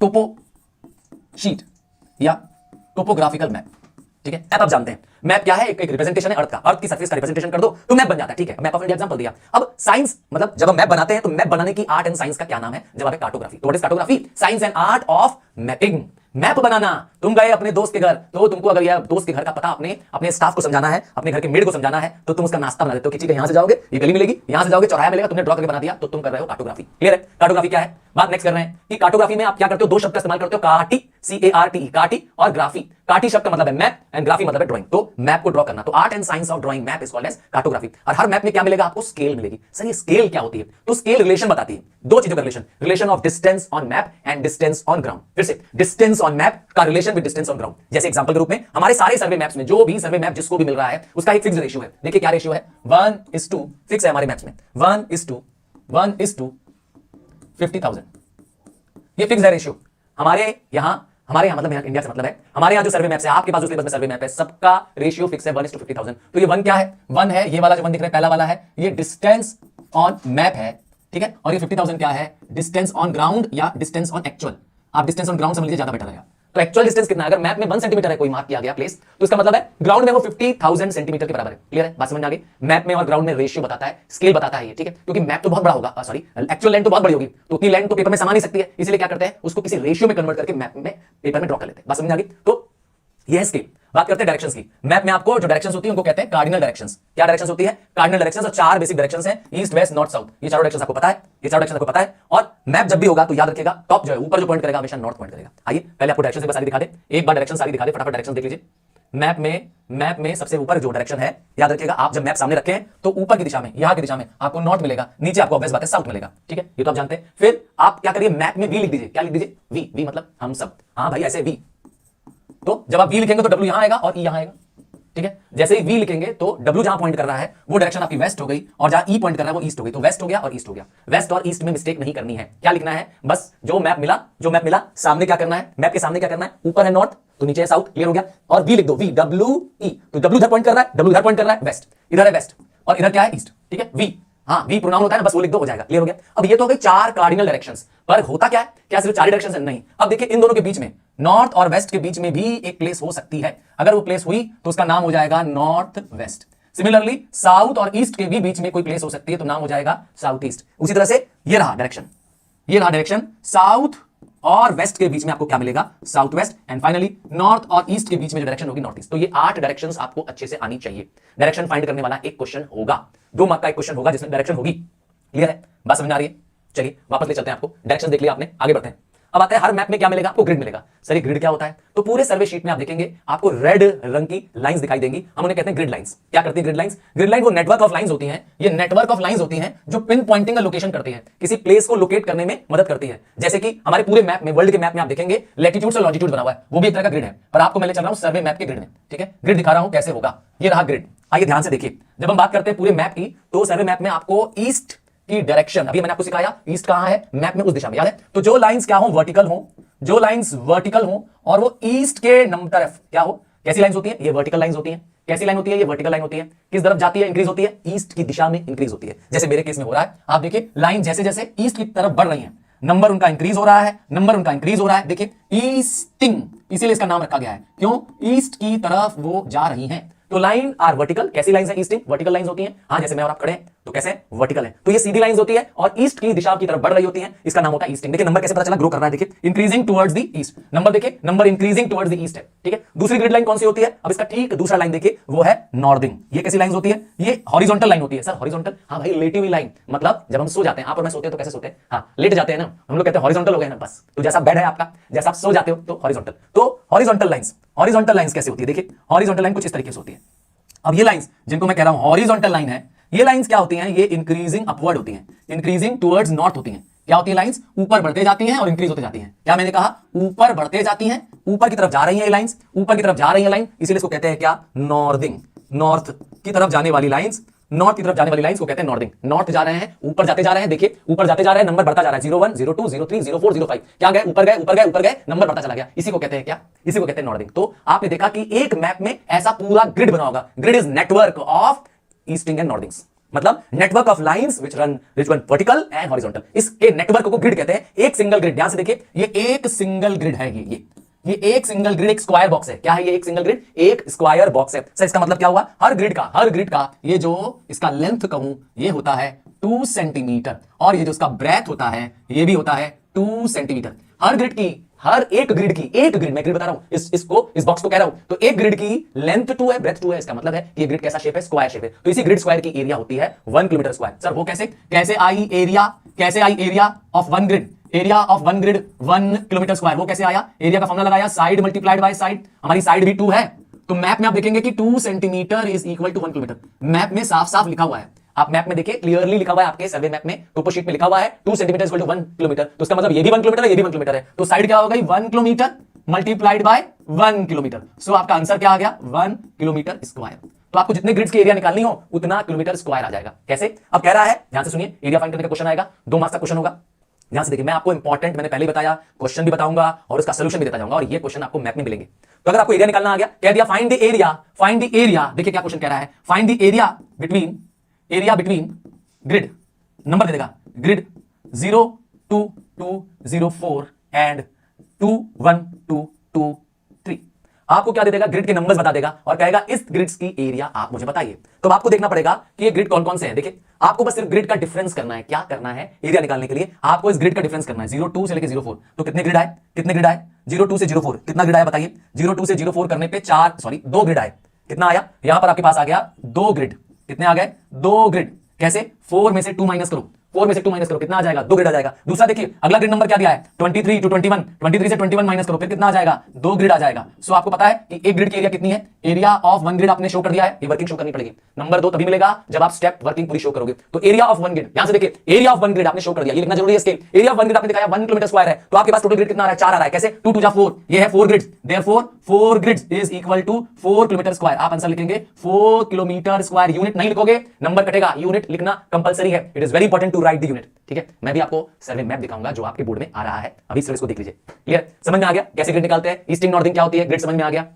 टोपो sheet या topographical map. ठीक है, मैप आप जानते हैं, मैप क्या है? एक रिप्रेजेंटेशन है अर्थ का, अर्थ की सरफेस का रिप्रेजेंटेशन कर दो तो मैप बन जाता है। ठीक है, मैप ऑफ इंडिया एग्जांपल दिया। अब साइंस मतलब जब हम मैप बनाते हैं तो मैप बनाने की आर्ट एंड साइंस का क्या नाम है? जवाब है कार्टोग्राफी। तो what is cartography? Science and art of mapping. Map बनाना। तुम गए अपने दोस्त के घर, तो तुमको अगर यह दोस्त के घर का पता अपने स्टाफ को समझाना है, अपने घर के मेड को समझाना है, तो तुम उसका नाश्ता बना देते हो कि ठीक है, यहां से जाओगे ये गली मिलेगी, यहां से जाओगे चौराहा मिलेगा, तुमने ड्रॉ करके बना दिया, तो तुम कर रहे हो कार्टोग्राफी। क्लियर है? कार्टोग्राफी क्या है? बात नेक्स्ट कर रहे हैं कि कार्टोग्राफी में आप क्या करते हो? दो शब्द का इस्तेमाल करते हो, काटी, CART, काटी, और ग्राफी। काटी शब्द का मतलब है मैप एंड ग्राफी मतलब है ड्राइंग। तो मैप को ड्रॉ करना, तो art and science of drawing map is called as cartography. और हर मैप में क्या मिलेगा आपको? स्केल मिलेगी। सर ये स्केल क्या होती है? तो स्केल रिलेशन बताती है दो चीजों का relation, relation of distance on map and distance on ground. फिर से डिस्टेंस ऑन मैप का relation with distance on ground. जैसे एग्जांपल के रूप में हमारे सारे सर्वे मैप्स में, जो भी सर्वे मैप जिसको भी मिल रहा है उसका एक फिक्स रेशियो है। देखिए क्या रेशियो है? 1:2 फिक्स है हमारे मैप्स में, 1:50,000। ये फिक्स है रेशियो हमारे यहां मतलब यहाँ इंडिया से मतलब है, हमारे यहाँ जो सर्वे मैप्स है, आपके पास जो सिलेबस में सर्वे मैप है, सबका रेशियो फिक्स है 1:50,000। तो ये 1 क्या है? 1 है, ये वाला जो 1 दिख रहा है पहला वाला है, ये डिस्टेंस ऑन मैप है। ठीक है, और ये 50,000 क्या है? डिस्टेंस ऑन ग्राउंड या डिस्टेंस ऑन एक्चुअल। आप डिस्टेंस ऑन ग्राउंड समझ लीजिए, ज्यादा बेटर रहेगा। तो एक्चुअल डिस्टेंस कितना है? अगर मैप में 1 सेंटीमीटर है कोई मार्क किया गया प्लेस, तो इसका मतलब है ग्राउंड में वो 50,000 सेंटीमीटर के बराबर है। क्लियर है? बात समझ में आ गई? मैप में और ग्राउंड में रेशियो बताता है, स्केल बताता है ये। ठीक है, क्योंकि मैप तो बहुत बड़ा होगा, सॉरी एक्चुअल लैंड तो बहुत बड़ी होगी, तो उतनी लैंड तो पेपर में समा नहीं सकती है, इसलिए क्या करते हैं उसको किसी रेशियो में कन्वर्ट करके मैप में पेपर में ड्रॉ कर लेते हैं। बात समझ में आ गई? तो यह है स्केल। बात करते हैं डायरेक्शंस की। मैप में आपको जो डायरेक्शंस होती है उनको कहते हैं कार्डिनल डायरेक्शंस। क्या डायरेक्शंस होती है? Cardinal directions. और 4 बेसिक डायरेक्शंस हैं, ईस्ट, वेस्ट, नॉर्थ, साउथ। ये चारों डायरेक्शंस आपको पता है, ये चारों डायरेक्शंस आपको पता है। और मैप जब भी होगा तो याद रखिएगा, टॉप जो है ऊपर जो पॉइंट करेगा हमेशा नॉर्थ पॉइंट करेगा। आइए पहले आपको डायरेक्शंस सारी दिखा दे, एक बार डायरेक्शन सारी दिखा दे, फटाफट डायरेक्शन देख लीजिए। मैप में सबसे ऊपर जो डायरेक्शन है, याद रखिएगा, आप जब मैप सामने रखें तो ऊपर की दिशा में, यहां की दिशा में आपको नॉर्थ मिलेगा, नीचे आपको ऑब्वियस बात है साउथ मिलेगा। ठीक है, ये तो आप जानते हैं। फिर आप क्या करिए, मैप में वी लिख दीजिए। क्या लिख दीजिए? वी मतलब हम सब। हाँ भाई ऐसे वी, तो जब आप वी लिखेंगे तो डब्ल्यू यहां आएगा और ई यहां आएगा। ठीक है, जैसे ही वी लिखेंगे तो डब्ल्यू जहां पॉइंट कर रहा है वो डायरेक्शन आपकी वेस्ट हो गई, और जहां ई पॉइंट कर रहा है वो ईस्ट हो गई। तो वेस्ट हो गया और ईस्ट हो गया। वेस्ट और ईस्ट में मिस्टेक नहीं करनी है। क्या लिखना है? बस जो मैप मिला सामने क्या करना है? मैप के सामने क्या करना है? ऊपर है नॉर्थ तो नीचे है साउथ। क्लियर हो गया? और वी लिख दो, वी WE, तो डब्ल्यू इधर पॉइंट कर रहा है, डब्ल्यू इधर पॉइंट कर रहा है, वेस्ट इधर है वेस्ट, और इधर क्या है? ईस्ट। ठीक है, वी, हाँ वी प्रोनाउन होता है ना, बस वो लिख दो, हो जाएगा। क्लियर हो गया? अब ये तो हो गई 4 कार्डिनल डायरेक्शंस। पर होता क्या है? क्या सिर्फ 4 डायरेक्शंस है? नहीं। अब देखिए इन दोनों के बीच में, नॉर्थ और वेस्ट के बीच में भी एक प्लेस हो सकती है। अगर वो प्लेस हुई तो उसका नाम हो जाएगा नॉर्थ वेस्ट। सिमिलरली साउथ और ईस्ट के भी बीच में कोई प्लेस हो सकती है तो नाम हो जाएगा साउथ ईस्ट। उसी तरह से ये रहा डायरेक्शन, साउथ और वेस्ट के बीच में आपको क्या मिलेगा? South west. And finally north और ईस्ट के बीच में जो डायरेक्शन होगी नॉर्थ ईस्ट। तो ये 8 डायरेक्शंस आपको अच्छे से आनी चाहिए। डायरेक्शन फाइंड करने वाला एक क्वेश्चन होगा, 2 मार्क का एक क्वेश्चन होगा जिसमें डायरेक्शन होगी। क्लियर है? बात समझ आ रही है? चलिए वापस ले चलते हैं आपको। डायरेक्शन देख लिया आपने, आगे बढ़ते हैं। अब आता है हर मैप में क्या मिलेगा आपको? ग्रिड मिलेगा। सर ये ग्रिड क्या होता है? तो पूरे सर्वे शीट में आप देखेंगे आपको रेड रंग की लाइंस दिखाई देंगी, हम उन्हें कहते हैं ग्रिड लाइंस। क्या करती है ग्रिड लाइंस? ग्रिड लाइन वो नेटवर्क ऑफ लाइंस होती हैं, ये नेटवर्क ऑफ लाइंस होती हैं जो पिन पॉइंटिंग का लोकेशन करती है, किसी प्लेस को लोकेट करने में मदद करती है। जैसे कि हमारे पूरे मैप में, वर्ल्ड के मैप में आप देखेंगे लैटिट्यूड और लॉन्जिट्यूड बना हुआ है, वो भी एक तरह का ग्रिड है। पर आपको मैं ले चल रहा हूं सर्वे मैप के ग्रिड में। ठीक है, ग्रिड दिखा रहा हूं कैसे होगा। ये रहा ग्रिड। आइए ध्यान से देखिए, जब हम बात करते हैं पूरे मैप की तो सर्वे मैप में आपको ईस्ट की डायरेक्शन, अभी मैंने आपको सिखाया ईस्ट कहां है मैप में, उस दिशा में, याद है? तो जो लाइंस क्या हो? वर्टिकल हो, जो लाइंस वर्टिकल हो और वो ईस्ट के तरफ क्या हो? कैसी लाइंस होती है? ये वर्टिकल लाइंस होती है। कैसी लाइन होती है? ये वर्टिकल लाइन होती है। किस तरफ जाती है? इंक्रीज होती है, ईस्ट की दिशा में इंक्रीज होती है। जैसे मेरे केस में हो रहा है, आप देखिए लाइन जैसे जैसे ईस्ट की तरफ बढ़ रही है, नंबर उनका इंक्रीज हो रहा है, नंबर उनका इंक्रीज हो रहा है। देखिए ईस्टिंग, इसीलिए इसका नाम रखा गया है। क्यों? ईस्ट की तरफ वो जा रही हैं। तो लाइन आर वर्टिकल। कैसी लाइंस है? ईस्टिंग, वर्टिकल लाइंस होती हैं। हाँ, जैसे मैं और आप खड़े हैं तो कैसे? वर्टिकल है। तो ये सीधी लाइंस होती है और ईस्ट की दिशा की तरफ बढ़ रही होती है, इसका नाम होता है ईस्टिंग। देखिए नंबर कैसे पता चला? ग्रो कर रहा है। देखिए increasing towards the east, number देखिए, number increasing towards the east है। ठीक है, दूसरी ग्रिड लाइन कौन सी होती है? अब इसका ठीक दूसरा लाइन देखिए, वो है नॉर्दिंग। ये कैसी लाइन होती है? ये हॉरिजॉन्टल लाइन होती है। Sir horizontal? हाँ भाई, लेटी हुई लाइन, मतलब जब हम सो जाते हैं, आप और मैं सोते हैं तो कैसे सोते हैं? हाँ, लेट जाते हैं ना, हम लोग कहते हैं हॉरिजॉन्टल हो गए ना, बस। तो जैसा बेड है आपका, जैसा आप सो जाते हो तो हॉरिजॉन्टल। तो हॉरिजॉन्टल लाइंस कैसे होती है? देखिए हॉरिजॉन्टल लाइन कुछ इस तरीके से होती है। अब ये लाइंस जिनको मैं कह रहा हूं हॉरिजॉन्टल लाइन है, ये लाइंस क्या होती हैं? ये इंक्रीजिंग अपवर्ड होती हैं, इंक्रीजिंग टुवर्ड्स नॉर्थ होती हैं। क्या होती है? लाइंस ऊपर बढ़ते जाती हैं और इंक्रीज होते जाती हैं। क्या मैंने कहा? ऊपर बढ़ते जाती हैं, ऊपर की तरफ जा रही है ये लाइंस, ऊपर की तरफ जा रही है लाइन, इसीलिए इसको कहते हैं क्या? नॉर्दिंग। नॉर्थ की तरफ जाने वाली लाइंस, नॉर्थ की तरफ जाने वाली लाइंस को कहते हैं नॉर्दिंग। नॉर्थ जा रहे हैं, ऊपर जाते जा रहे हैं। देखिए ऊपर जाते जा रहे हैं, नंबर बढ़ता जा रहा है, 01, 02, 03, 04, 05। क्या गए? ऊपर गए, ऊपर गए, ऊपर गए, नंबर बढ़ता चला गया। इसी को कहते हैं क्या? इसी को कहते हैं नॉर्दिंग। तो आपने देखा कि एक मैप में ऐसा पूरा ग्रिड बना होगा। Grid is network of easting and northings. मतलब network of lines which run vertical and horizontal, इसके नेटवर्क को ग्रिड कहते हैं। एक सिंगल ग्रिड, ध्यान से देखिए, ये एक सिंगल ग्रिड है, ये एक सिंगल ग्रिड, एक स्क्वायर बॉक्स है। क्या है ये? एक सिंगल ग्रिड, एक स्क्वायर बॉक्स है। सर इसका मतलब क्या हुआ? हर ग्रिड का ये जो इसका लेंथ कहूं ये होता है 2 सेंटीमीटर, और ये जो इसका ब्रेथ होता है ये भी होता है 2 सेंटीमीटर। हर एक ग्रिड मैं ग्रिड बता रहा हूं, इस बॉक्स को कह रहा हूं, तो एक ग्रिड की लेंथ 2 है, ब्रेथ 2 है। इसका मतलब है कि ये ग्रिड कैसा शेप है? स्क्वायर शेप है। तो इसी ग्रिड स्क्वायर की एरिया होती है 1 किलोमीटर स्क्वायर। सर वो कैसे eye area of one grid? Area of one grid 1 kilometre square, वो कैसे आया? एरिया का फॉर्मूला लगाया, साइड मल्टीप्लाइड बाय साइड। हमारी साइड भी 2 है, तो मैप में आप देखेंगे कि 2 centimetre is equal to 1 kilometre. Map में साफ साफ लिखा हुआ है, आप मैप में देखिए, क्लियरली लिखा हुआ है, आपके सर्वे मैप में टोपो शीट में लिखा हुआ है 2 सेंटीमीटर इक्वल टू 1 किलोमीटर। तो इसका मतलब ये भी 1 किलोमीटर है, ये भी 1 किलोमीटर है। तो साइड क्या हो गई? 1 किलोमीटर मल्टीप्लाइड बाय 1 किलोमीटर। सो आपका आंसर क्या आ गया? 1 किलोमीटर स्क्वायर। तो आपको जितने ग्रिड्स की एरिया निकालनी हो उतना किलोमीटर स्क्वायर आ जाएगा। कैसे? अब कह रहा है, ध्यान से सुनिए, एरिया फाइंड करने का क्वेश्चन आएगा, 2 मार्क्स का क्वेश्चन होगा। ध्यान से देखिए, मैं आपको इंपॉर्टेंट, मैंने पहले ही बताया, क्वेश्चन भी बताऊंगा और उसका सोल्यूशन भी देता जाऊंगा, और ये क्वेश्चन आपको मैप में मिलेंगे। तो अगर आपको एरिया निकालना आ गया, कह दिया फाइंड द एरिया, देखिए क्या क्वेश्चन कह रहा है, find the area between grid, number दे देगा, ग्रिड 0 2 2 0 4 एंड 2 1 2 2 3। आपको क्या दे देगा? ग्रिड के नंबर्स बता देगा और कहेगा इस ग्रिड्स की एरिया आप मुझे बताइए। तो आपको देखना पड़ेगा कि ये ग्रिड कौन कौन से हैं। देखिए, आपको बस सिर्फ ग्रिड का डिफरेंस करना है। क्या करना है? एरिया निकालने के लिए आपको इस ग्रिड का डिफरेंस करना है। 02 से लेकर 04, तो कितने ग्रिड आए? 02 से 04 कितना ग्रिड आया बताइए? 02 से 04 करने पे 2 ग्रिड आए। कितना आया? यहां पर आपके पास आ गया 2 ग्रिड। कितने आ गए? 2 ग्रिड। कैसे? 4 में से 2 माइनस करो, 4 में से 2 माइनस करो, कितना आ जाएगा? 2 ग्रिड आ जाएगा। दूसरा देखिए, अगला ग्रिड नंबर क्या दिया है? 23 टू 21, 23 से 21 माइनस करो, फिर कितना आ जाएगा? 2 ग्रिड आ जाएगा। सो आपको पता है कि एक ग्रिड की एरिया कितनी है? एरिया ऑफ वन ग्रिड आपने शो कर दिया है, ये वर्किंग शो करनी पड़ेगी। नंबर 2 तभी मिलेगा जब आप स्टेप वर्किंग पूरी शो करोगे। तो एरिया ऑफ वन ग्रिड, यहां से देखिए, एरिया ऑफ वन ग्रिड आपने शो कर दिया, ये लिखना जरूरी है। Scale area of one grid आपने दिखाया 1 किलोमीटर स्क्वायर है, तो आपके पास टोटल ग्रिड कितना आ रहा है? 4 आ रहा है। कैसे? 2 2 जा 4, ये है 4 grids, therefore 4 grids is equal to 4 kilometre square. आप आंसर लिखेंगे 4 किलोमीटर स्क्वायर। यूनिट नहीं लिखोगे, नंबर कटेगा, यूनिट लिखना कंपलसरी है। It is very important to write the unit. ठीक है, मैं भी आपको सर्वे मैप दिखाऊंगा जो आपके बोर्ड में आ रहा है, अभी सिर्फ इसको देख लीजिए। क्लियर? समझ में आ गया कैसे ग्रिड निकालते हैं? ईस्टिंग नॉर्थिंग क्या होती है, ग्रिड समझ में आ गया।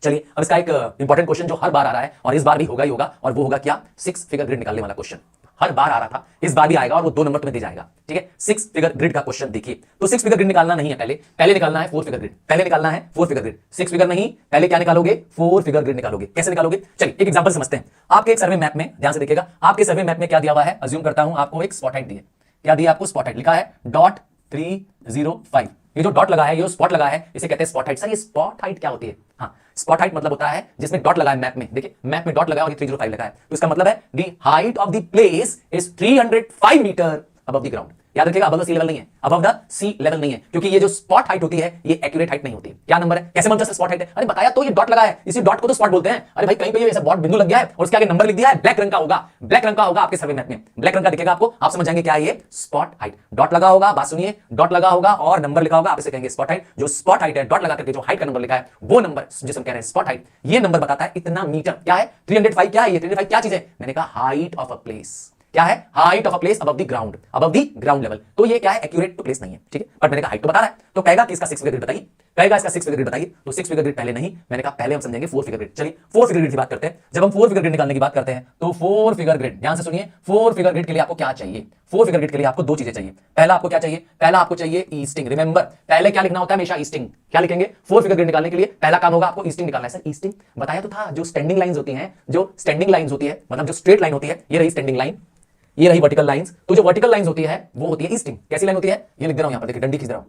चलिए, अब इसका एक इंपॉर्टेंट क्वेश्चन जो हर बार आ रहा है और इस बार भी होगा ही होगा, और वो होगा क्या? 6 फिगर ग्रिड निकालने वाला क्वेश्चन। हर बार आ रहा था, इस बार भी आएगा, और वो 2 नंबर तुम्हें दे जाएगा। ठीक है, 6 फिगर ग्रिड का क्वेश्चन देखिए। तो 6 फिगर ग्रिड निकालना नहीं है, पहले निकालना है 4 फिगर ग्रिड। पहले निकालना है 4 फिगर ग्रिड, 6 फिगर नहीं, पहले क्या निकालोगे? 4 फिगर ग्रिड निकालोगे। कैसे निकालोगे? चलिए एक एग्जांपल समझते हैं। आपके एक सर्वे मैप में, ध्यान से देखिएगा, आपके सर्वे मैप में क्या दिया हुआ है? अज्यूम करता हूं आपको एक स्पॉट हाइट दी है। क्या दिया आपको? स्पॉट हाइट लिखा है .305। ये जो डॉट लगा है, ये स्पॉट लगा है, इसे कहते हैं स्पॉट हाइट। सर ये स्पॉट हाइट क्या होती है? हाँ, स्पॉट हाइट मतलब होता है जिसमें डॉट लगा है मैप में। देखिए, मैप में डॉट लगा है और ये 305 लगा है, तो इसका मतलब है the height of the place is 305 metre above the ground. याद रखिएगा, अबव द सी लेवल नहीं है, अबव द सी लेवल नहीं है, क्योंकि ये जो स्पॉट हाइट होती है ये एक्यूरेट हाइट नहीं होती है। क्या नंबर है? कैसे मालूम चलता है स्पॉट हाइट है? अरे बताया तो, ये डॉट लगा है, इसी डॉट को तो स्पॉट बोलते हैं। अरे भाई, कहीं पे ये ऐसा डॉट बिंदु लग गया है और उसके आगे नंबर लिख दिया है, ब्लैक रंग का होगा, ब्लैक रंग का होगा आपके सर्वे मैप में, ब्लैक रंग का दिखेगा आपको, आप समझ जाएंगे क्या है ये? Spot height. डॉट लगा होगा, बात सुनिए, डॉट लगा होगा और नंबर लिखा होगा, आप इसे कहेंगे स्पॉट हाइट। जो स्पॉट हाइट है, डॉट लगा करके जो हाइट का नंबर लिखा है, वो नंबर जिसे हम कह रहे हैं स्पॉट हाइट, ये नंबर बताता है इतना मीटर। क्या है? 305। क्या है ये 305? क्या चीज है? मैंने कहा हाइट ऑफ अ प्लेस। क्या है? Height of a place above the ground, above the ground level. तो ये क्या है? एक्यूरेट टू प्लेस नहीं है। ठीक है, बट मैंने कहा हाइट तो बता रहा है, तो कहेगा कि इसका 6 फिगर ग्रिड बताइए, कहेगा इसका 6 फिगर ग्रिड बताइए। तो 6 फिगर ग्रिड पहले नहीं, मैंने कहा पहले हम समझेंगे 4 फिगर ग्रिड। चलिए 4 फिगर ग्रिड की बात करते हैं। जब हम 4 फिगर ग्रिड निकालने की बात करते हैं, तो 4 फिगर ग्रिड, ध्यान से सुनिए, 4 फिगर ग्रिड के लिए आपको क्या चाहिए? 4 फिगर ग्रिड के लिए आपको 2 चीजें चाहिए। पहला आपको क्या चाहिए? पहला आपको चाहिए ईस्टिंग। रिमेंबर, पहले क्या लिखना होता है? हमेशा ईस्टिंग। क्या लिखेंगे? 4 फिगर ग्रिड निकालने के लिए पहला काम होगा आपको ईस्टिंग निकालना है। सर ईस्टिंग बताया तो था, जो स्टैंडिंग लाइंस होती हैं, जो स्टैंडिंग लाइंस होती है, मतलब जो स्ट्रेट लाइन होती है, ये रही स्टैंडिंग लाइन, ये रही वर्टिकल लाइंस। तो जो वर्टिकल लाइंस होती है वो होती है ईस्टिंग। कैसी लाइन होती है? ये लिख दे रहा हूं यहां पर, देखिए डंडी खींच रहा हूं।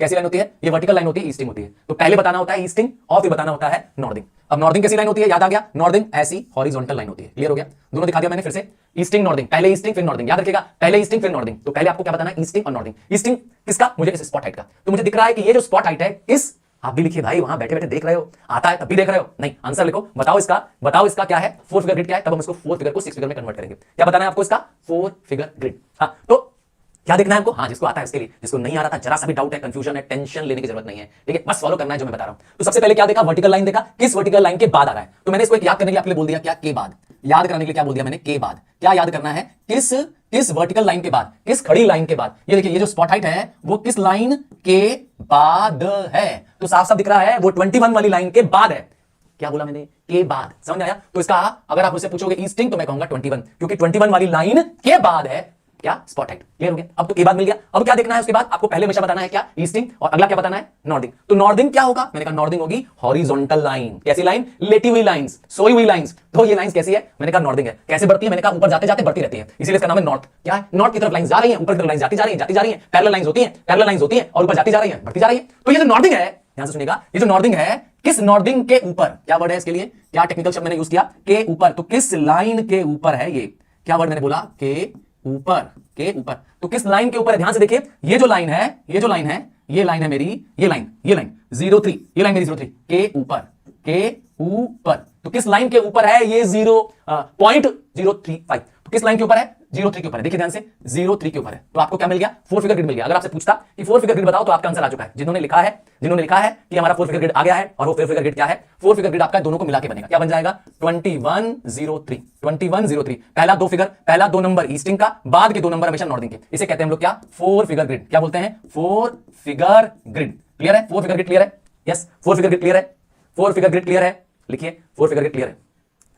कैसी लाइन होती है? ये वर्टिकल लाइन होती है, ईस्टिंग होती है। तो पहले बताना होता है ईस्टिंग और फिर बताना होता है नॉर्थिंग। अब नॉर्थिंग कैसी लाइन होती है? याद आ गया, नॉर्थिंग ऐसी हॉरिजॉन्टल लाइन होती है। क्लियर हो गया? दोनों दिखा दिया मैंने फिर से, ईस्टिंग नॉर्थिंग, पहले ईस्टिंग फिर नॉर्थिंग। याद रखिएगा, पहले ईस्टिंग फिर नॉर्थिंग। तो पहले आपको क्या बताना है? ईस्टिंग और नॉर्थिंग। ईस्टिंग किसका? मुझे इस स्पॉट हाइट का। तो मुझे दिख रहा है कि ये जो स्पॉट हाइट है, किस, आप भी लिखिए भाई, वहां बैठे बैठे देख रहे हो, आता है तब भी देख रहे हो, नहीं आंसर लिखो, बताओ इसका क्या है? 4 फिगर ग्रिड क्या है? तब हम इसको 4 फिगर को 6 फिगर में कन्वर्ट करेंगे। क्या बताना है आपको? इसका 4 फिगर ग्रिड। हाँ, तो क्या देखना है हमको? हाँ, जिसको आता है उसके लिए, जिसको नहीं आ रहा था, जरा सा भी डाउट है, कंफ्यूजन है, टेंशन लेने की जरूरत नहीं है। ठीक है, बस फॉलो करना है जो मैं बता रहा हूं। तो सबसे पहले क्या देखा? वर्टिकल लाइन देखा। किस वर्टिकल लाइन के बाद आ रहा है? तो मैंने इसको एक याद करने के लिए आपके लिए बोल दिया, क्या? के बाद। याद करने के लिए क्या बोल दिया मैंने? के बाद। क्या याद करना है? किस वर्टिकल लाइन के बाद, किस खड़ी लाइन के बाद। ये देखिए, ये जो स्पॉट हाइट है वो किस लाइन के बाद है? तो साफ साफ दिख रहा है वो 21 वाली लाइन के बाद है। क्या बोला मैंने, के बाद, समझ में आया। तो इसका अगर आप मुझसे पूछोगे ईस्टिंग तो मैं कहूंगा 21, क्योंकि 21 वाली लाइन के बाद है क्या, स्पॉट हाइट। क्लियर हो गया। अब तो के बाद मिल गया। अब क्या देखना है उसके बाद, आपको पहले हमेशा बताना है क्या, ईस्टिंग, और अगला क्या बताना है, नॉर्दिंग। तो नॉर्दिंग क्या होगा, मैंने कहा नॉर्दिंग होगी हॉरिजॉन्टल लाइन। कैसी लाइन, लेटी हुई लाइंस, सोई हुई लाइंस। तो ये लाइंस कैसी है, मैंने कहा नॉर्दिंग है। कैसे बढ़ती है, मैंने कहा ऊपर जाते जाते बढ़ती रहती है, इसीलिए इसका नाम है नॉर्थ। क्या है, नॉर्थ की तरफ लाइन जा रही है, ऊपर की तरफ लाइन जाती जा रही है, जाती जा रही है, पैरेलल लाइंस होती है, पैरेलल लाइंस होती है और ऊपर जाती जा रही है, बढ़ती जा रही है। तो ये जो नॉर्दिंग है, ध्यान से सुनिएगा, ये जो नॉर्दिंग है, किस नॉर्दिंग के ऊपर, क्या वर्ड है इसके लिए, क्या टेक्निकल शब्द मैंने यूज किया, के ऊपर। तो किस लाइन के ऊपर है ये, क्या वर्ड मैंने बोला, के ऊपर, के ऊपर। तो किस लाइन के ऊपर है, ध्यान से देखिए, ये जो लाइन है, ये जो लाइन है, ये लाइन है मेरी, ये लाइन 03, ये लाइन मेरी 03, के ऊपर, के ऊपर। तो किस लाइन के ऊपर है ये, 0.035। तो किस लाइन के ऊपर है, 03 के ऊपर है। देखिए ध्यान से, 03 के ऊपर है। तो आपको क्या मिल गया, 4 फिगर ग्रिड मिल गया। अगर आपसे पूछता कि 4 फिगर ग्रिड बताओ, तो आपका आंसर आ चुका है। जिन्होंने लिखा है कि हमारा 4 फिगर ग्रिड आ गया है, और वो 4 फिगर ग्रिड क्या है, 4 फिगर ग्रिड आपका दोनों को मिला के बनेगा, क्या बन जाएगा, 2103। पहला दो नंबर ईस्टिंग का, बाद के 2 नंबर हमेशा नॉर्दिंग के। इसे कहते हैं हम लोग क्या, 4 फिगर ग्रिड। क्या बोलते हैं, 4 फिगर ग्रिड। क्लियर है, 4 फिगर ग्रिड क्लियर है, यस 4 फिगर ग्रिड क्लियर है, 4 फिगर ग्रिड क्लियर है, लिखिए 4 फिगर ग्रिड क्लियर है,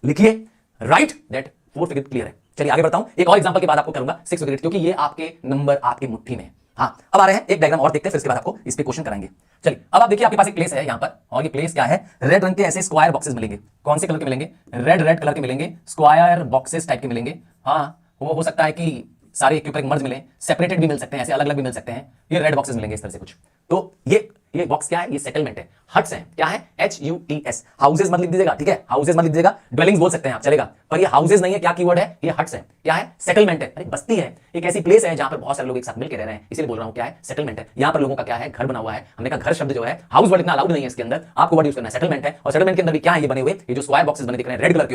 लिखिए राइट दैट 4 फिगर क्लियर है। चलिए आगे बढ़ता हूं, एक और एग्जांपल के बाद आपको करूंगा 6 फिगर ग्रिड, क्योंकि ये आपके नंबर आपकी मुट्ठी में। हाँ, अब आ रहे हैं एक डायग्राम और देखते हैं, फिर इसके बाद आपको इस पे क्वेश्चन कराएंगे। चलिए अब आप देखिए, आपके पास एक प्लेस है यहां पर, और ये प्लेस क्या है, रेड रंग के ऐसे स्क्वायर बॉक्सेस मिलेंगे। कौन से कलर के मिलेंगे, रेड कलर के मिलेंगे, स्क्वायर बॉक्सेस टाइप के मिलेंगे। हाँ, वो हो सकता है कि सारे एक ऊपर एक मर्ज मिले, सेपरेटेड भी मिल सकते हैं, ऐसे अलग अलग भी मिल सकते हैं। ये रेड बॉक्सेस मिलेंगे इस तरह से कुछ। तो ये बॉक्स क्या है, ये सेटलमेंट है, हट्स हैं। क्या है, HUTS, हाउसेज मत लिख दीजिएगा, ठीक है, हाउसेज मत लिख दीजिएगा, ड्वेलिंग्स बोल सकते हैं आप, चलेगा, पर ये हाउसेज नहीं है। क्या कीवर्ड है, ये हट्स है। क्या है, सेटलमेंट है। अरे बस्ती है, एक ऐसी प्लेस है जहां पर बहुत सारे लोग एक साथ मिलकर रह रहे हैं, इसलिए बोल रहा हूं क्या है, सेटलमेंट है। यहां पर लोगों का क्या है, घर बना हुआ है। हमने कहा घर शब्द जो है, हाउस वर्ड इतना अलाउड नहीं है इसके अंदर, आपको वर्ड यूज करना है, सेटलमेंट है। और सेटलमेंट के अंदर भी क्या है, ये बने हुए, ये जो स्क्वायर बॉक्सेस बने दिख रहे हैं, रेड कलर के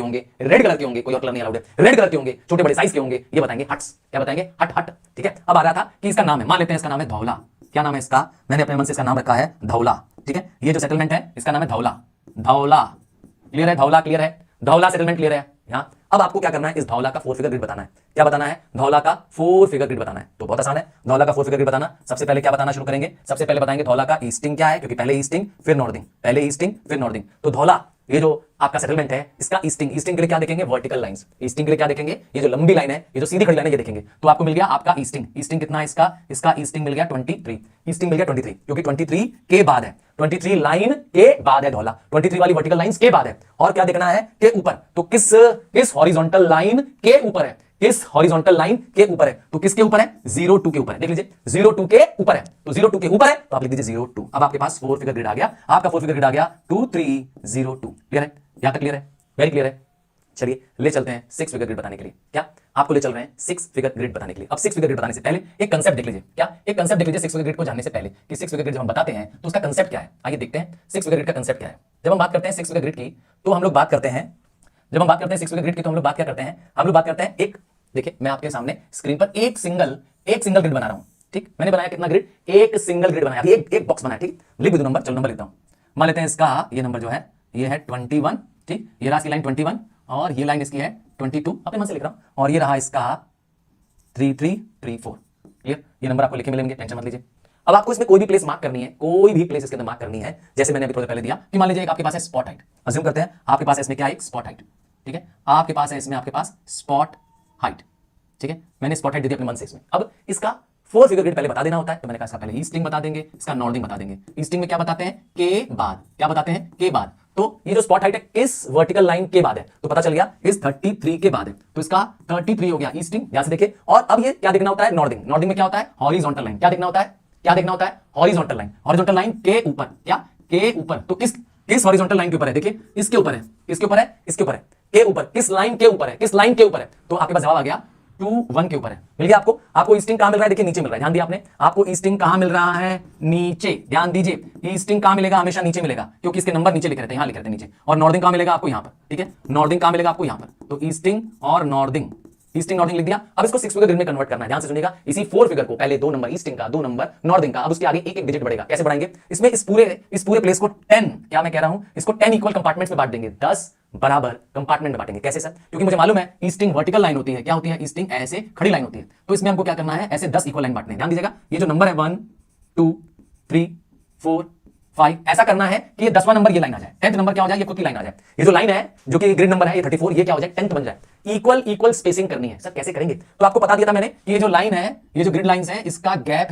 होंगे, कोई और कलर नहीं अलाउड है, रेड कलर के होंगे, छोटे बड़े साइज के होंगे, ये बताएंगे हट्स। क्या बताएंगे, हट। ठीक है, अब आ रहा था कि इसका नाम है, मान लेते हैं इसका नाम है धौला। क्या नाम है इसका, मैंने अपने मन से इसका नाम रखा है धौला। ठीक है, ये जो सेटलमेंट है इसका नाम है धौला। क्लियर है, धौला क्लियर है, धौला सेटलमेंट क्लियर है। यहाँ अब आपको क्या करना है, इस धौला का 4 फिगर ग्रिड बताना है। क्या बताना है, धौला का 4 फिगर ग्रिड बताना है। तो बहुत आसान है, धौला का 4 फिगर ग्रिड बताना। सबसे पहले क्या बताना शुरू करेंगे, सबसे पहले बताएंगे धौला का ईस्टिंग क्या है, क्योंकि पहले ईस्टिंग फिर नॉर्दिंग, पहले ईस्टिंग फिर नॉर्दिंग। तो धौला, ये जो आपका सेटलमेंट है, इसका ईस्टिंग के लिए क्या देखेंगे, वर्टिकल लाइंस। ईस्टिंग के लिए क्या देखेंगे, ये जो लंबी लाइन है, ये जो सीधी खड़ी लाइन है, ये देखेंगे। तो आपको मिल गया आपका ईस्टिंग कितना है इसका ईस्टिंग मिल गया 23, ईस्टिंग मिल गया 23, क्योंकि 23 के बाद है, 23 लाइन के बाद है धौला, 23 वाली वर्टिकल लाइंस के बाद है। और क्या देखना है, के ऊपर। तो किस हॉरिजॉन्टल लाइन के ऊपर है, किस हॉरिजॉन्टल लाइन के ऊपर है। तो किसके ऊपर है, 02 के ऊपर है। देख लीजिए 02 के ऊपर है, तो 02 के ऊपर है, तो आप लिख दीजिए 02। अब आपके पास 4 फिगर ग्रिड आ गया, आपका 4 फिगर ग्रिड आ गया 2302। क्लियर है, यहां तक क्लियर है, वेरी क्लियर है। चलिए ले चलते हैं 6 फिगर ग्रिड बताने के लिए। क्या आपको ले चल रहे हैं 6 फिगर ग्रिड बताने के लिए। अब 6 फिगर ग्रिड बताने से पहले एक कंसेप्ट देख लीजिए। क्या एक कंसेप्ट देख लीजिए 6 फिगर ग्रिड को जानने से पहले, कि 6 फिगर ग्रिड जब हम बताते हैं तो उसका कंसेप्ट क्या है। आइए देखते हैं 6 फिगर ग्रिड का कंसेप्ट क्या है। जब हम बात करते हैं 6 फिगर ग्रिड की, तो हम लोग बात करते हैं, जब हम बात करते हैं 6 फिगर ग्रिड की, तो हम लोग बात क्या करते हैं, हम लोग बात करते हैं एक, देखिए मैं आपके सामने स्क्रीन पर एक सिंगल ग्रिड बना रहा हूं। ठीक, मैंने बनाया कितना ग्रिड, एक सिंगल ग्रिड बनाया, एक बॉक्स बनाया। ठीक, लिख दो नंबर, चलो नंबर लिखता हूं। मान लेते हैं इसका ये नंबर जो है, ये है 21। ठीक, ये रहा इसकी लाइन 21, और ये लाइन इसकी है 22, अपने मन से लिख रहा हूं। और ये रहा इसका 3334। क्लियर, ये नंबर आपको लिखे मिलेंगे, टेंशन मत लीजिए। अब आपको इसमें कोई भी प्लेस मार्क करनी है, कोई भी प्लेस इसके अंदर मार्क करनी है। जैसे मैंने अभी थोड़ी पहले दिया कि मान लीजिए आपके पास है स्पॉट हाइट, अज्यूम करते हैं आपके पास है इसमें क्या है, एक स्पॉट हाइट। ठीक है, आपके पास है इसमें, आपके पास स्पॉट हाइट। ठीक है, मैंने स्पॉट हाइट दे दी अपने मन से इसमें। अब इसका 4 फिगर ग्रिड पहले बता देना होता है, तो मैंने कहा इसका पहले ईस्टिंग बता देंगे, इसका नॉर्दिंग बता देंगे। ईस्टिंग में क्या बताते हैं, के बाद। क्या बताते हैं, के बाद। तो ये जो स्पॉट हाइट है किस वर्टिकल लाइन के बाद है, तो पता चल गया इस 33 के बाद है, तो इसका 33 हो गया ईस्टिंग। ध्यान से देखिए। और अब ये क्या देखना होता है, नॉर्दिंग। नॉर्दिंग में क्या होता है, हॉरिजॉन्टल लाइन। क्या देखना होता है, क्या देखना होता है, हॉरिजॉन्टल लाइन। हॉरिजॉन्टल लाइन के ऊपर, क्या के ऊपर। तो किस हॉरिजॉन्टल लाइन के ऊपर है, देखिए इसके ऊपर है, इसके ऊपर है, इसके ऊपर है, के ऊपर, किस लाइन के ऊपर है, किस लाइन के ऊपर है। तो आपके पास जवाब आ गया 21 के ऊपर है। मिल गया आपको ईस्टिंग कहां मिल रहा है, देखिए नीचे मिल रहा है। ध्यान दिया आपने, आपको ईस्टिंग कहां मिल रहा है, नीचे। ध्यान दीजिए, ईस्टिंग कहां मिलेगा, हमेशा नीचे मिलेगा, क्योंकि इसके नंबर नीचे लिखे रहते हैं, यहां लिखे रहते हैं नीचे। और नॉर्दिंग कहां मिलेगा आपको, यहां पर। ठीक है, नॉर्दिंग कहां मिलेगा आपको, यहां पर। तो ईस्टिंग और नॉर्दिंग, ईस्टिंग नॉर्दिंग लिख दिया। अब इसको 6 फिगर ग्रिड में कन्वर्ट करना है। ध्यान से सुनिएगा, इसी 4 फिगर को पहले 2 नंबर ईस्टिंग का, 2 नंबर नॉर्दिंग का, अब उसके आगे एक एक डिजिट बढ़ेगा। कैसे बढ़ाएंगे, इसमें इस पूरे प्लेस को 10, क्या मैं कह रहा हूं, इसको 10 इक्वल कंपार्टमेंट्स में बांट देंगे, 10 बराबर कंपार्टमेंट में बांटेंगे। कैसे सर, क्योंकि मुझे मालूम है ईस्टिंग वर्टिकल लाइन होती है। क्या होती है, ईस्टिंग ऐसे खड़ी लाइन होती है। तो इसमें हमको क्या करना है, ऐसे 10 इक्वल लाइन बांटने। ध्यान दीजिएगा, ये जो नंबर है 1 2 3 4 5। ऐसा करना है कि ये 10वां नंबर ये लाइन आ जाए, 10th नंबर क्या हो जाए, ये खुद की लाइन आ जाए। ये जो लाइन है जो कि ग्रिड नंबर है ये 34, ये क्या हो जाए 10th बन जाए। इक्वल इक्वल स्पेसिंग करनी है। सर कैसे करेंगे? तो आपको बता दिया था मैंने कि ये जो लाइन है, ये जो ग्रिड लाइंस है, इसका गैप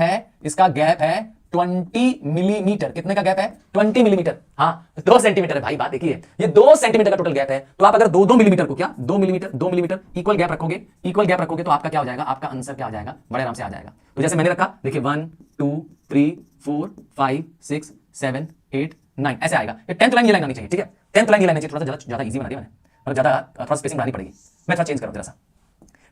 है 20 मिलीमीटर। कितने का गैप है? 20 मिलीमीटर। हाँ 2 सेंटीमीटर है भाई, बात एक ही है। ये 2 सेंटीमीटर का टोटल गैप है। तो आप अगर 2 मिलीमीटर को, क्या 2 मिलीमीटर इक्वल गैप रखोगे तो आपका क्या हो जाएगा? आपका आंसर क्या आ जाएगा? बड़े आराम से आ जाएगा। तो जैसे मैंने रखा, देखिए 1 2 3 4 5 6 7 8 9 ऐसे आएगा। ये 10th लाइन ये लाइन आनी चाहिए, ठीक है? 10th लाइन ये लाइन आनी चाहिए। थोड़ा सा ज्यादा इजी बना दिया मैंने, और ज्यादा थोड़ा स्पेसिंग बढ़ानी पड़ेगी। मैं थोड़ा चेंज करूं जरा सा।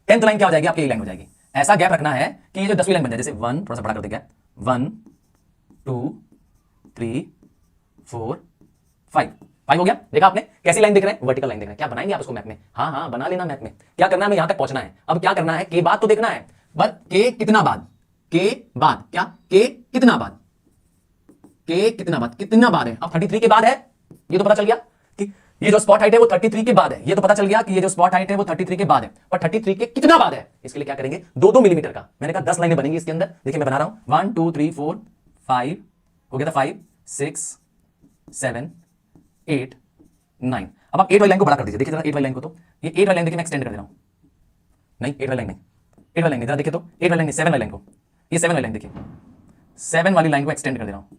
10th लाइन क्या हो जाएगी? आपकी ये लाइन हो जाएगी। ऐसा गैप रखना है कि ये जो 10वीं लाइन बन जाए। जैसे 1 थोड़ा सा बड़ा कर देंगे, 1 2 3 4 5 हो गया। देखा आपने कैसी लाइन देख रहे हैं? वर्टिकल लाइन देख रहे हैं। क्या बनाएंगे आप उसको मैप में? हाँ बना लेना मैप में। क्या करना है? हमें यहां तक पहुंचना है। अब क्या करना है? के बाद तो देखना है, बस के कितना बाद, के बाद क्या, के कितना बाद, के कितना बाद है? अब 33 के बाद है, ये तो पता चल गया कि ये जो स्पॉट हाइट है वो 33 के बाद है। ये तो पता चल गया कि ये जो स्पॉट हाइट है वो 33 के बाद है, पर 33 के कितना बाद है? इसके लिए क्या करेंगे? 2 मिलीमीटर का। मैंने कहा 10 लाइनें बनेंगी इसके अंदर। देखिए मैं बना रहा हूं 1 2 3 4 5 हो गया था, 5 6 7 8 9। अब आप 8 वाली लाइन को बड़ा कर दीजिए। देखिए जरा 8 वाली लाइन को, तो ये 8 वाली लाइन देखिए मैं एक्सटेंड कर दे रहा हूं। नहीं 8 वाली लाइन नहीं, 8 वाली लाइन नहीं, जरा देखिए तो 8 वाली लाइन नहीं, 7 वाली लाइन को, ये 7 वाली लाइन देखिए, 7 वाली लाइन को एक्सटेंड कर दे रहा हूं।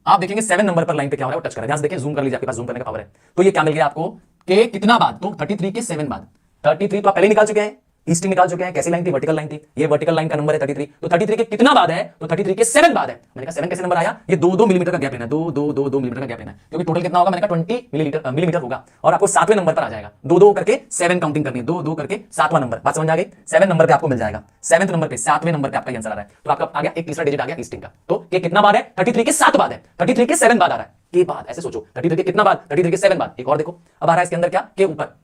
आप देखेंगे 7 नंबर पर लाइन पे क्या हो रहा है वो टच कर रहा है। ध्यान से देखिए, जूम कर लीजिए, आपके पास जूम करने का पावर है। तो ये क्या मिल गया आपको? के कितना बाद, तो 33 के 7 बाद। 33 तो आप पहले निकाल चुके हैं, ईस्टिंग निकाल चुके हैं। कैसी लाइन थी? वर्टिकल लाइन थी। ये वर्टिकल लाइन का नंबर है 33। तो 33 के कितना बाद है? तो 33 के 7 बाद है। मैंने कहा 7 कैसे नंबर आया? ये 2 मिलीमीटर का गैप लेना है, 2 मिलीमीटर का गैप लेना है, क्योंकि टोटल कितना होगा? मैंने कहा 20 मिलीमीटर होगा। और आपको 7वें नंबर पर आ जाएगा। 2 करके 7 काउंटिंग करनी है, 2 करके 7वां नंबर। बात समझ आ गई? 7 नंबर पे आपको मिल जाएगा, 7वें नंबर पे, 7वें नंबर पे आपका आंसर आ रहा है। तो आपका आ गया एक तीसरा डिजिट आ गया ईस्टिंग का। तो ये कितना बाद है? 33 के 7 बाद है, 33 के 7 बाद आ रहा है। के बाद ऐसे सोचो, 33 के कितना बाद? 33 के 7 बाद। एक और देखो, अब आ रहा है इसके अंदर क्या? के ऊपर।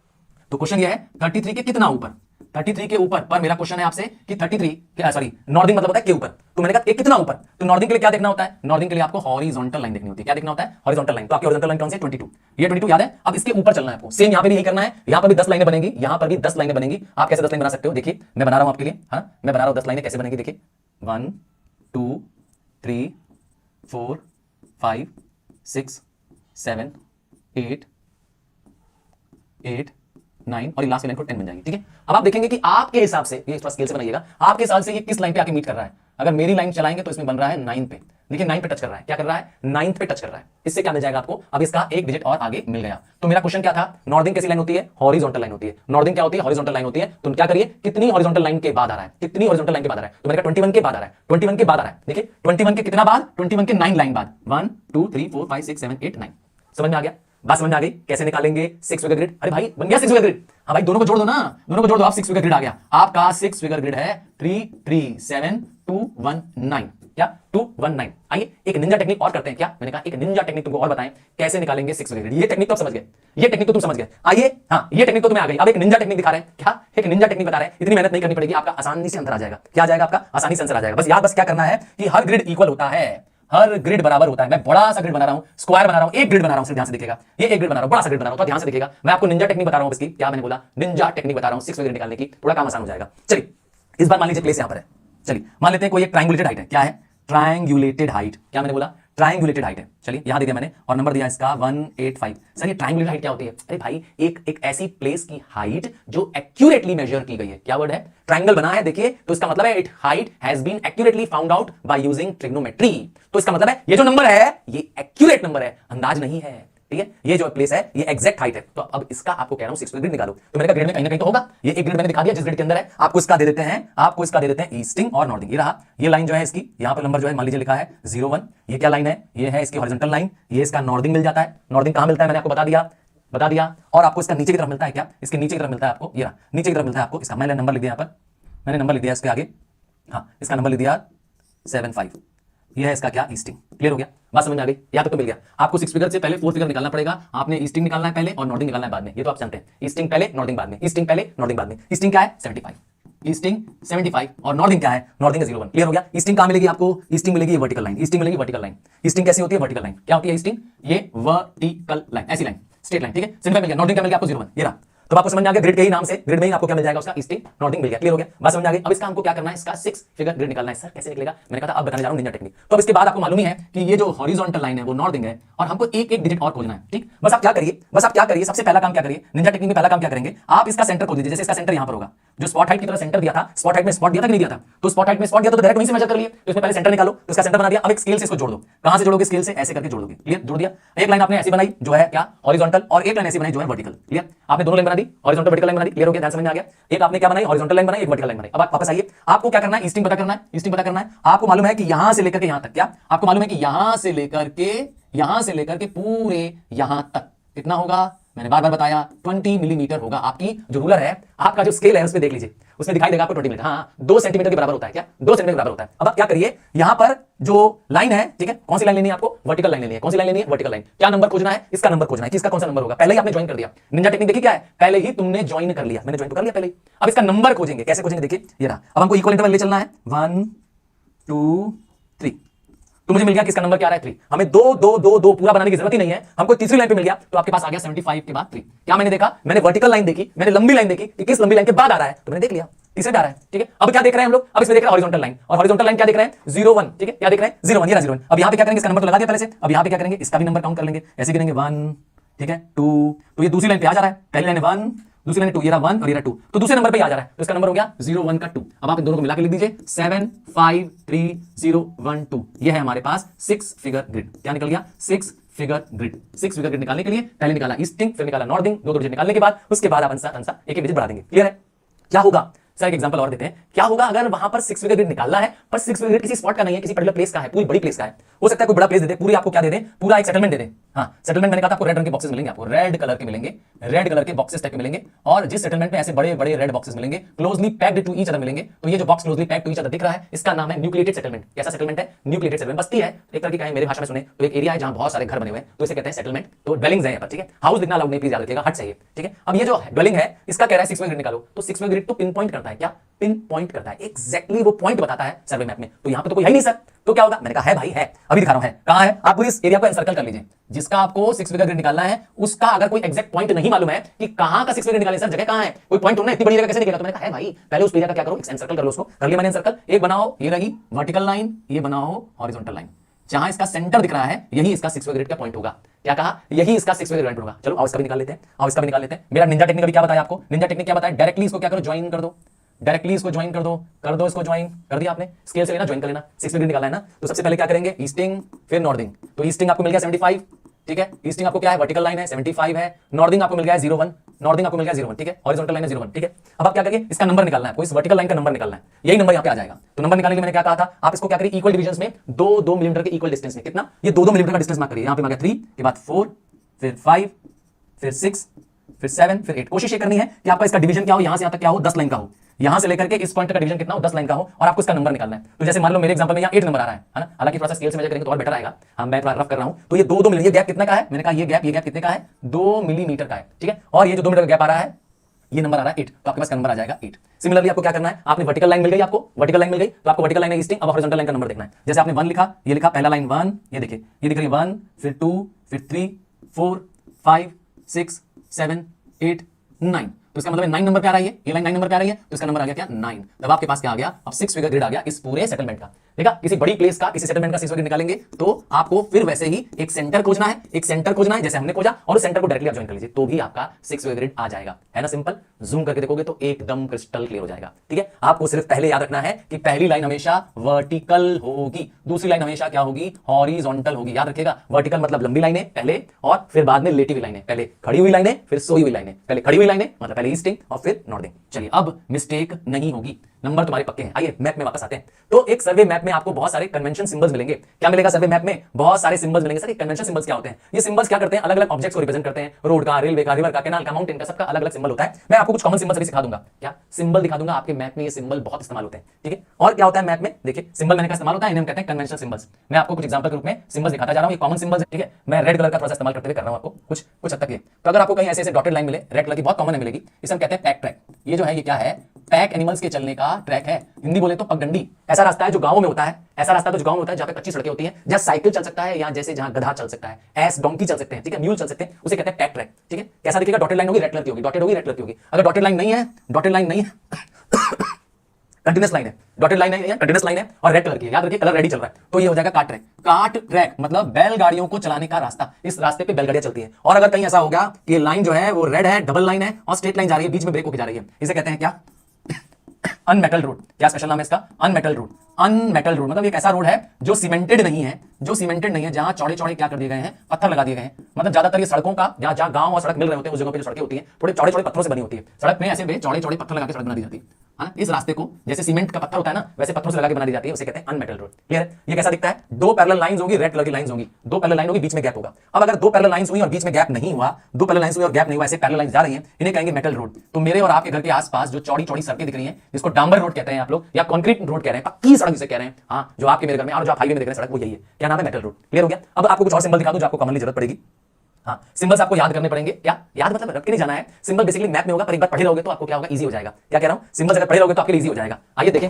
तो क्वेश्चन ये है 33 के कितना ऊपर, 33 के ऊपर। पर मेरा क्वेश्चन है आपसे कि 33 सॉरी नॉर्थिंग मतलब होता है के ऊपर। तो मैंने कहा के कितना ऊपर? तो नॉर्थिंग के लिए क्या देखना होता है? नॉर्थिंग के लिए आपको हॉरिजॉन्टल लाइन देखनी होती है। क्या देखना होता है? Horizontal line. तो आपकी हॉरिजॉन्टल लाइन कौन सी है? 22। ये 22 याद है। अब इसके ऊपर चलना है आपको। सेम यहां पे भी यही करना है। यहां पर भी 10 लाइनें बनेंगी, यहां पर भी 10 लाइनें बनेंगी। आप कैसे 10 लाइन बना सकते हो? देखिए मैं बना रहा हूं आपके लिए। हाँ मैं बना रहा हूं 10 लाइनें। कैसे बनेगी? देखिए 1 2 3 4 5 6 7 8 8 9 और लास्ट लाइन को 10 बन जाएगी। ठीक है, अब आप देखेंगे कि आपके हिसाब से, ये थोड़ा स्केल से बनाइएगा, आपके हिसाब से ये किस लाइन पे आके मीट कर रहा है। अगर मेरी लाइन चलाएंगे तो इसमें बन रहा है 9 पे। देखिए 9 पे टच कर रहा है। क्या कर रहा है? 9 पे टच कर रहा है। इससे क्या मिल जाएगा आपको? अब इसका एक डिजिट और आगे मिल गया। तो मेरा क्वेश्चन क्या था? नॉर्थिंग कैसी लाइन होती है? हॉरिजॉन्टल लाइन होती है। नॉर्थिंग क्या होती है? हॉरिजॉन्टल लाइन होती है। तो क्या करिए, कितनी हॉरिजॉन्टल लाइन के बाद आ रहा है? कितनी हॉरिजॉन्टल लाइन के बाद आ रहा है? तो मैंने कहा 21 के बाद आ रहा है, 21 के बाद आ रहा है। देखिए 21 के कितना बाद? 21 के 9 लाइन बाद। 1 2 3 4 5 6 7 8 9। समझ में आ गया? बात समझ में आ गई? कैसे निकालेंगे 6 फिगर ग्रिड? अरे भाई बन गया 6 फिगर ग्रिड। हाँ भाई दोनों को जोड़ दो ना, दोनों को जोड़ दो, आप 6 फिगर ग्रिड आ गया। आपका 6 फिगर ग्रिड है 3 3 7 2 1 9। क्या? 2 1 9। आइए एक निंजा टेक्निक और करते हैं। क्या? मैंने कहा एक निंजा टेक्निक तुमको और बताएं कैसे निकालेंगे 6 फिगर ग्रिड। ये टेक्निक तो आप समझ गए, ये टेक्निक तो तुम समझ गए। आइए हाँ ये टेक्निक तो तुम्हें आ गई। अब एक निंजा टेक्निक दिखा रहे हैं। क्या? एक निंजा टेक्निक बता रहे हैं। इतनी मेहनत नहीं करनी पड़ेगी, आपका आसानी से आंसर आ जाएगा। क्या आ जाएगा आपका? आसानी से आंसर आ जाएगा। बस याद, बस क्या करना है कि हर ग्रिड इक्वल होता है, हर ग्रिड बराबर होता है। मैं बड़ा सा ग्रिड बना रहा हूं, स्क्वायर बना रहा हूं, एक ग्रिड बना रहा हूं, सिर्फ ध्यान से देखिएगा। ये एक ग्रिड बना रहा हूं, बड़ा सा ग्रिड बना रहा हूं, तो ध्यान से देखिएगा। मैं आपको निंजा टेक्निक बता रहा हूं इसकी। क्या मैंने बोला? निंजा टेक्निक बता रहा हूं 6 फिगर निकालने की। थोड़ा काम आसान हो जाएगा। चलिए इस बार मान लीजिए प्लेस यहां पर है। चलिए मान लेते हैं कोई एक ट्रायंगुलेटेड हाइट है। क्या है? ट्रायंगुलेटेड हाइट। क्या मैंने बोला? ट्रायंगुलेटेड हाइट है। चलिए यहां दे दिया मैंने और नंबर दिया इसका 185। सर ये ट्रायंगुलेटेड हाइट क्या होती है? अरे भाई एक ऐसी प्लेस की हाइट जो एक्यूरेटली मेजर की गई है। क्या वर्ड है? ट्रायंगल बना है देखिए, तो इसका मतलब है it height has been accurately found out by using trigonometry. तो इसका मतलब है ये जो नंबर है ये एक्यूरेट नंबर है, अंदाज नहीं है। ठीक है, ये जो प्लेस है ये एग्जैक्ट हाइट है। तो अब इसका आपको कह रहा हूं 6 फिगर ग्रिड निकालो। तो मैंने कहा ग्रिड में कहीं ना कहीं तो होगा। ये एक ग्रिड मैंने दिखा दिया जिस ग्रिड के अंदर है। आपको इसका दे देते हैं, आपको इसका दे देते हैं ईस्टिंग और नॉर्थिंग। ये रहा, ये लाइन जो है इसकी, यहां पर नंबर जो है मान लीजिए लिखा है 01। ये क्या लाइन है? ये है इसकी हॉरिजॉन्टल लाइन। ये इसका नॉर्थिंग मिल जाता है। नॉर्थिंग कहां मिलता है? मैंने आपको बता दिया। और आपको इसका नीचे की तरफ मिलता है। क्या? इसके नीचे की तरफ मिलता है आपको। ये रहा, नीचे की तरफ मिलता है आपको इसका। मैंने नंबर लिख दिया यहां पर, मैंने नंबर लिख दिया इसके आगे। हाँ इसका नंबर लिख दिया 75। ये है इसका क्या? ईस्टिंग। क्लियर हो गया? बात समझ में आ गई? या तो मिल गया। आपको 6 फिगर से पहले 4 फिगर निकालना पड़ेगा। आपने ईस्टिंग निकालना है पहले और नॉर्थिंग निकालना है बाद में। ये तो आप जानते हैं, ईस्टिंग पहले नॉर्थिंग बाद में, ईस्टिंग पहले नॉर्थिंग बाद में। ईस्टिंग क्या है? 75। ईस्टिंग 75 और नॉर्थिंग क्या है? नॉर्थिंग है 01। क्लियर हो गया? ईस्टिंग कहां मिलेगी आपको? ईस्टिंग मिलेगी वर्टिकल लाइन। ईस्टिंग मिलेगी वर्टिकल लाइन। ईस्टिंग कैसी होती है? Vertical line. क्या होती है ईस्टिंग? ये वर्टिकल लाइन, ऐसी लाइन, स्ट्रेट लाइन। ठीक है, 75 मिल गया। नॉर्थिंग क्या मिल गया आपको? 01। ये रहा। तो आपको समझ में आ गया ग्रिड के ही नाम से, ग्रिड में ही आपको क्या मिल जाएगा, उसका ईस्टिंग नॉर्थिंग मिल गया। क्लियर हो गया, बात समझ में आ गई। अब इसका हमको क्या करना है, इसका 6 फिगर ग्रिड निकालना है। सर कैसे निकलेगा, मैंने कहा था अब बताने जा रहा हूं निंजा टेक्निक। तो अब इसके बाद आपको मालूम ही है कि ये जो हॉरिजॉन्टल लाइन है वो नॉर्थिंग है और हमको एक एक डिजिट और खोजना है। ठीक, बस आप क्या करिए, सबसे पहला काम क्या करिए, निंजा टेक्निक में पहला काम क्या करेंगे, आप इसका सेंटर खोज लीजिए। जैसे इसका सेंटर यहां पर होगा, जो स्पॉट हाइट की तरह सेंटर दिया था, स्पॉट हाइट में स्पॉट दिया था कि नहीं दिया था, तो स्पॉट हाइट में स्पॉट दिया तो डायरेक्ट वहीं से मेजर कर लिए। तो इसमें पहले सेंटर निकालो, तो इसका सेंटर बना दिया। अब एक स्केल से इसको जोड़ दो। कहां से जोड़ोगे, स्केल से ऐसे करके जोड़ दोगे। क्लियर, जोड़ दिया। एक लाइन आपने ऐसी बनाई जो है क्या, हॉरिजॉन्टल, और एक लाइन ऐसी बनाई जो है वर्टिकल। क्लियर, आपने दोनों लाइन बना दी, हॉरिजॉन्टल वर्टिकल लाइन बना दी। क्लियर हो गया, ध्यान समझ में आ गया। एक आपने क्या बनाई, हॉरिजॉन्टल लाइन बनाई, एक वर्टिकल लाइन बनाई। अब आप वापस आइए, आपको क्या करना है, ईस्टिंग पता करना है। ईस्टिंग पता करना है, आपको मालूम है कि यहां से लेकर के यहां तक, क्या आपको मालूम है कि यहां से लेकर के पूरे यहां तक कितना होगा, मैंने बार बार बताया 20 मिलीमीटर होगा। आपकी जो रूलर है, आपका जो स्केल है, उसमें देख लीजिए, उसमें दिखाई देगा आपको 20 मिलीमीटर। हाँ, 2 सेंटीमीटर के बराबर होता है। क्या 2 सेंटीमीटर के बराबर होता है। अब आप क्या करिए, यहां पर जो लाइन है, ठीक है, कौन सी लाइन लेनी है आपको, वर्टिकल लाइन लेनी है। कौन सी लाइन लेनी है, वर्टिकल लाइन। क्या नंबर खोजना है, इसका नंबर खोजना है कि इसका कौन सा नंबर होगा। पहले ही आपने ज्वाइन कर दिया, निंजा टेक्निक देखी क्या है, पहले ही तुमने ज्वाइन कर लिया, मैंने ज्वाइन तो कर लिया पहले ही। अब इसका नंबर खोजेंगे, कैसे खोजेंगे, देखिए ये रहा। अब हमको इक्वल इंटरवल ले चलना है, 1 2 3। तो मुझे मिल गया किसका नंबर क्या आ रहा है, 3। हमें 2 2 2 2 पूरा बनाने की जरूरत ही नहीं है, हमको तीसरी लाइन पे मिल गया। तो आपके पास आ गया 75 के बाद 3। क्या मैंने देखा, मैंने वर्टिकल लाइन देखी, मैंने लंबी लाइन देखी कि किस लंबी लाइन के बाद आ रहा है, तो मैंने देख लिया तीसरे पे आ रहा है। ठीक है, अब क्या देख रहे हैं हम लोग, अब इसमें देख रहे हैं हॉरिजॉन्टल लाइन, और हॉरिजॉन्टल लाइन क्या देख रहे हैं, 0 1। ठीक है, क्या देख रहे हैं, 0 1, ये रहा 0 1। अब यहां पे क्या करेंगे, इसका नंबर तो लगा दिया पहले से। अब यहां पे क्या करेंगे, इसका भी नंबर काउंट कर लेंगे, ऐसे गिनेंगे 1, ठीक है 2। तो ये दूसरी लाइन पे आ जा रहा है, पहली लाइन 1, दूसरी लाइन 2, ये रहा 1 और ये रहा 2। तो दूसरे नंबर पे आ जा रहा है, तो इसका नंबर हो गया 0 1 का 2। अब आप इन दोनों को मिला के लिख दीजिए 7 5 3 0 1 2। ये है हमारे पास 6 फिगर ग्रिड। क्या निकल गया, 6 फिगर ग्रिड। 6 फिगर ग्रिड निकालने के लिए पहले निकाला ईस्टिंग, फिर निकाला नॉर्थिंग। दो डिजिट निकालने के बाद उसके बाद आप आंसर एक डिजिट बढ़ा देंगे। क्लियर है, क्या होगा सर, एक एग्जांपल और देते हैं। क्या होगा अगर वहां पर 6 फिगर ग्रिड निकालना है, पर 6 फिगर ग्रिड किसी स्पॉट का नहीं है, किसी पर्टिकुलर प्लेस का है, पूरी बड़ी प्लेस का है। हो सकता है कोई बड़ा प्लेस दे दे, पूरी आपको क्या दे दे, पूरा एक सेटलमेंट दे दे। हाँ, सेटलमेंट मैंने कहा था आपको रेड रंग के बॉक्सेस मिलेंगे, आपको रेड कलर के मिलेंगे, रेड कलर के बॉक्सेस टाइप के मिलेंगे। और जिस सेटलमेंट में ऐसे बड़े बड़े रेड बॉक्सेस मिलेंगे, closely packed to each other मिलेंगे, तो ये जो box closely packed to each other दिख रहा है, इसका नाम है न्यूक्लिएटेड सेटलमेंट। कैसा सेटलमेंट है, न्यूक्लिएटेड सेटलमेंट। बस्ती है एक तरह की, कहें मेरी भाषा में सुने तो एक एरिया है जहां बहुत सारे घर बने हुए हैं, तो इसे कहते हैं सेटलमेंट। तो ड्वेलिंग्स है यहाँ पर। ठीक है, हाउस लिखना अलाउड नहीं, प्लीज याद रखिएगा, हट चाहिए। ठीक है, अब ये जो ड्वेलिंग है, इसका कह रहा है 6 फिगर ग्रिड निकालो, तो 6 फिगर ग्रिड तो पिन पॉइंट करता है, क्या पिन पॉइंट करता है, एग्जैक्टली वो पॉइंट बताता है सर्वे मैप में। तो यहां पे तो कोई है नहीं सर, तो क्या होगा, मैंने कहा है भाई है, अभी दिखा रहा हूं है। कहां है, आप पूरी इस एरिया को एनसर्कल कर लीजिए, जिसका आपको 6 फिगर ग्रिड निकालना है, उसका अगर कोई एग्जैक्ट पॉइंट नहीं मालूम है कि कहां का 6 फिगर निकाले सर, जगह कहां है, कोई पॉइंट ढूंढना है, इतनी बड़ी जगह कैसे निकलेगा। तो मैंने कहा है भाई पहले उस एरिया का क्या करो, एनसर्कल कर लो उसको। कर लिया मैंने एनसर्कल। एक बनाओ, ये रही वर्टिकल लाइन, ये बनाओ हॉरिजॉन्टल लाइन, जहां इसका सेंटर दिख रहा है यही इसका 6 फिगर ग्रिड का पॉइंट होगा। क्या कहा, यही इसका 6 फिगर ग्रिड होगा। चलो आओ इसका भी निकाल लेते हैं, आओ इसका भी निकाल लेते हैं। मेरा निंजा टेक्निक अभी क्या बताया आपको, निंजा टेक्निक क्या बताया, डायरेक्टली इसको क्या करो, ज्वाइन कर दो, डायरेक्टली इसको ज्वाइन कर दो इसको ज्वाइन कर दिया आपने, स्केल से लेना, ज्वाइन कर लेना, 6 फिगर निकालना है ना। तो सबसे पहले क्या करेंगे, ईस्टिंग फिर नॉर्थिंग। तो ईस्टिंग आपको मिल गया 75। ठीक है, ईस्टिंग आपको क्या है, वर्टिकल लाइन है 75 है। नॉर्थिंग आपको मिल गया 0 1, नॉर्थिंग आपको मिल गया 0 1। ठीक है, हॉरिजॉन्टल लाइन है 0 1। ठीक है, अब आप क्या करिए, इसका नंबर निकालना है, कोई इस वर्टिकल लाइन का नंबर निकालना है, यही नंबर यहां पे आ जाएगा। तो नंबर निकालने के मैंने क्या कहा था, आप इसको क्या करिए, इक्वल डिविजन्स में 2 मिलीमीटर के इक्वल डिस्टेंस में, कितना, ये 2 मिलीमीटर का डिस्टेंस मार्क करिए। यहां पे आ गया 3 के बाद 4 फिर 5 फिर 6 फिर 7 फिर 8। कोशिश ये करनी है कि आपका इसका डिवीजन क्या हो, यहां से यहां तक क्या हो, 10 लाइन का हो। यहां से लेकर के इस पॉइंट का डिवीजन कितना हो, 10 लाइन का हो, और आपको इसका नंबर निकालना है। तो जैसे मान लो मेरे एग्जांपल में यहां 8 नंबर आ रहा है ना, हालांकि थोड़ा सा स्केल से मेजर करेंगे तो और बेटर आएगा, मैं थोड़ा रफ कर रहा हूं। तो ये 2 मिलीमीटर, ये गैप कितना का है, मैंने कहा ये गैप कितने का है, 2 मिलीमीटर का है। ठीक है, और ये जो 2 मीटर का गैप आ रहा है, ये नंबर आ रहा है 8, तो आपके पास का नंबर आ जाएगा 8। सिमिलरली आपको क्या करना है, आपने वर्टिकल लाइन मिल गई, आपको वर्टिकल लाइन मिल गई, तो आपको वर्टिकल लाइन है ईस्टिंग, अब हॉरिजॉन्टल लाइन का नंबर देखना है। जैसे आपने 1 लिखा, ये लिखा पहला लाइन 1, ये देखिए ये दिख रही 1 फिर 2 फिर 3 4 5 6 7 8 9। तो इसका मतलब 9 नंबर पे आ रही है, ये लाइन 9 नंबर पे आ रही है, तो इसका नंबर आ गया क्या, 9। तब आपके पास क्या आ गया, अब 6 फिगर ग्रिड आ गया इस पूरे सेटलमेंट का। देखा, किसी बड़ी प्लेस का, किसी सेटलमेंट का 6 फिगर निकालेंगे तो आपको फिर वैसे ही एक सेंटर खोजना है, एक सेंटर खोजना है जैसे हमने खोजा, और उस सेंटर को डायरेक्टली आप ज्वाइन कर लीजिए, तो भी आपका 6 फिगर ग्रिड आ जाएगा। है ना सिंपल, जूम करके देखोगे तो एकदम क्रिस्टल क्लियर हो जाएगा। ठीक है, आपको सिर्फ पहले याद रखना है कि पहली लाइन हमेशा वर्टिकल होगी, दूसरी लाइन हमेशा क्या होगी, हॉरिजॉन्टल होगी। याद रखिएगा, वर्टिकल मतलब लंबी लाइनें पहले, और फिर बाद में लेटी हुई लाइनें, पहले खड़ी हुई लाइनें फिर सोई हुई लाइनें, पहले खड़ी हुई लाइनें मतलब पहले ईस्टिंग और फिर नॉर्थिंग। चलिए अब मिस्टेक नहीं होगी, नंबर तुम्हारे पक्के हैं। आइए मैप में वापस आते हैं। तो एक सर्वे मैप में आपको बहुत सारे कन्वेंशन सिंबल्स मिलेंगे। क्या मिलेगा सर्वे मैप में, बहुत सारे सिंबल्स मिलेंगे। सर ये कन्वेंशन सिंबल्स क्या होते हैं, ये सिंबल्स क्या करते हैं, अलग अलग ऑब्जेक्ट्स को रिप्रेजेंट करते हैं, रोड का, रेलवे का, रिवर का, कैनाल का, माउंटेन का, सबका अलग अलग सिंबल होता है। मैं आपको कुछ कॉमन सिंबल्स अभी सिखा दूंगा, क्या सिंबल दिखा दूंगा आपके मैप में, ये सिंबल बहुत इस्तेमाल होते हैं। ठीक है, और क्या होता है मैप में, देखिए सिंबल मैंने का इस्तेमाल होता है, इन्हें हम कहते हैं कन्वेंशन सिंबल्स। मैं आपको कुछ एग्जांपल के रूप में सिंबल्स दिखाता जा रहा हूं, ये कॉमन सिंबल्स है। ठीक है, मैं रेड कलर का थोड़ा सा इस्तेमाल करते हुए कर रहा हूं आपको कुछ हद तक ये। तो अगर आपको कहीं ऐसे डॉटेड लाइन मिले रेड कलर की, बहुत कॉमन मिलेगी, इसे हम कहते हैं पैक ट्रैक। ये जो है ये क्या है, पैक एनिमल्स के चलने का का ट्रैक है, हिंदी बोले तो पगडंडी। ऐसा रास्ता है जो गांवों में होता है, ऐसा रास्ता तो जो गांव में होता है जहां पे कच्ची सड़कें होती हैं, जहां साइकिल चल सकता है या जैसे जहां गधा चल सकता है, एस डोंकी चल सकते हैं, ठीक है, म्यूल चल सकते हैं, उसे कहते हैं टैग ट्रैक। ठीक है, कैसा दिखेगा? डॉटेड लाइन होगी, रेड कलर की होगी, डॉटेड होगी, रेड कलर की होगी। अगर डॉटेड लाइन नहीं है, डॉटेड लाइन नहीं है कंटिन्यूस लाइन है, डॉटेड लाइन है या कंटिन्यूस लाइन है और रेड कलर की है, याद रखिए कलर रेडी चल रहा है, तो ये हो जाएगा काट ट्रैक। काट ट्रैक मतलब बैलगाड़ियों को चलाने का रास्ता, इस रास्ते पे बैलगाड़ियां चलती है। और अगर कहीं ऐसा हो गया कि लाइन जो है वो रेड है, डबल लाइन है और स्ट्रेट लाइन जा रही है, बीच में ब्रेक होकर जा रही है, इसे कहते हैं क्या? Unmetalled road. क्या स्पेशल नाम है इसका? Unmetalled road. अनमेटल्ड रोड मतलब एक ऐसा रोड है जो सीमेंटेड नहीं है, जो सीमेंटेड नहीं है, जहां चौड़े चौड़े क्या कर दिए गए हैं? पत्थर लगा दिए गए हैं। मतलब ज्यादातर ये सड़कों का जहां जहां गांव और सड़क मिल रहे होते हैं उस जगह पे जो सड़कें होती हैं थोड़े चौड़े चौड़े पत्थरों से बनी होती है। सड़क में ऐसे चौड़े चौड़े पत्थर लगा के सड़क बना दी जाती है। इस रास्ते को जैसे सीमेंट का पत्थर होता है ना, वैसे पत्थरों से लगा के बना दी जाती है, उसे कहते हैं अनमेटल्ड रोड। क्लियर है? ये कैसा दिखता है? दो पैरेलल लाइंस होगी, रेड कलर की लाइंस होगी, दो पैरेलल लाइन होगी, बीच में गैप होगा। अब अगर दो पैरेलल लाइंस हुई और बीच में गैप नहीं हुआ, दो पैरेलल लाइंस हुई और गैप नहीं हुआ, ऐसे पैरेलल लाइंस जा रही हैं, इन्हें कहेंगे मेटल रोड। तो मेरे और आपके घर के आसपास जो चौड़ी चौड़ी सड़कें दिख रही हैं, जिसको डांबर रोड कहते हैं आप लोग, या कंक्रीट रोड कह रहे हैं, पक्की सड़क जिसे कह रहे हैं, हाँ, जो आपके मेरे घर में और जो आप हाईवे में देख रहे हैं सड़क, वो यही है। क्या नाम है? Metal road. क्लियर हो गया? अब आपको कुछ और सिंबल दिखा दूं जो आपको कॉमनली जरूरत पड़ेगी। हाँ, सिंबल्स आपको याद करने पड़ेंगे। क्या याद मतलब रट के नहीं जाना है, सिंबल बेसिकली मैप में होगा, पर एक बार पढ़े रहोगे तो आपको क्या होगा? इजी हो जाएगा। क्या कह रहा हूं? सिंबल्स अगर पढ़े रहोगे तो आपके लिए इजी हो जाएगा। आइए देखें,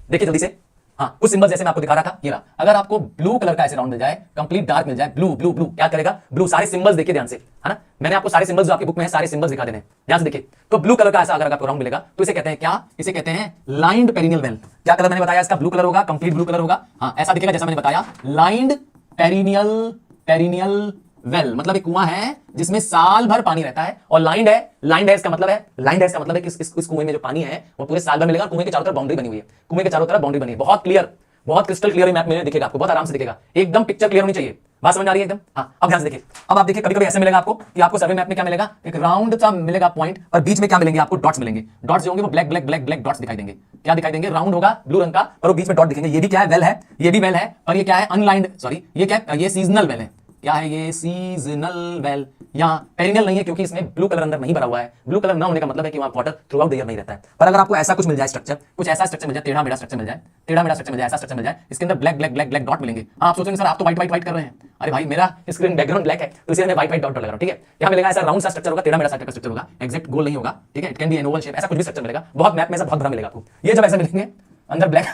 देखिए जल्दी से। हाँ, कुछ सिंबल जैसे मैं आपको दिखा रहा था, ये रहा। अगर आपको ब्लू कलर का ऐसे राउंड मिल जाए, कंप्लीट डार्क मिल जाए, ब्लू ब्लू ब्लू, क्या करेगा? ब्लू। सारे सिंबल्स देखिए ध्यान से, है ना, मैंने आपको सारे सिंबल्स जो आपकी बुक में है सारे सिंबल्स दिखा देने, ध्यान से देखिए। तो ब्लू कलर का ऐसा अगर आपको राउंड मिलेगा तो इसे कहते हैं क्या? इसे कहते हैं लाइंड पेरिनियल वेल। क्या कलर मैंने बताया इसका? ब्लू कलर होगा, कंप्लीट ब्लू कलर होगा। हाँ, ऐसा दिखेगा जैसा मैंने बताया, लाइंड पेरिनियल वेल मतलब एक कुआं है जिसमें साल भर पानी रहता है। और लाइंड है, लाइंड है इसका मतलब है, लाइंड है इसका मतलब है कि इस कुएं में जो पानी है वो पूरे साल भर मिलेगा। कुएं के चारों तरफ बाउंड्री बनी हुई है, कुएं के चारों तरफ बाउंड्री बनी है। बहुत क्लियर, बहुत क्रिस्टल क्लियर मैप में दिखेगा आपको, बहुत आराम से दिखेगा, एकदम पिक्चर क्लियर होनी चाहिए। बात समझ आ रही है एकदम? हाँ, अब ध्यान से देखिए। अब आप देखिए, कभी कभी ऐसे मिलेगा आपको कि आपको सर्वे मैप में क्या मिलेगा? एक राउंड सा मिलेगा पॉइंट, और बीच में क्या मिलेंगे आपको? डॉट्स मिलेंगे। डॉट्स जो होंगे वो black black black black dots दिखाई देंगे। क्या दिखाई देंगे? राउंड होगा ब्लू रंग का, और वो बीच में डॉट दिखेंगे। ये भी क्या है? वेल है, ये भी वेल है। और ये क्या है? अनलाइंड, सॉरी, ये क्या है? ये सीजनल वेल है। क्या है ये? Seasonal well. यहाँ पेरिनियल नहीं है क्योंकि इसमें ब्लू कलर अंदर नहीं भरा हुआ है। ब्लू कलर ना होने का मतलब है कि वहां water through out the year नहीं रहता है। पर अगर आपको ऐसा कुछ मिल जाए स्ट्रक्चर, कुछ ऐसा स्ट्रक्चर मिल जाए, टेढ़ा मेढ़ा स्ट्रक्चर मिल जाए, टेढ़ा मेढ़ा स्ट्रक्चर मिल जाए, ऐसा स्ट्रक्चर मिल जाए, इसके अंदर black black black black dot मिलेंगे। हाँ, आप सोचेंगे सर आप तो व्हाइट व्हाइट व्हाइट कर रहे हैं। अरे भाई, मेरा स्क्रीन बैकग्राउंड ब्लैक है तो इसलिए मैं व्हाइट व्हाइट डॉट लगा रहा हूं। ठीक है, क्या मिलेगा? ऐसा राउंड सा स्ट्रक्चर होगा, टेढ़ा मेढ़ा सा स्ट्रक्चर होगा, एग्जैक्ट गोल नहीं होगा। ठीक है, it can be an oval shape, ऐसा कुछ भी स्ट्रक्चर मिलेगा। बहुत मैप में ऐसा बहुत भरा मिलेगा आपको। ये जब ऐसे मिलेंगे, अंदर ब्लैक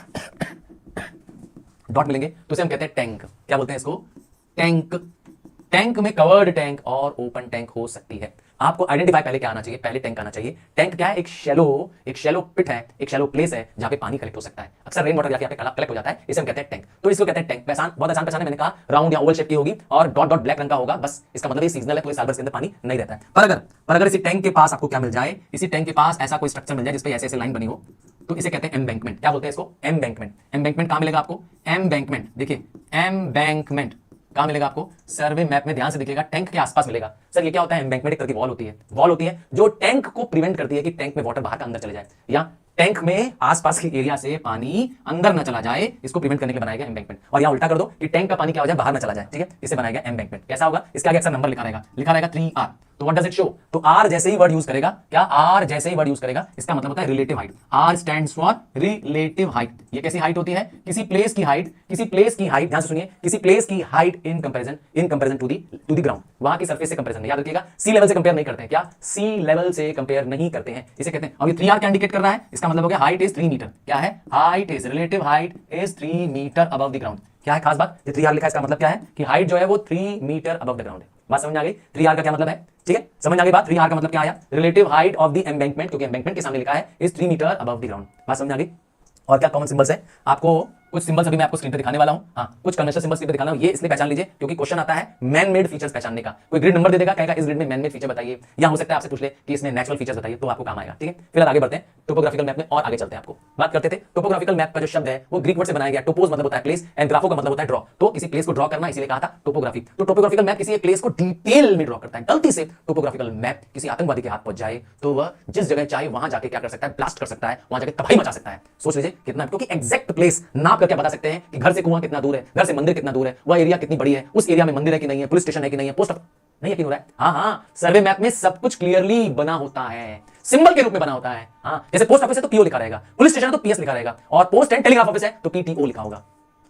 डॉट मिलेंगे, तो इसे हम कहते हैं टैंक। क्या बोलते हैं इसको? टैंक। टैंक में कवर्ड टैंक और ओपन टैंक हो सकती है। आपको आइडेंटिफाई पहले क्या आना चाहिए? पहले टैंक आना चाहिए। टैंक क्या है? एक शैलो पिट है, एक शैलो प्लेस है जहां पे पानी कलेक्ट हो सकता है। अक्सर रेन वाटर जाके यहाँ पे कलेक्ट हो जाता है, इसे हम कहते हैं टैंक। तो इसको कहते हैं टैंक। बहुत आसान पहचान है, मैंने कहा राउंड या ओवल शेप की होगी और डॉट डॉट ब्लैक रंग का होगा, बस इसका मतलब ये सीजनल है, पूरे साल भर इसके अंदर पानी नहीं रहता है। पर अगर इसी टैंक के पास आपको क्या मिल जाए? इसी टैंक के पास ऐसा कोई स्ट्रक्चर मिल जाए जिसपे ऐसे ऐसे लाइन बनी हो, तो इसे कहते हैं एम्बैंकमेंट। क्या बोलते हैं इसको? एम्बैंकमेंट। एम्बैंकमेंट कहां मिलेगा आपको? एम्बैंकमेंट। देखिए, एम्बैंकमेंट कहां मिलेगा आपको? सर्वे मैप में ध्यान से दिखेगा, टैंक के आसपास मिलेगा। सर ये क्या होता है? एम्बैंकमेंट एक तरह की वॉल होती है जो टैंक को प्रिवेंट करती है कि टैंक में वाटर बाहर का अंदर चले जाए, या टैंक में आसपास के एरिया से पानी अंदर न चला जाए, इसको प्रिवेंट करने के लिए बनाया गया एम्बैंकमेंट। और यहां उल्टा कर दो कि टैंक का पानी क्या हो जाए? बाहर न चला जाए। ठीक है, इसे बनाया गया एम्बैंकमेंट। कैसा होगा? इसके आगे अक्सर नंबर लिखा रहेगा 3R। तो व्हाट डज इट शो? तो आर जैसे ही वर्ड यूज करेगा, क्या? आर जैसे ही वर्ड यूज करेगा, इसका मतलब होता है relative height. R stands for relative height. ये कैसी हाइट होती है? किसी प्लेस की हाइट, ध्यान से सुनिए, किसी प्लेस की height in comparison to the ground. वहां की सरफेस से कंपैरिजन, याद रखिएगा, सी लेवल से कंपेयर नहीं करते हैं। क्या? सी लेवल से कंपेयर नहीं करते हैं, इसे कहते हैं। अब ये 3R क्या इंडिकेट कर रहा है? इसका मतलब हो गया हाइट इज 3 मीटर। क्या है? Height is, relative height is 3 metre above the ground. क्या है खास बात? ये 3R लिखा है, इसका मतलब क्या है? कि हाइट जो है वो 3 मीटर अबव द ग्राउंड है। बात समझ आ गई? 3R का क्या मतलब है? ठीक है, समझ आ गई बात? 3R का मतलब क्या आया? Relative height of the embankment, क्योंकि एम्बैंकमेंट के सामने लिखा है is 3 metre above the ground. बात समझ आ गई? और क्या कॉमन सिंबल्स है? आपको कुछ सिंबल्स अभी मैं आपको स्क्रीन पे दिखाने वाला हूं। हाँ, कुछ कन्वेंशनल सिंबल्स स्क्रीन पे दिखाना हूं। ये इसलिए पहचान लीजिए क्योंकि क्वेश्चन आता है मैन मेड फीचर्स पहचानने का। कोई ग्रिड नंबर दे देगा, कहेगा इस ग्रिड में मैन मेड फीचर बताइए, या हो सकता है आपसे पूछ ले कि इसमें नेचुरल फीचर्स बताइए, तो आपको काम आएगा। ठीक है, फिलहाल आगे बढ़ते हैं टोपोग्राफिकल मैप में और आगे चलते हैं। आपको बात करते थे टोपोग्राफिकल मैप का जो शब्द है वो ग्रीक वर्ड से बनाया गया। टोपोज मतलब होता है प्लेस एंड ग्राफो का मतलब होता है ड्रॉ। तो किसी प्लेस को ड्रॉ करना, इसीलिए कहा था टोपोग्राफी। तो टोपोग्राफिकल मैप किसी एक प्लेस को डिटेल में ड्रॉ करता है। गलती से टोपोग्राफिकल मैप किसी आतंकवादी के हाथ पहुंच जाए तो वह जिस जगह चाहे वहां जाके क्या कर सकता है? ब्लास्ट कर सकता है, वहां जाके तबाही मचा सकता है। सोच लीजिए कितना, क्योंकि एग्जैक्ट प्लेस नाप करके बता सकते हैं कि घर से कुआं कितना दूर है, घर से मंदिर कितना दूर है, वह एरिया कितनी बड़ी है, उस एरिया में मंदिर है कि नहीं है, पुलिस स्टेशन है कि नहीं है, पोस्ट नहीं यकीन हो रहा है? हाँ, सर्वे मैप में सब कुछ क्लियरली बना होता है, सिंबल के रूप में बना होता है। हाँ, जैसे पोस्ट ऑफिस है तो पीओ लिखा रहेगा, पुलिस स्टेशन है तो पीएस लिखा रहेगा, और पोस्ट एंड टेलीग्राफ ऑफिस है तो पीटीओ लिखा होगा।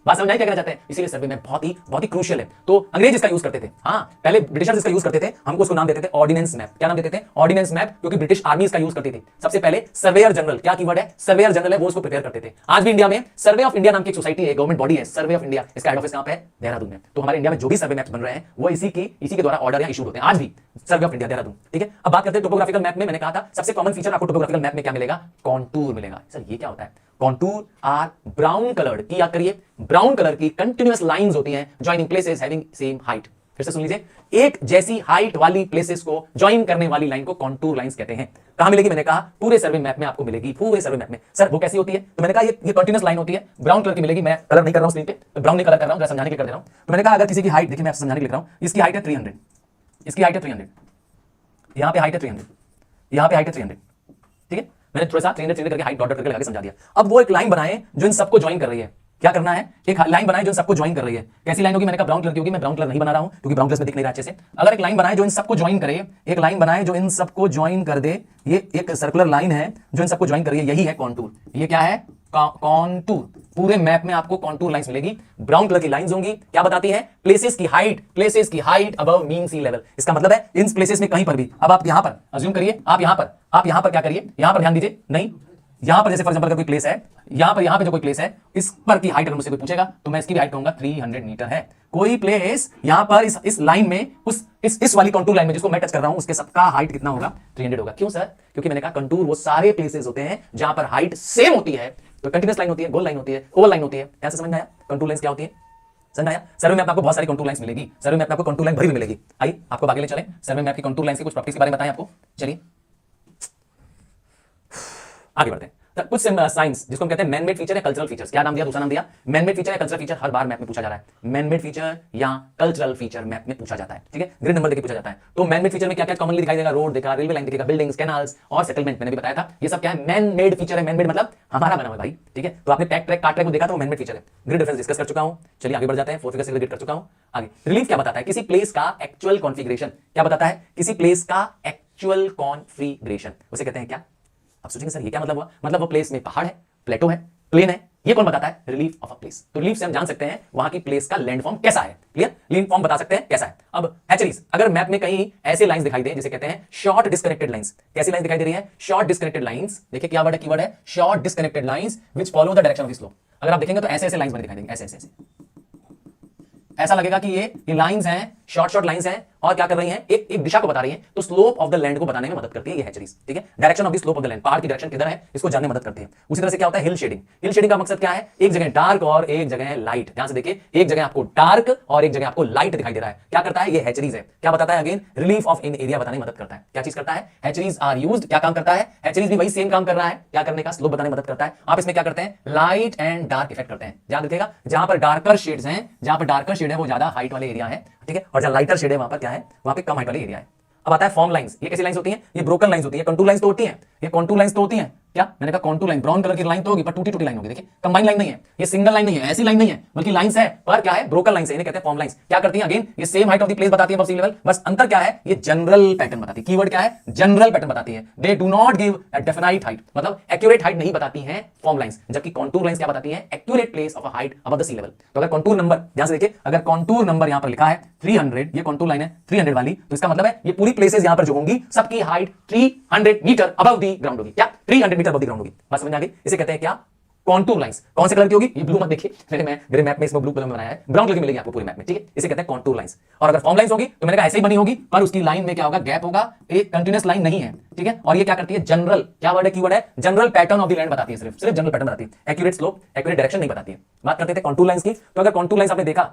बात समझ आई क्या कहना चाहते हैं? इसीलिए सर्वे मैप बहुत ही क्रूशियल है। तो अंग्रेज इसका यूज करते थे, हाँ पहले ब्रिटिशर्स इसका यूज करते थे, हमको उसको नाम देते थे ऑर्डिनेंस मैप। क्या नाम देते थे? ऑर्डिनेंस मैप, क्योंकि ब्रिटिश आर्मी इसका यूज करती थी। सबसे पहले सर्वेयर जनरल, क्या कीवर्ड है? सर्वेयर जनरल है, वो उसको प्रिपेयर करते थे। आज भी इंडिया में सर्वे ऑफ इंडिया नाम की एक सोसाइटी है, गवर्नमेंट बॉडी है, सर्वे ऑफ इंडिया। इसका हेड ऑफिस कहां पे है? देहरादून में। तो हमारे इंडिया में जो भी सर्वे मैप्स बन रहे हैं वो इसी के द्वारा ऑर्डर या इशू होते हैं आज भी, सर्वे ऑफ इंडिया देहरादून। ठीक है, अब बात करते हैं टोपोग्राफिकल मैप में। मैंने कहा था सबसे कॉमन फीचर आपको टोपोग्राफिकल मैप में क्या मिलेगा? कॉन्टूर मिलेगा। सर ये क्या होता है? कॉन्टूर आर ब्राउन कलर्ड की, याद करिए, ब्राउन कलर की कंटिन्यूअस लाइंस होती हैं joining places having same height. फिर से सुन लीजिए, एक जैसी हाइट वाली प्लेसेस को ज्वाइन करने वाली लाइन को कॉन्टूर लाइंस कहते हैं। कहां मिलेगी? मैंने कहा पूरे सर्वे मैप में आपको मिलेगी, पूरे सर्वे मैप में। सर वो कैसी होती है? तो मैंने कहा ये कंटिन्यूअस लाइन होती है, ब्राउन कलर की मिलेगी। मैं कलर नहीं कर रहा हूं स्क्रीन पे, ब्राउन नहीं कलर कर रहा हूं, समझाने के लिए कर दे रहा हूं। तो मैंने कहा अगर किसी की हाइट, देखिए मैं समझाने के लिए लिख रहा हूं, इसकी हाइट है 300, इसकी हाइट है 300, यहां पे हाइट है 300, यहां पे हाइट है 300। ठीक है, मैंने थोड़ा सा 300 करके हाइट डॉट करके लगा के समझा दिया। अब वो एक लाइन बनाए जो इन सबको ज्वाइन कर रही है। क्या करना है? एक लाइन बनाए जो इन सबको ज्वाइन कर रही है। कैसी लाइन होगी? मैंने कहा ब्राउन कलर की होगी। मैं ब्राउन कलर नहीं बना रहा हूं क्योंकि ब्राउन कलर में दिख नहीं रहा अच्छे से। अगर एक लाइन बनाए जो इन सबको ज्वाइन करे, एक लाइन बनाए जो इन सबको ज्वाइन कर दे, ये एक सर्कुलर लाइन है जो इन सबको ज्वाइन कर रही है, यही है कॉन्टूर। ये क्या है? कॉन्टूर। पूरे मैप में आपको कॉन्टूर लाइंस मिलेगी, ब्राउन कलर की लाइंस होंगी। क्या बताती है? प्लेसेस की हाइट अबव मीन सी लेवल। इसका मतलब है इन प्लेसेस में कहीं पर भी, अब आप यहां पर अज्यूम करिए, आप यहां पर क्या करिए, यहां पर ध्यान दीजिए, नहीं यहां पर जैसे फॉर एग्जांपल कोई प्लेस है, यहां पे जो कोई प्लेस है, इस पर की हाइट अगर मुझसे कोई पूछेगा तो मैं इसकी भी हाइट कहूंगा 300 मीटर है। कोई प्लेस यहां पर इस लाइन में, इस वाली कंटूर लाइन में जिसको मैं टच कर रहा हूं, उसके सबका हाइट कितना होगा? 300 होगा। क्यों सर? क्योंकि मैंने कहा कंटूर वो सारे प्लेसेस होते हैं जहां पर हाइट सेम होती है। तो कंटीन्यूअस लाइन होती है, गोल लाइन होती है, ओवल लाइन होती है। ऐसे समझ में आया कंटूर लाइंस क्या होती है? समझ आया? सर्वे मैप आपको बहुत सारी कंटूर लाइंस मिलेगी, सर्वे मैप आपको कंटूर लाइन भरी हुई मिलेगी। आइए आपको आगे ले चलें, सर्वे मैप की कंटूर लाइंस की कुछ प्रॉपर्टीज के बारे में बताएं आपको। चलिए आगे बढ़ते हैं। कुछ साइंस जिसको हम कहते हैं मैन मेड फीचर या कल्चरल फीचर्स। क्या नाम दिया? दूसरा नाम दिया मैन मेड फीचर या कल्चरल फीचर। हर बार मैप में पूछा जा रहा है, मैन मेड फीचर या कल्चरल फीचर मैप में पूछा जाता है। ठीक है, ग्रिड नंबर देके पूछा जाता है। तो मैन मेड फीचर में क्या क्या कॉमनली दिखाई देगा? रोड दिखा, रेलवे लाइन दिखेगा, बिल्डिंग्स, कैनाल्स और सेटलमेंट। मैंने भी बताया था ये सब क्या है? मैन मेड फीचर है। मैन मेड मतलब हमारा बना हुआ भाई। ठीक है, तो आपने टैग ट्रैक काट ट्रैक को देखा तो मैन मेड फीचर है। ग्रिड डिफरेंस डिस्कस कर चुका हूं। चलिए आगे बढ़ जाते हैं, 4 फिगर से रिलेट कर चुका हूं। आगे रिलीफ क्या बताता है? किसी प्लेस का एक्चुअल कॉन्फिगरेशन। क्या बताता है? किसी प्लेस का एक्चुअल कॉन्फिगरेशन, उसे कहते हैं क्या? अब सोचेंगे सर ये क्या मतलब हुआ? मतलब वो प्लेस में पहाड़ है, प्लेटो है, प्लेन है, ये कौन बताता है? Relief of a place. तो रिलीफ से हम जान सकते हैं वहां की प्लेस का लैंडफॉर्म कैसा है। क्लियर? लैंडफॉर्म बता सकते हैं कैसा है। अब हैचरीज, अगर मैप में कहीं ऐसे लाइंस दिखाई दे जिसे कहते हैं शॉर्ट डिस्कनेक्टेड लाइंस। कैसी लाइन दिखाई दे रही है? Short disconnected lines. देखिए क्या वर्ड है? कीवर्ड है short disconnected lines which follow the direction of the slope. अगर आप देखेंगे तो ऐसे ऐसे लाइंस बने दिखाई देंगे, ऐसे ऐसे ऐसा लगेगा कि ये लाइंस हैं, शॉर्ट लाइंस हैं और क्या कर रही हैं? एक दिशा को बता रही हैं। तो स्लोप ऑफ द लैंड को बताने में मदद करती है ये हैचरीज। ठीक है, direction of the slope of the land, पहाड़ की डायरेक्शन किधर है इसको जानने में मदद करती है। उसी तरह से क्या होता है? हिल शेडिंग। हिल शेडिंग का मकसद क्या है? एक जगह डार्क और एक जगह लाइट। ध्यान से देखिए, एक जगह आपको डार्क और एक जगह आपको लाइट दिखाई दे रहा है। क्या करता है? ये हैचरीज है। क्या बताता है? Again relief of in area बताने में मदद करता है। क्या चीज करता है? Hachures are used. क्या काम करता है? हैचरीज भी वही सेम काम कर रहा है। क्या करने का? स्लोप बताने में मदद करता है। आप इसमें क्या करते हैं? लाइट एंड डार्क इफेक्ट करते हैं। ध्यान रखिएगा, जहां पर डार्कर शेड्स हैं, जहां पर डार्कर शेड है वो ज्यादा हाइट वाले एरिया है। ठीक है, और जहां लाइटर शेड है वहां पर क्या है? वहां पे कम हाइट वाले एरिया है। अब आता है फॉर्म लाइंस। ये कैसी लाइंस होती हैं? ये ब्रोकन लाइंस होती है, कंटूर लाइंस तो होती हैं, ये कॉन्टूर लाइंस तो होती हैं। क्या मैंने कहा? कॉन्टूर लाइन, ब्राउन कलर की लाइन तो होगी पर टूटी टूटी लाइन होगी। देखिए कंबाइन लाइन नहीं है, ये सिंगल लाइन नहीं है, ऐसी लाइन नहीं है, बल्कि लाइंस है पर क्या है? ब्रोकन लाइंस है। इन्हें कहते हैं फॉर्म लाइंस। क्या करती हैं? अगेन ये same height of the place बताती है अबव सी लेवल, बस अंतर क्या है? ये जनरल पैटर्न बताती है। कीवर्ड क्या है? जनरल पैटर्न बताती है। They do not give a definite height, मतलब एक्यूरेट हाइट नहीं बताती हैं फॉर्म लाइंस, जबकि कॉन्टूर लाइंस क्या बताती है? Accurate place of a height above the sea level. तो अगर कॉन्टूर नंबर, ध्यान से देखिए, अगर कॉन्टूर नंबर यहां पर लिखा है 300, ये कॉन्टूर लाइन है 300 वाली, तो इसका मतलब है ये पूरी प्लेसेस यहां पर जो होंगी सबकी height 300 metre above the ground होगी। क्या? 300 मीटर अबव द ग्राउंड होगी। बात समझ आ गई? इसे कहते हैं क्या? Contour lines. कौन से कलर की होगी? ये ब्लू मत देखिए, मेरे मैप में इसमें ब्लू कलर में बनाया है, ब्राउन कलर की मिलेगी आपको पूरे मैप में। ठीक है, इसे कहते हैं कॉन्टूर लाइंस। और अगर फॉर्म लाइंस होगी तो मैंने कहा ऐसे ही बनी होगी, पर उसकी लाइन में क्या होगा? गैप होगा, एक कंटीन्यूअस लाइन नहीं है। ठीक है, और ये क्या करती है? जनरल, क्या वर्ड है? कीवर्ड है general pattern of the land बताती है, सिर्फ जनरल पैटर्न बताती है, एक्यूरेट स्लोप, एक्यूरेट डायरेक्शन नहीं बताती है। बात करते थे कॉन्टूर लाइंस की। तो अगर कॉन्टूर लाइंस आपने देखा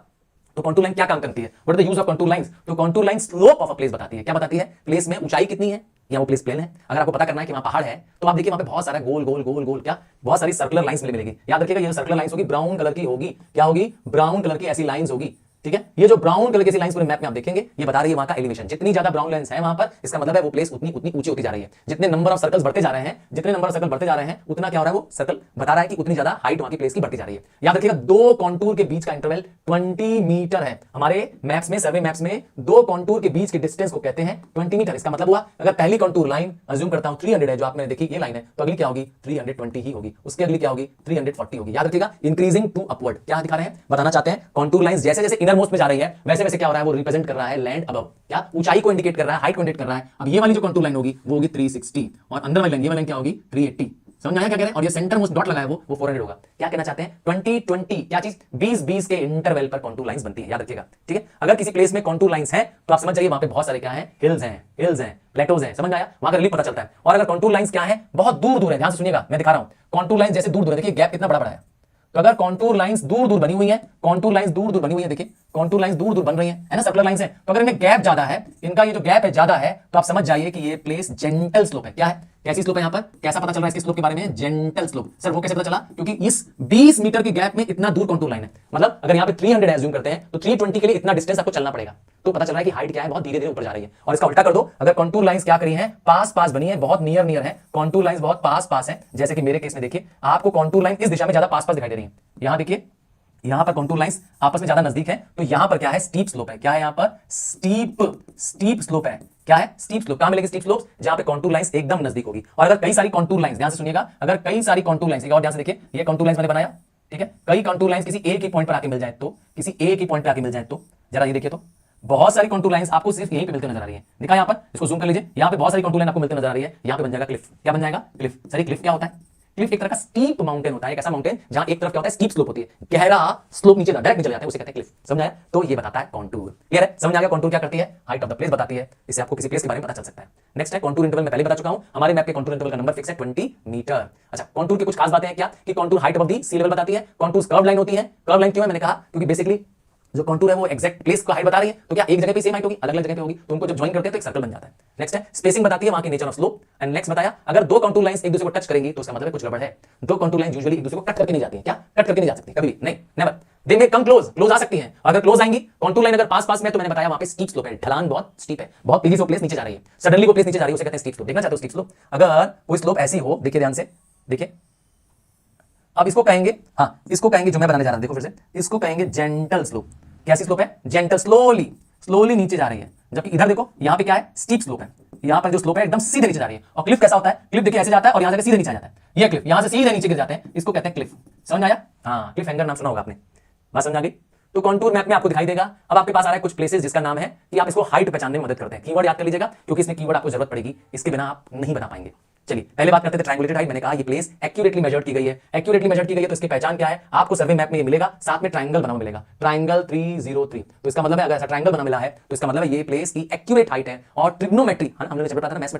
तो कॉन्टूर लाइन क्या काम करती है? What is the use of contour lines? तो contour line slope of a place बताती है। क्या बताती है? प्लेस में ऊंचाई कितनी है या वो प्लेस प्लेन है। अगर आपको पता करना है कि वहां पहाड़ है तो आप देखिए वहां पे बहुत सारा गोल गोल गोल गोल क्या बहुत सारी सर्कुलर लाइंस मिलेगी। याद रखिएगा ये सर्कुलर लाइंस होगी, ब्राउन कलर की होगी। क्या होगी? ब्राउन कलर की ऐसी लाइंस होगी। ठीक है, ये जो ब्राउन कलर की लाइंस पूरे मैप में आप देखेंगे, ये बता रही है वहां का एलिवेशन। जितनी ज्यादा ब्राउन लाइंस है वहां पर, इसका मतलब है वो प्लेस उतनी उतनी ऊंची होती जा रही है। जितने नंबर ऑफ सर्कल्स बढ़ते जा रहे हैं, जितने नंबर ऑफ सर्कल बढ़ते जा रहे हैं, उतना क्या हो रहा है, वो सर्कल बता रहा है कि उतनी ज्यादा हाइट वहां की प्लेस की बढ़ती जा रही है। याद रखिएगा, दो कॉन्टूर के बीच का इंटरवल 20 मीटर है। हमारे मैप्स में, सर्वे मैप्स में दो कॉन्टूर के बीच के डिस्टेंस को कहते हैं 20 मीटर। इसका मतलब हुआ, अगर पहली कॉन्टूर लाइन अज्यूम करता हूं 300 है, जो आपने देखी ये लाइन है, तो अगली क्या होगी, 320 ही होगी। उसके अगली क्या होगी, 340 होगी। याद रखिएगा, इंक्रीजिंग टू अपवर्ड। क्या दिखा रहे हैं, बताना चाहते हैं कॉन्टूर लाइंस जैसे जैसे इनर मोस्ट में जा रही है, वैसे वैसे क्या हो रहा है, वो रिप्रेजेंट कर रहा है लैंड अबव। क्या ऊंचाई को इंडिकेट कर रहा है, हाइट को इंडिकेट कर रहा है। अब ये वाली जो कॉन्टूर लाइन होगी वो होगी 360, और अंदर वाली लाइन, ये वाली क्या होगी 380। समझ आया क्या कह रहे हैं? और ये सेंटर मोस्ट डॉट लगा है वो 400 होगा। क्या कहना चाहते हैं, 20-20 क्या चीज, 20-20 के इंटरवल पर कॉन्टूर लाइंस बनती है। याद रखिएगा, ठीक है। अगर किसी प्लेस में कॉन्टूर लाइंस हैं तो आप समझ जाइए वहां पे बहुत सारे क्या है, हिल्स हैं, प्लेटोज हैं। समझ आया, वहां का रिलीफ पता चलता है। और अगर कॉन्टूर लाइंस क्या है, बहुत दूर दूर है, ध्यान से सुनिएगा, मैं दिखा रहा हूं कॉन्टूर लाइंस जैसे दूर दूर है। देखिए गैप कितना बड़ा बड़ा है। तो अगर कॉन्टूर लाइंस दूर दूर बनी हुई है, कॉन्टूर लाइंस दूर दूर बनी हुई है, देखिए कॉन्टूर लाइंस दूर दूर बन रही है ना, सर्कुलर लाइंस है। तो अगर इनमें गैप ज्यादा है, इनका ये जो गैप है ज्यादा है, तो आप समझ जाइए कि ये प्लेस जेंटल स्लोप है। क्या है, कैसी स्लोप है यहां पर, कैसा पता चल रहा है इसके स्लोप के बारे में, जेंटल स्लोप। सर वो कैसे पता चला, क्योंकि इस 20 मीटर के गैप में इतना दूर कॉन्टूर लाइन है। मतलब अगर यहां पे 300 एज्यूम करते हैं तो 320 के लिए इतना डिस्टेंस आपको चलना पड़ेगा। तो पता चल रहा है कि हाइट क्या है, बहुत धीरे धीरे ऊपर जा रही है। और इसका उल्टा कर दो, अगर कॉन्टूर लाइंस क्या करी है, पास पास बनी है, बहुत नियर नियर है, कॉन्टूर लाइंस बहुत पास पास है। जैसे कि मेरे केस में देखिए, आपको कॉन्टूर लाइन इस दिशा में ज्यादा पास पास दिखाई दे रही है। यहां देखिए, यहां पर कॉन्टूर लाइंस आपस में ज्यादा नजदीक है, तो यहां पर क्या है, स्टीप स्लोप है। क्या है यहां पर, स्टीप स्लोप है। क्या है, स्टीप स्लोप। कहां मिलेगी स्टीप स्लोप, जहां पे कॉन्टूर लाइंस एकदम नजदीक होगी। और अगर कई सारी कॉन्टूर लाइंस, ध्यान से सुनिएगा, अगर कई सारी कॉन्टूर लाइंस, और ध्यान से देखिए, ये कॉन्टूर लाइंस मैंने बनाया, ठीक है, कई कॉन्टूर लाइंस किसी एक ही पॉइंट पर आके मिल जाए, तो किसी एक ही पॉइंट पर आके मिल जाए, तो जरा ये देखिए, तो बहुत सारी कॉन्टूर लाइंस आपको सिर्फ यहीं पे मिलते नजर आ रही है। दिखा यहां पर, इसको जूम कर लीजिए, यहां पे बहुत सारी कॉन्टूर लाइन आपको मिलते नजर आ रही है। यहां पे बन जाएगा क्लिफ। क्या बन जाएगा, क्लिफ। सर क्लिफ क्या होता है, क्लिफ एक तरह का स्टीप माउंटेन होता है, एक ऐसा माउंटेन जहां एक तरफ क्या होता है, स्टीप स्लोप होती है, गहरा स्लोप नीचे डायरेक्ट नीचे जाता है, उसे कहते हैं क्लिफ। समझ आया, तो ये बताता है कॉन्टूर। क्लियर है, समझ आ गया कॉन्टूर क्या करती है, हाइट ऑफ द प्लेस बताती है। इससे आपको किसी प्लेस के बारे में पता चल सकता है। नेक्स्ट है कॉन्टूर इंटरवल। मैं पहले बता चुका हूं, हमारे मैप के कॉन्टूर इंटरवल का नंबर फिक्स है 20 मीटर। अच्छा, कॉन्टूर की कुछ खास बातें हैं क्या, कि contour height of the sea level बताती है। कॉन्टूर कर्व लाइन होती है। कर्व लाइन क्यों है, मैंने कहा क्योंकि बेसिकली जो कॉन्टूर है वो एग्जैक्ट प्लेस का हाइट बता रही है। तो क्या एक जगह पे सेम हाइट होगी, अलग अलग जगह पे होगी, तो उनको जब ज्वाइन करते हैं तो एक सर्कल बन जाता है। नेक्स्ट है स्पेसिंग बताती है वहां की nature of slope. And next बताया, अगर दो कॉन्टूर लाइंस एक दूसरे को टच करेंगी तो उसका मतलब कुछ गड़बड़ है। दो कॉन्टूर लाइंस यूजुअली एक दूसरे को कट करके नहीं जाती है। क्या, कट करके नहीं जा सकती, कभी भी नहीं, नेवर। दे मे कम क्लोज आ सकती हैं। अगर क्लोज आएंगी कॉन्टूर लाइन अगर पास पास में, तो मैंने बताया वहां पे स्टीप स्लोप है, ढलान बहुत स्टीप है, बहुत तेजी से प्लेस नीचे जा रही है, सडनली वो प्लेस नीचे जा रही है, उसे कहते हैं स्टीप स्लोप। देखना चाहते हो स्टीप स्लोप, अगर कोई स्लोप ऐसी हो, देखिए ध्यान से, देखिए अब इसको कहेंगे, हाँ इसको कहेंगे, जो मैं बनाने जा रहा हूं देखो फिर से, इसको कहेंगे जेंटल स्लोप। कैसी स्लोप है, जेंटल, स्लोली नीचे जा रही है। जबकि इधर देखो, यहां पे क्या है, स्टीप स्लोप है। यहां पर जो स्लोप है एकदम सीधे नीचे जा रही है। और क्लिफ कैसा होता है, क्लिफ देखिए ऐसे जाता है और यहां से सीधे नीचे आ जाता है। ये क्लिफ यहां से सीधे नीचे गिर जाते हैं, इसको कहते हैं क्लिफ। समझ आया, हाँ क्लिफ हैंगर नाम सुना होगा आपने, बात समझ आ गई। तो कॉन्टूर मैप में आपको दिखाई देगा। अब आपके पास आ रहा है कुछ प्लेसेस जिसका नाम है कि आप इसको हाइट पहचानने में मदद करते हैं। कीवर्ड याद कर लीजिएगा, क्योंकि इसमें कीवर्ड आपको जरूरत पड़ेगी, इसके बिना आप नहीं बना पाएंगे। चलिए पहले बात करते थे ट्रायंगुलेटेड हाइट। मैंने कहा ये प्लेस एक्यूरेटली मेजर्ड की गई है। एक्यूरेटली मेजर्ड की गई है तो इसकी पहचान क्या है, आपको सर्वे मैप में ये मिलेगा, साथ में ट्रायंगल बना मिलेगा, ट्रायंगल 303। तो इसका मतलब है अगर ऐसा ट्रायंगल बना मिला है तो इसका मतलब है ये प्लेस की एक्यूरेट हाइट है। और ट्रिग्नोमेट्री, हमने चैप्टर पढ़ा था मैथ्स में,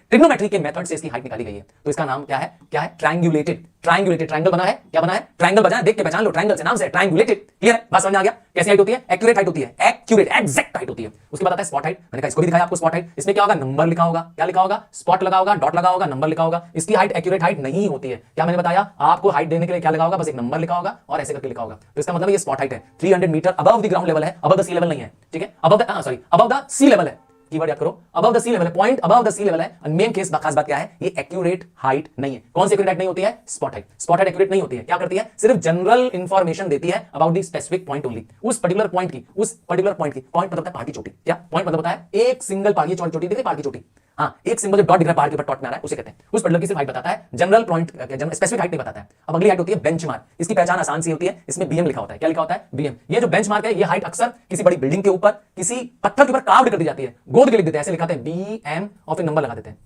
ट्रिग्नोमेट्री के मेथड से इसकी हाइट निकाली गई है। तो इसका नाम क्या है, क्या है, ट्रायंगुलेटेड। ट्रायंगल बना है, क्या बना है, ट्रायंगल बना है, देख के पहचान लो, ट्रायंगल से नाम से ट्रायंगुलेटेड। क्लियर है, बात समझ आ गया। कैसी हाइट होती है, एक्यूरेट हाइट होती है, एक्यूरेट एग्जैक्ट हाइट होती है। उसके बाद आता है स्पॉट हाइट। मैंने कहा इसको भी दिखाया आपको स्पॉट हाइट। इसमें क्या होगा, नंबर लिखा होगा, क्या लिखा होगा, स्पॉट लगा होगा, डॉट लगा होगा, नंबर लिखा होगा। इसकी हाइट एक्यूरेट हाइट नहीं होती है। क्या मैंने बताया आपको, हाइट देने के लिए क्या लगा होगा, बस एक नंबर लिखा होगा और ऐसे करके लिखा होगा। तो इसका मतलब ये स्पॉट हाइट है, 300 metre above the ground level है, अबव द सी लेवल नहीं है, ठीक है, अबव द सी लेवल है। कीवर्ड याद करो, अबव द सी लेवल है, point above the sea level है। मेन केस खास बात क्या है, ये एक्यूरेट हाइट नहीं है। कौन सी एक्यूरेट हाइट नहीं होती है, spot height. Spot height accurate नहीं होती है, क्या करती है, सिर्फ जनरल इंफॉर्मेशन देती है about the specific point only, उस पर्टिकुलर पॉइंट की। पॉइंट मतलब पहाड़ की चोटी। क्या पॉइंट मतलब होता है, एक सिंगल पहाड़ की चोटी दिख रही है, पहाड़ की चोटी, हाँ एक सिंगल जो डॉट दिख रहा है पहाड़ के ऊपर, टॉट में आ रहा है, उसे कहते हैं, उस पर्टिकुलर की सिर्फ हाइट बताता है, जनरल पॉइंट स्पेसिफिक हाइट नहीं बताता है। अब अगली हाइट होती है बेंचमार्क। इसकी पहचान आसान सी होती है, इसमें बीएम लिखा होता है। क्या लिखा होता है, बीएम। ये जो बेंचमार्क है, ये हाइट अक्सर किसी बड़ी बिल्डिंग के ऊपर, किसी पत्थर के ऊपर कार्व्ड कर दी जाती है, गोद के लिख देते हैं, ऐसे लिखाते हैं बीएम और फिर नंबर लगा देते हैं,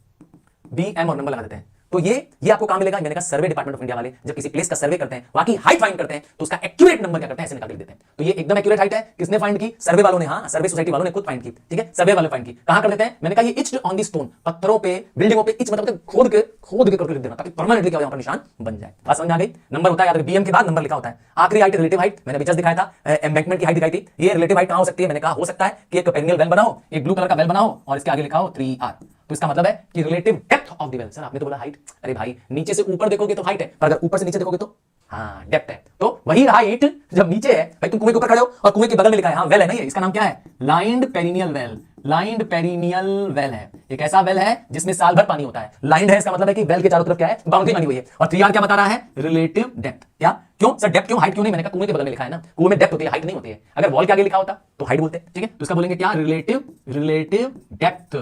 बीएम और नंबर लगा देते हैं। तो ये आपको कहां मिलेगा, मैंने कहा सर्वे डिपार्टमेंट ऑफ इंडिया वाले जब किसी प्लेस का सर्वे करते हैं, वहां की हाइट फाइंड करते हैं, तो उसका एक्यूरेट नंबर क्या करते हैं, ऐसे निकाल के देते हैं। तो ये एकदम एक्यूरेट हाइट है। किसने फाइंड की, सर्वे वालों ने, हाँ सर्वे सोसाइटी वालों ने खुद फाइंड की, ठीक है, सर्वे वालों फाइंड की। कहां कर देते हैं, मैंने कहा ये इच्ड ऑन द स्टोन, पत्थरों पे, बिल्डिंगों पे, इच मतलब खोद के करके लिख देना, ताकि परमानेंटली क्या हो, यहां पर निशान बन जाए। बात समझ आ गई। नंबर होता है याद, बीएम के बाद नंबर लिखा होता है। आखिरी हाइट रिलेटिव हाइट, मैंने अभी जस्ट दिखाया था, एम्बैंकमेंट की हाइट दिखाई थी। ये रिलेटिव हाइट कहां हो सकती है, मैंने कहा हो सकता है कि एक पेरिनियल वेल बनाओ, एक ब्लू कलर का वेल बनाओ और इसके आगे लिखा हो 3R। तो इसका मतलब है कि relative depth of the well. Sir आपने तो बोला हाइट, अरे भाई नीचे से ऊपर देखोगे तो हाइट है, पर अगर ऊपर से नीचे देखोगे तो हाँ डेप्थ है। तो वही हाइट जब नीचे है, भाई तुम कुएं के ऊपर खड़े हो और कुएं के बगल में लिखा है हाँ वेल है ना, ये इसका नाम क्या है, lined perennial well. Lined perennial well है, एक ऐसा वेल है जिसमें साल भर पानी होता है। लाइंड है इसका मतलब है कि वेल के चारों तरफ क्या है, बाउंड्री बनी हुई है। और 3R क्या बता रहा है, रिलेटिव डेप्थ। क्या क्यों सर डेप्थ क्यों, हाइट क्यों नहीं, मैंने कहा कुएं के बगल में लिखा है ना, कुएं में डेप्थ होती है हाइट नहीं होती है। अगर वॉल के आगे लिखा होता तो हाइट बोलते, ठीक है। तो इसका बोलेंगे क्या, रिलेटिव डेप्थ।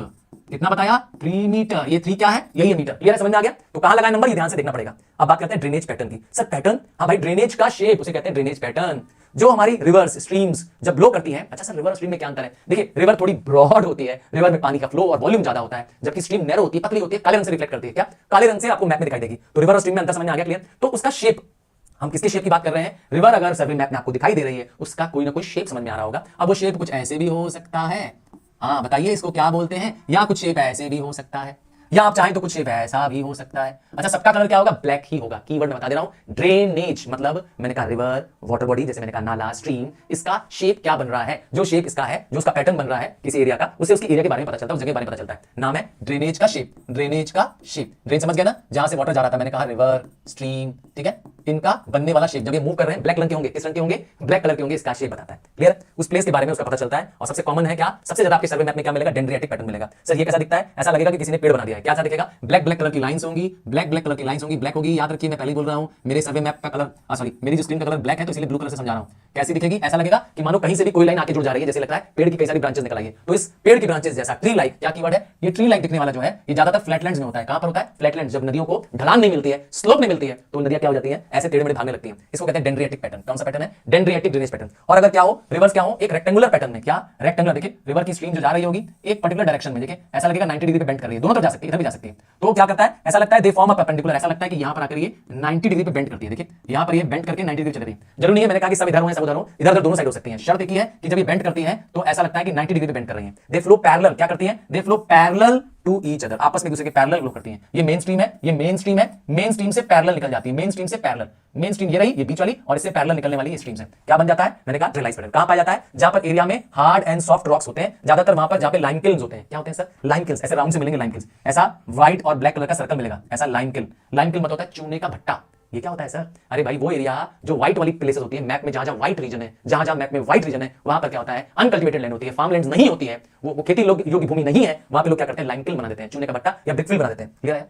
कितना बताया, 3 मीटर। ये 3 क्या है, यही है मीटर। क्लियर है, समझ में आ गया। तो कहां लगाए नंबर, ये ध्यान से देखना पड़ेगा। अब बात करते हैं ड्रेनेज पैटर्न की। सर पैटर्न, हाँ भाई ड्रेनेज का शेप उसे कहते हैं ड्रेनेज पैटर्न। जो हमारी रिवर्स स्ट्रीम्स जब फ्लो करती है, अच्छा सर रिवर स्ट्रीम में क्या अंतर है, देखिए रिवर थोड़ी ब्रॉड होती है, रिवर में पानी का फ्लो और वॉल्यूम ज्यादा होता है, जबकि स्ट्रीम नैरो होती है, पतली होती है, काले रंग से रिफ्लेक्ट करती है। क्या काले रंग से आपको मैप में दिखाई देगी। तो रिवर और स्ट्रीम में अंतर समझ में आ गया, क्लियर। तो उसका शेप, हम किसके शेप की बात कर रहे हैं, रिवर अगर सर्वे मैप में आपको दिखाई दे रही है, उसका कोई ना कोई शेप समझ में आ रहा होगा। अब वो शेप कुछ ऐसे भी हो सकता है, हाँ बताइए इसको क्या बोलते हैं, या कुछ शेप ऐसे भी हो सकता है, या आप चाहें तो कुछ शेप ऐसा भी हो सकता है। अच्छा सबका कलर क्या होगा, ब्लैक ही होगा। कीवर्ड में बता दे रहा हूं, ड्रेनेज मतलब मैंने कहा रिवर, वाटर बॉडी, जैसे मैंने कहा नाला, स्ट्रीम, इसका शेप क्या बन रहा है, जो शेप इसका है, जो उसका पैटर्न बन रहा है किसी एरिया का, उससे उसके एरिया के बारे में पता चलता है, उस जगह के बारे में पता चलता है। नाम है ड्रेनेज का शेप। ड्रेनेज का शेप, ड्रेन समझ गया ना, जहां से वाटर जा रहा था, मैंने कहा रिवर, स्ट्रीम, ठीक है, इनका बनने वाला शेप। जब ये मूव कर रहे हैं, ब्लैक रंग के होंगे, किस रंग के होंगे, ब्लैक कलर के होंगे, इसका शेप बताता है। क्लियर, उस प्लेस के बारे में उसका पता चलता है। और सबसे कॉमन है क्या, सबसे ज्यादा आपके सर्वे मैप में क्या मिलेगा, डेंड्रियाटिक पैटर्न मिलेगा। सर ये कैसा दिखता है, ऐसा लगेगा कि किसी ने पेड़ बना दिया है। क्या ऐसा दिखेगा, ब्लैक ब्लैक कलर की लाइंस होंगी, ब्लैक कलर की लाइंस होंगी, ब्लैक होगी। याद रखिए मैं पहले ही बोल रहा हूं, मेरे सर्वे मैप का कलर सॉरी मेरी जो स्क्रीन का कलर ब्लैक है, तो इसलिए ब्लू कलर से समझा रहा हूं। कैसी दिखेगी, ऐसा लगेगा कि मानो कहीं से भी कोई लाइन आके जुड़ जा रही है, जैसे लगता है पेड़ की कई सारी ब्रांचेस निकल आई है। तो इस पेड़ की ब्रांचेस जैसा ट्री लाइक, क्या कीवर्ड है, ये ट्री लाइक दिखने वाला जो है, ये ज्यादातर फ्लैटलैंड्स में होता है। कहां पर होता है, फ्लैटलैंड्स। जब नदियों को ढलान नहीं मिलती है, स्लोप नहीं मिलती है, तो नदियां क्या हो जाती है, ऐसे टेढ़े मेढ़े भागने लगती है। इसको कहते हैं डेंड्रियाटिक पैटर्न। कौन सा पैटर्न है, डेंड्रियाटिक ड्रेनेज पैटर्न। और अगर क्या हो, रिवर्स क्या हो, एक रेक्टेंगुलर पैटर्न में। क्या रेक्टेंगुलर, देखिए रिवर की स्ट्रीम जो जा रही होगी एक पर्टिकुलर डायरेक्शन में, देखिए ऐसा लगेगा 90 डिग्री पे बेंड कर रही है, दोनों तरफ जा सकती है, इधर भी जा सकती है। तो क्या करता है, ऐसा लगता है दे फॉर्म अ परपेंडिकुलर, ऐसा लगता है कि यहां पर आकर ये 90 डिग्री पे बेंड करती है। देखिए यहां पर ये बेंड करके 90 डिग्री चल रही है। जरूरी नहीं है मैंने कहा कि सब इधर हो सब उधर हो, इधर उधर दोनों साइड हो सकती है। शर्त एक ही है कि जब ये बेंड करती है तो ऐसा लगता है कि 90 डिग्री पे बेंड कर रही है। दे फ्लो पैरेलल, क्या करती है, they flow parallel to each other, आपस में एक दूसरे के पैरेलल फ्लो करती हैं। ये मेन स्ट्रीम है, ये मेन स्ट्रीम है, मेन स्ट्रीम से पैरेलल निकल जाती है, मेन स्ट्रीम से पैरेलल। मेन स्ट्रीम ये रही, ये बीच वाली, और इससे पैरेलल निकलने वाली ये स्ट्रीम है। क्या बन जाता है, मैंने कहा ड्रेनाइज पैटर्न। कहां पाया जाता है, जहां पर एरिया में हार्ड एंड सॉफ्ट रॉक्स होते हैं, ज्यादातर वहां पर जहां पे लाइम किल्स होते हैं। क्या होते हैं सर, लाइम किल्स। ऐसे राउंड से मिलेंगे लाइम किल्स, ऐसा व्हाइट और ब्लैक कलर का सर्कल मिलेगा, ऐसा लाइम किल। लाइम किल मतलब होता है चूने का भट्टा। ये क्या होता है सर, अरे भाई वो एरिया जो व्हाइट वाली प्लेसेस होती है मैप में, जहां जहां व्हाइट रीजन है, जहां जहां मैप में व्हाइट रीजन है, वहां पर क्या होता है, अनकल्टिवेटेड लैंड होती है, फार्म लैंड्स नहीं होती है, वो खेती योग्य भूमि नहीं है, वहां पे लोग क्या करते हैं, लाइम किल बना देते हैं, चूने का भट्टा या ब्रिकफिल बना देते हैं। क्लियर है,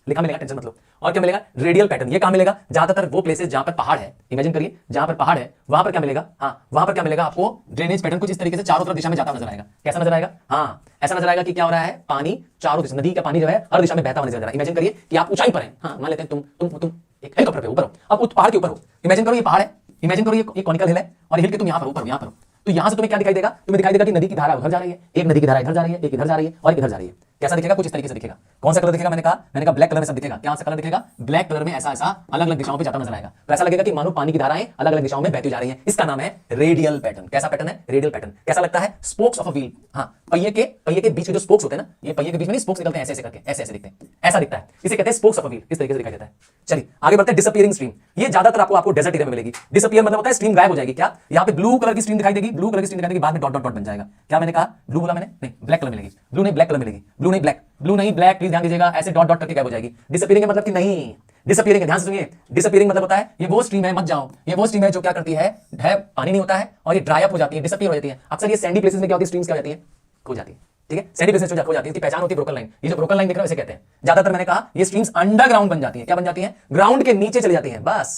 लिखा मिलेगा, टेंशन मत लो। और क्या मिलेगा, रेडियल पैटर्न। ये कहां मिलेगा, ज्यादातर वो प्लेसेस जहां पर पहाड़ है, इमेजिन करिए जहां पर पहाड़ है वहां पर क्या मिलेगा, हाँ वहां पर क्या मिलेगा आपको, ड्रेनेज पैटर्न कुछ इस तरीके से चारों तरफ दिशा में जाता नजर आएगा। कैसा नजर आएगा, हाँ ऐसा नजर आएगा कि क्या हो रहा है, पानी चारों दिशा, नदी का पानी जो है हर दिशा में बहता हुआ नजर आ रहा है। इमेजिन करिए कि आप ऊंचाई पर हैं, हाँ मान लेते हैं तुम एक हेलीकॉप्टर पे ऊपर हो, अब उस पहाड़ के ऊपर हो। इमेजिन करो ये पहाड़ है, इमेजिन करो ये कॉनिकल हिल है, और हिल के तुम यहां पर ऊपर हो। तो यहां से तुम्हें क्या दिखाई देगा, तुम्हें दिखाई देगा कि नदी की धारा उधर जा रही है, एक नदी की धारा इधर जा रही है, एक इधर जा रही है और एक इधर जा रही है। कैसा दिखेगा, कुछ इस तरीके से दिखेगा। कौन सा कलर दिखेगा, मैंने कहा ब्लैक कलर में सब दिखेगा। क्या सा कलर दिखेगा, ब्लैक कलर में ऐसा ऐसा अलग अलग दिशाओं पे जाता नजर आएगा। तो ऐसा लगेगा कि मानो पानी की धाराएं अलग अलग दिशाओं में बहती जा रही हैं। इसका नाम है रेडियल पैटर्न। कैसा पैटर्न है, रेडियल पैटर्न। कैसा लगता है, स्पोक्स ऑफ अ व्हील। हाँ पहिए के बीच में जो स्पोक्स होते हैं ना, ये पहिए के बीच में नहीं स्पोक्स निकलते हैं, ऐसे ऐसे करके, ऐसे ऐसे दिखते हैं, ऐसा दिखता है। इसे कहते हैं स्पोक्स ऑफ अ व्हील, इस तरीके से दिखाई देता है। चलिए आगे बढ़ते हैं, डिसअपीयरिंग स्ट्रीम। ये ज्यादातर आपको डेजर्ट एरिया में मिलेगी। डिसअपीयर मतलब होता है स्ट्रीम गायब हो जाएगी। क्या यहाँ पे ब्लू कलर की स्ट्रीम दिखाई देगी, ब्लू कलर की स्ट्रीम दिखाई देगी, बाद में डॉट डॉट डॉट बन जाएगा। क्या मैंने कहा, ब्लू बोला मैंने, नहीं ब्लैक कलर मिलेगी, ब्लू नहीं ब्लैक कलर मिलेगी, ब्लू नहीं ब्लैक, ब्लू नहीं ब्लैक, प्लीज ध्यान दीजिएगा, ऐसे डॉट डॉट करके गायब हो जाएगी। डिसअपीयरिंग का मतलब कि नहीं, डिसअपीयरिंग ध्यान से सुनिए, डिसअपीयरिंग मतलब होता है ये वो स्ट्रीम है, मत जाओ, ये वो स्ट्रीम है जो क्या करती है पानी नहीं होता है और ये ड्राई अप हो जाती है, डिसअपीयर हो जाती है। अक्सर ये सैंडी प्लेसेस में क्या होती है, स्ट्रीम्स क्या हो जाती है, खो जाती है। ठीक है, सैंडी प्लेसेस हो जाती है, इसकी पहचान होती है ब्रोकन लाइन। ये जो ब्रोकन लाइन दिख रहा है इसे कहते हैं ज्यादातर, मैंने कहा ये स्ट्रीम्स अंडरग्राउंड बन जाती है। क्या बन जाती है, ग्राउंड के नीचे चली जाती है बस।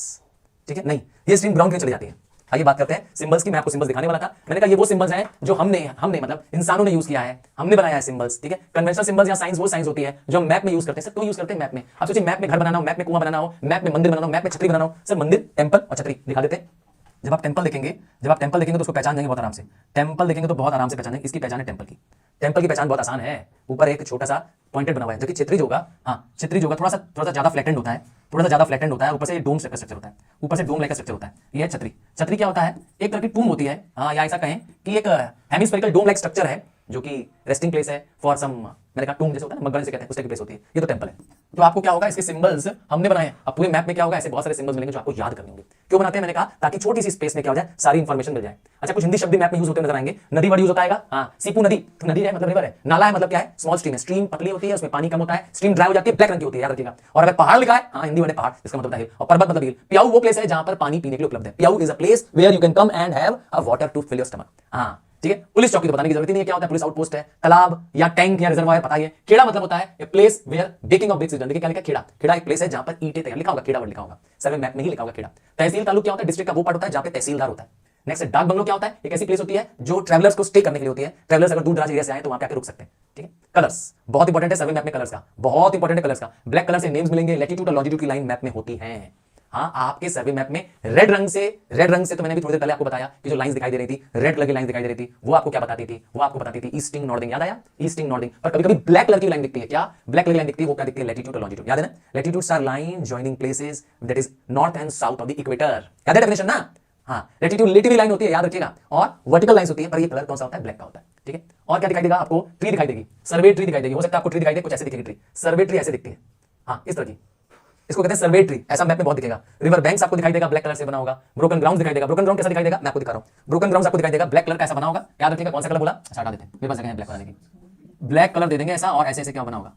ठीक है, नहीं ये स्ट्रीम ग्राउंड के चली जाती है। आइए बात करते हैं सिंबल्स की। मैं आपको सिंबल्स दिखाने वाला था, मैंने कहा ये वो सिंबल्स हैं जो हमने मतलब इंसानों ने यूज किया है, हमने बनाया है सिंबल्स। ठीक है, कन्वेंशनल सिंबल्स या साइंस वो साइंस होती है जो हम मैप में यूज करते हैं। सर क्यों यूज करते हैं मैप में, आप सोचिए मैप में घर बनाना हो, मैप में कुआं बनाना हो, मैप में मंदिर बनाना हो, मैप में छतरी बनाना हो। सर मंदिर, टेंपल और छतरी दिखा देते हैं। जब आप टेंपल देखेंगे तो उसको पहचान जाएंगे बहुत आराम से। टेंपल देखेंगे तो बहुत आराम से पहचानेंगे, इसकी पहचान है टेंपल की। टेंपल की पहचान बहुत आसान है, ऊपर एक छोटा सा पॉइंटेड बना हुआ है, जबकि छतरी जो होगा, हाँ छतरी जो होगा थोड़ा सा ज्यादा फ्लैटेंड होता है, ऊपर से डोम स्ट्रक्चर होता है, ऊपर से डोम लाइक स्ट्रक्चर होता है। ये है छतरी। छतरी क्या होता है, एक तरह की टूम होती है, हाँ या ऐसा कहें कि एक हेमिस्फेरिकल डोम लाइक स्ट्रक्चर है जो कि रेस्टिंग प्लेस है फॉर सम, मैंने कहा टूम जैसे होता है ना, मकबरे से कहते हैं, उस टाइप की प्लेस होती है। ये तो टेंपल है। तो आपको क्या होगा, इसके सिंबल्स हमने बनाए। अब पूरे मैप में क्या होगा, ऐसे बहुत सारे सिंबल्स मिलेंगे जो आपको याद करने होंगे। क्यों बनाते हैं, मैंने कहा ताकि छोटी सी स्पेस में क्या हो जाए, सारी इंफॉर्मेशन मिल जाए। अच्छा, कुछ हिंदी शब्द मैप में यूज होते नजर आएंगे। नदी वर्ड यूज होता है, हाँ, सीपू नदी, तो नदी है मतलब रिवर है। नाला है मतलब क्या है, स्मॉल स्ट्रीम है। स्ट्रीम पतली होती है, उसमें पानी कम होता है। स्ट्रीम ड्राई हो जाती है, ब्लैक रंग की होती है, याद रखिएगा। और अगर पहाड़ लिखा है, हाँ, हिंदी में पहाड़, इसका मतलब हिल। और पर्वत मतलब हिल। प्याऊ वो प्लेस है जहां पर पानी पीने के लिए उपलब्ध है। प्याऊ is a place where you can come and have a water to fill your stomach. हाँ, ठीक है। पुलिस चौकी तो बताने की जरूरत ही नहीं है, क्या होता है, पुलिस आउटपोस्ट है। तालाब या टैंक या रिजर्वायर पता है। खेड़ा मतलब होता है a place where baking of bricks is done. देखिए क्या लिखा है, खेड़ा। खेड़ा एक प्लेस है जहां पर ईंटें तैयार, लिखा होगा खेड़ा वर्ड लिखा होगा, सर्वे मैप में ही लिखा होगा खेड़ा। तहसील तालुक क्या होता है, डिस्ट्रिक्ट का वो पार्ट होता है जहां पे तहसीलदार होता है। नेक्स्ट डाक बंगलो क्या होता है, एक ऐसी प्लेस होती है जो ट्रैवलर्स को स्टे करने के लिए होती है। ट्रैवलर्स अगर दूर दराज एरिया से आए तो वहां पे आके रुक सकते हैं, ठीक है। कलर्स बहुत इंपॉर्टेंट है सर्वे मैप में, कलर्स का बहुत इंपॉर्टेंट है। कलर्स का ब्लैक कलर से नेम्स मिलेंगे, लैटिट्यूड और लॉन्जिट्यूड की लाइन मैप में होती है। हाँ, आपके सर्वे मैप में रेड रंग से तो मैंने भी थोड़ी देर पहले आपको बताया कि जो लाइंस दिखाई दे रही थी, रेड कलर की लाइन दिखाई दे रही थी, वो आपको क्या बताती थी, वो आपको बताती थी ईस्टिंग नॉर्दिंग। याद आया, ईस्टिंग नॉर्दिंग। पर कभी कभी ब्लैक कलर की लाइन दिखती है, क्या ब्लैक कलर की लाइन दिखती है, वो क्या दिखती है, लैटिट्यूड और लॉन्जिट्यूड। याद है ना, latitudes are line joining places that is north and south of the equator. याद है डेफिनेशन ना। हाँ, लैटिट्यूड लिटिवरी लाइन होती है, याद रखिएगा, और वर्टिकल लाइंस होती है, पर ये कलर कौन सा होता है, ब्लैक का होता है, ठीक है। और क्या दिखाई देगा आपको, ट्री दिखाई देगी, सर्वे ट्री दिखाई देगी। हो सकता है आपको ट्री दिखाई दे, कुछ ऐसे दिखेगी ट्री, सर्वे ट्री ऐसे दिखती है, हाँ, इस तरह की, इसको कहते हैं सर्वे ट्री। ऐसा मैप में बहुत दिखेगा। रिवर बैंक्स आपको दिखाई देगा, ब्लैक कलर से बना होगा। ब्रोकन ग्राउंड दिखाई देगा। ब्रोकन ग्राउंड कैसा दिखाई देगा, मैं आपको दिखा रहा हूं। ब्रोकन ग्राउंड आपको दिखाई देगा, ब्लैक कलर का ऐसा बना होगा। याद रखिएगा, कौन सा कलर बोला, अच्छा हटा देते हैं, मेरे पास जगह है ब्लैक बनाने की। ब्लैक कलर दे देंगे ऐसा, और ऐसे ऐसे क्या बना होगा,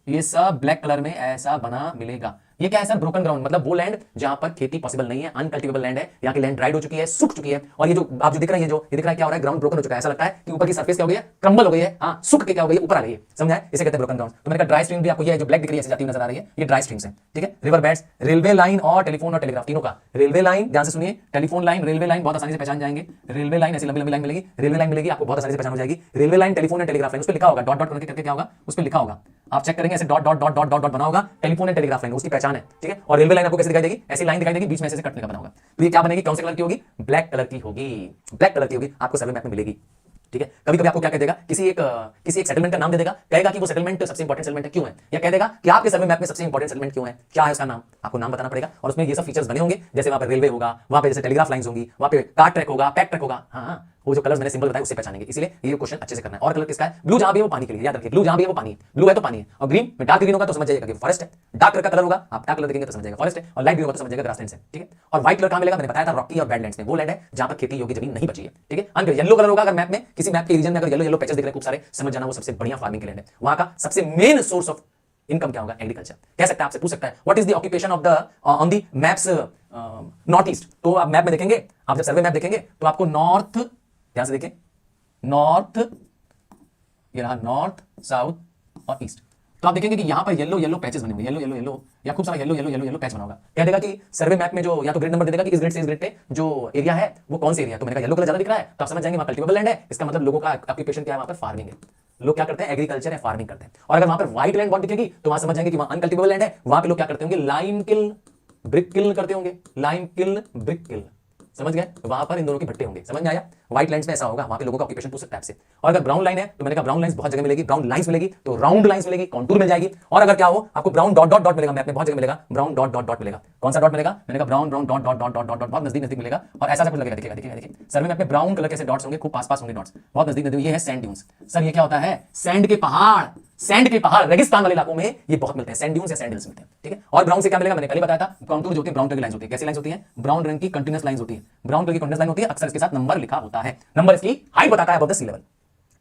ये सब ब्लैक कलर में ऐसा बना मिलेगा। ये क्या है सर, ब्रोकन ग्राउंड मतलब वो लैंड जहां पर खेती पॉसिबल नहीं है, अनकल्टिवेबल लैंड है। यहाँ की लैंड ड्राइड हो चुकी है, सूख चुकी है। और ये जो आप जो दिख रहा है, ये दिख रहा है क्या हो रहा है, ग्राउंड ब्रोकन हो चुका है। ऐसा लगता है कि ऊपर की सरफेस क्या हो गई है, क्रम्बल हो गई है, हाँ, सूख के क्या हो गई है, ऊपर आ गई है। समझा है, इसे कहते हैं ब्रोकन ग्राउंड। तो मैंने कहा ड्राई स्ट्रीम भी आपको ये जो ब्लैक दिख रही है, ऐसे जाती हुई नजर आ रही है, ये ड्राई स्ट्रीम्स है, ठीक है। रिवर बेड्स, रेलवे लाइन और टेलीफोन और टेलीग्राफ, तीनों का। रेलवे लाइन ध्यान से सुनिए, टेलीफोन लाइन, रेलवे लाइन बहुत आसानी से पहचान जाएंगे। रेलवे लाइन ऐसी लंबी लंबी लाइन मिलेगी, रेलवे लाइन मिलेगी आपको, बहुत आसानी से पहचान हो जाएगी। Railway line, telephone and telegraph line, उस पर लिखा होगा डॉट डॉट करके क्या होगा, उस पर लिखा होगा, आप चेक करेंगे ऐसे dot dot dot dot dot बना होगा, टेलीफोन एंड टेलीग्राफ लाइन, उसकी पहचान है, ठीक है। और रेलवे लाइन आपको कैसे दिखाई देगी, ऐसी लाइन दिखाई देगी, बीच में ऐसे कटने का बना होगा। तो ये क्या बनेगी, कौन से कलर की होगी, ब्लैक कलर की होगी, ब्लैक कलर की होगी, आपको सर्वे मैप में मिलेगी, ठीक है। कभी कभी आपको क्या कह देगा, किसी एक सेटलमेंट का नाम दे देगा, कहेगा कि वो सेटलमेंट सबसे इंपॉर्टेंट सेटलमेंट है, क्यों है, या कह देगा कि आपके सर्वे मैप में सबसे इंपॉर्टेंट सेटलमेंट क्यों है, क्या है उसका नाम, आपको नाम बताना पड़ेगा। और उसमें ये सब फीचर्स बने होंगे, जैसे वहां पर रेलवे होगा, वहां पे जैसे टेलीग्राफ लाइंस होंगी, वहां पे कार ट्रैक होगा, पैक ट्रैक होगा, हाँ, वो जो कलर्स मैंने सिंबल बताया उससे पहचानेंगे। इसलिए ये क्वेश्चन अच्छे से करना है। और कलर किसका है, ब्लू जहां भी है वो पानी के लिए, याद रखिए, ब्लू जहां भी है वो पानी है, ब्लू है तो पानी है। और ग्रीन में डार्क ग्रीन होगा तो समझ जाइएगा कि फॉरेस्ट है। डार्क कलर का कलर होगा, आप डार्क कलर देखेंगे तो समझ जाएगा फॉरेस्ट है, और लाइट ग्रीन होगा तो समझ जाएगा ग्रासलैंड है, ठीक है। और व्हाइट कलर कहां मिलेगा, मैंने बताया था रॉकी और बैडलैंड्स में, वो लैंड है जहां पर खेती योग्य जमीन नहीं बची है, ठीक है। अनकर येलो कलर होगा, अगर मैप में किसी मैप के रीजन में अगर येलो येलो पैचेस दिख रहे हैं खूब सारे, समझ जाना वो सबसे बढ़िया फार्मिंग के लैंड है। वहां का सबसे मेन सोर्स ऑफ इनकम क्या होगा, एग्रीकल्चर। कह सकता है, आपसे पूछ सकता है what is the occupation of the on the maps north east. तो आप मैप में देखेंगे, आप जब सर्वे मैप देखेंगे तो आपको नॉर्थ, ध्यान से देखिए, नॉर्थ, ये रहा नॉर्थ, साउथ और ईस्ट। तो आप देखेंगे कि यहां पर येलो येलो पैचेस बने होंगे, येलो येलो येलो या खूब सारा yellow yellow yellow yellow patch बना होगा। कह देगा कि सर्वे मैप में जो या तो ग्रिड नंबर दे देगा कि इस ग्रिड से इस ग्रिड पे जो एरिया है वो कौन सा एरिया है। तो मैंने कहा येलो कलर ज्यादा दिख रहा है, तो आप समझ जाएंगे वहां कल्टिवेबल लैंड है, इसका मतलब लोगों का ऑक्यूपेशन क्या है, वहां पर फार्मिंग है, लोग क्या करते हैं, एग्रीकल्चर है, फार्मिंग करते हैं। और अगर वहां पर व्हाइट लैंड बहुत दिखेगी तो वहां समझ जाएंगे कि वहां अनकल्टिवेबल लैंड है, वहां पे लोग क्या करते होंगे, लाइम किल ब्रिक किल करते होंगे, लाइम किल ब्रिक किल, समझ गए, वहां पर इन दोनों के भट्टे होंगे, समझ में आया। व्हाइट लाइंस में ऐसा होगा, वहां पे लोगों का ऑक्यूपेशन पूछ सकता है आपसे। और अगर ब्राउन लाइन है तो मैंने कहा ब्राउन लाइंस बहुत जगह मिलेगी, ब्राउन लाइंस मिलेगी तो राउंड लाइंस मिलेगी, कॉन्टूर मिल जाएगी। और अगर क्या हो, आपको ब्राउन डॉट डॉट डॉट मिलेगा, मैप में बहुत जगह मिलेगा, ब्राउन डॉट डॉट डॉट मिलेगा। कौन सा डॉट मिलेगा, मैंने कहा brown brown dot dot dot dot dot dot, बहुत नजदीक नजदीक मिलेगा। और ऐसा कुछ लगेगा, देखिएगा देखिएगा देखिए, सर्वे मैप में ब्राउन कलर के डॉट्स होंगे, खूब पास पास होंगे डॉट्स, बहुत नजदीक नजदीक। ये है सैंड ड्यून्स। सर ये क्या होता है, सैंड के पहाड़, सैंड के पहाड़, रेगिस्तान वाले इलाकों में ये बहुत मिलते हैं, सैंड ड्यून्स या सैंड हिल्स मिलते हैं, ठीक है। और ब्राउन से क्या मिलेगा, मैंने पहले बताया था, कॉन्टूर जो होती है ब्राउन कलर की लाइंस होती है। कैसी लाइंस होती है, ब्राउन रंग की कंटीन्यूअस लाइंस होती है, ब्राउन कलर की कंटीन्यूअस लाइन होती है, अक्सर इसके साथ नंबर लिखा होता है, नंबर इसकी हाइट बताता है अबव द सी लेवल,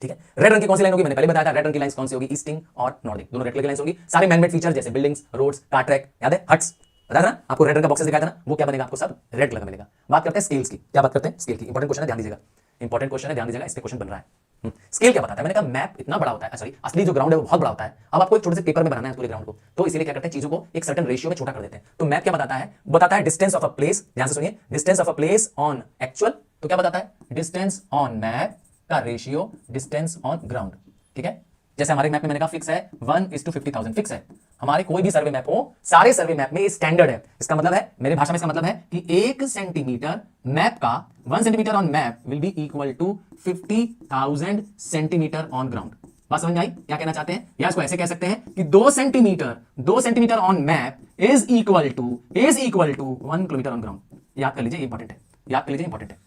ठीक है। रेड रंग की कौन सी लाइन होगी, मैंने पहले बताया था, रेड रंग की लाइंस कौन सी होगी, ईस्टिंग और नॉर्दिक, दोनों रेड कलर की लाइंस होगी। सारे मैनमेड फीचर जैसे बिल्डिंग्स, रोड्स, कार ट्रैक, याद है, हट्स, बताया था ना आपको, रेड रंग का बॉक्सेस दिखाया था ना, वो क्या बनेगा, आपको सब रेड कलर का मिलेगा। बात करते हैं स्केल्स की, क्या बात करते हैं, स्केल की। इंपॉर्टेंट क्वेश्चन है, ध्यान दीजिएगा, इंपॉर्टेंट क्वेश्चन है, ध्यान दीजिएगा, इस पे क्वेश्चन बन रहा है। स्केल क्या बताता है, मैंने कहा मैप इतना बड़ा होता है, सॉरी असली जो ग्राउंड है वो बहुत बड़ा होता है। अब आपको एक छोटे से पेपर में बनाना है पूरे ग्राउंड को, तो इसीलिए क्या करते हैं, चीजों को एक सर्टेन रेशियो में छोटा कर देते हैं। तो मैप क्या बताता है डिस्टेंस ऑफ अ प्लेस, ध्यान से सुनिए, distance of a place on actual, तो क्या बताता है, डिस्टेंस ऑन मैप का रेशियो डिस्टेंस ऑन ग्राउंड, ठीक है। जैसे हमारे मैप में मैंने कहा फिक्स है 1:50,000 फिक्स है। हमारे कोई भी सर्वे मैप हो, सारे सर्वे मैप में स्टैंडर्ड है। इसका मतलब है, मेरे भाषा में इसका मतलब है कि 1 सेंटीमीटर मैप का, 1 centimetre on map will be equal to 50,000 centimetre on ground. बात समझ आई, क्या कहना चाहते हैं, या इसको ऐसे कह सकते हैं कि 2 centimetre on map is equal to 1 kilometre on ground. याद कर लीजिए, इंपॉर्टेंट है, याद कर लीजिए, इंपॉर्टेंट है।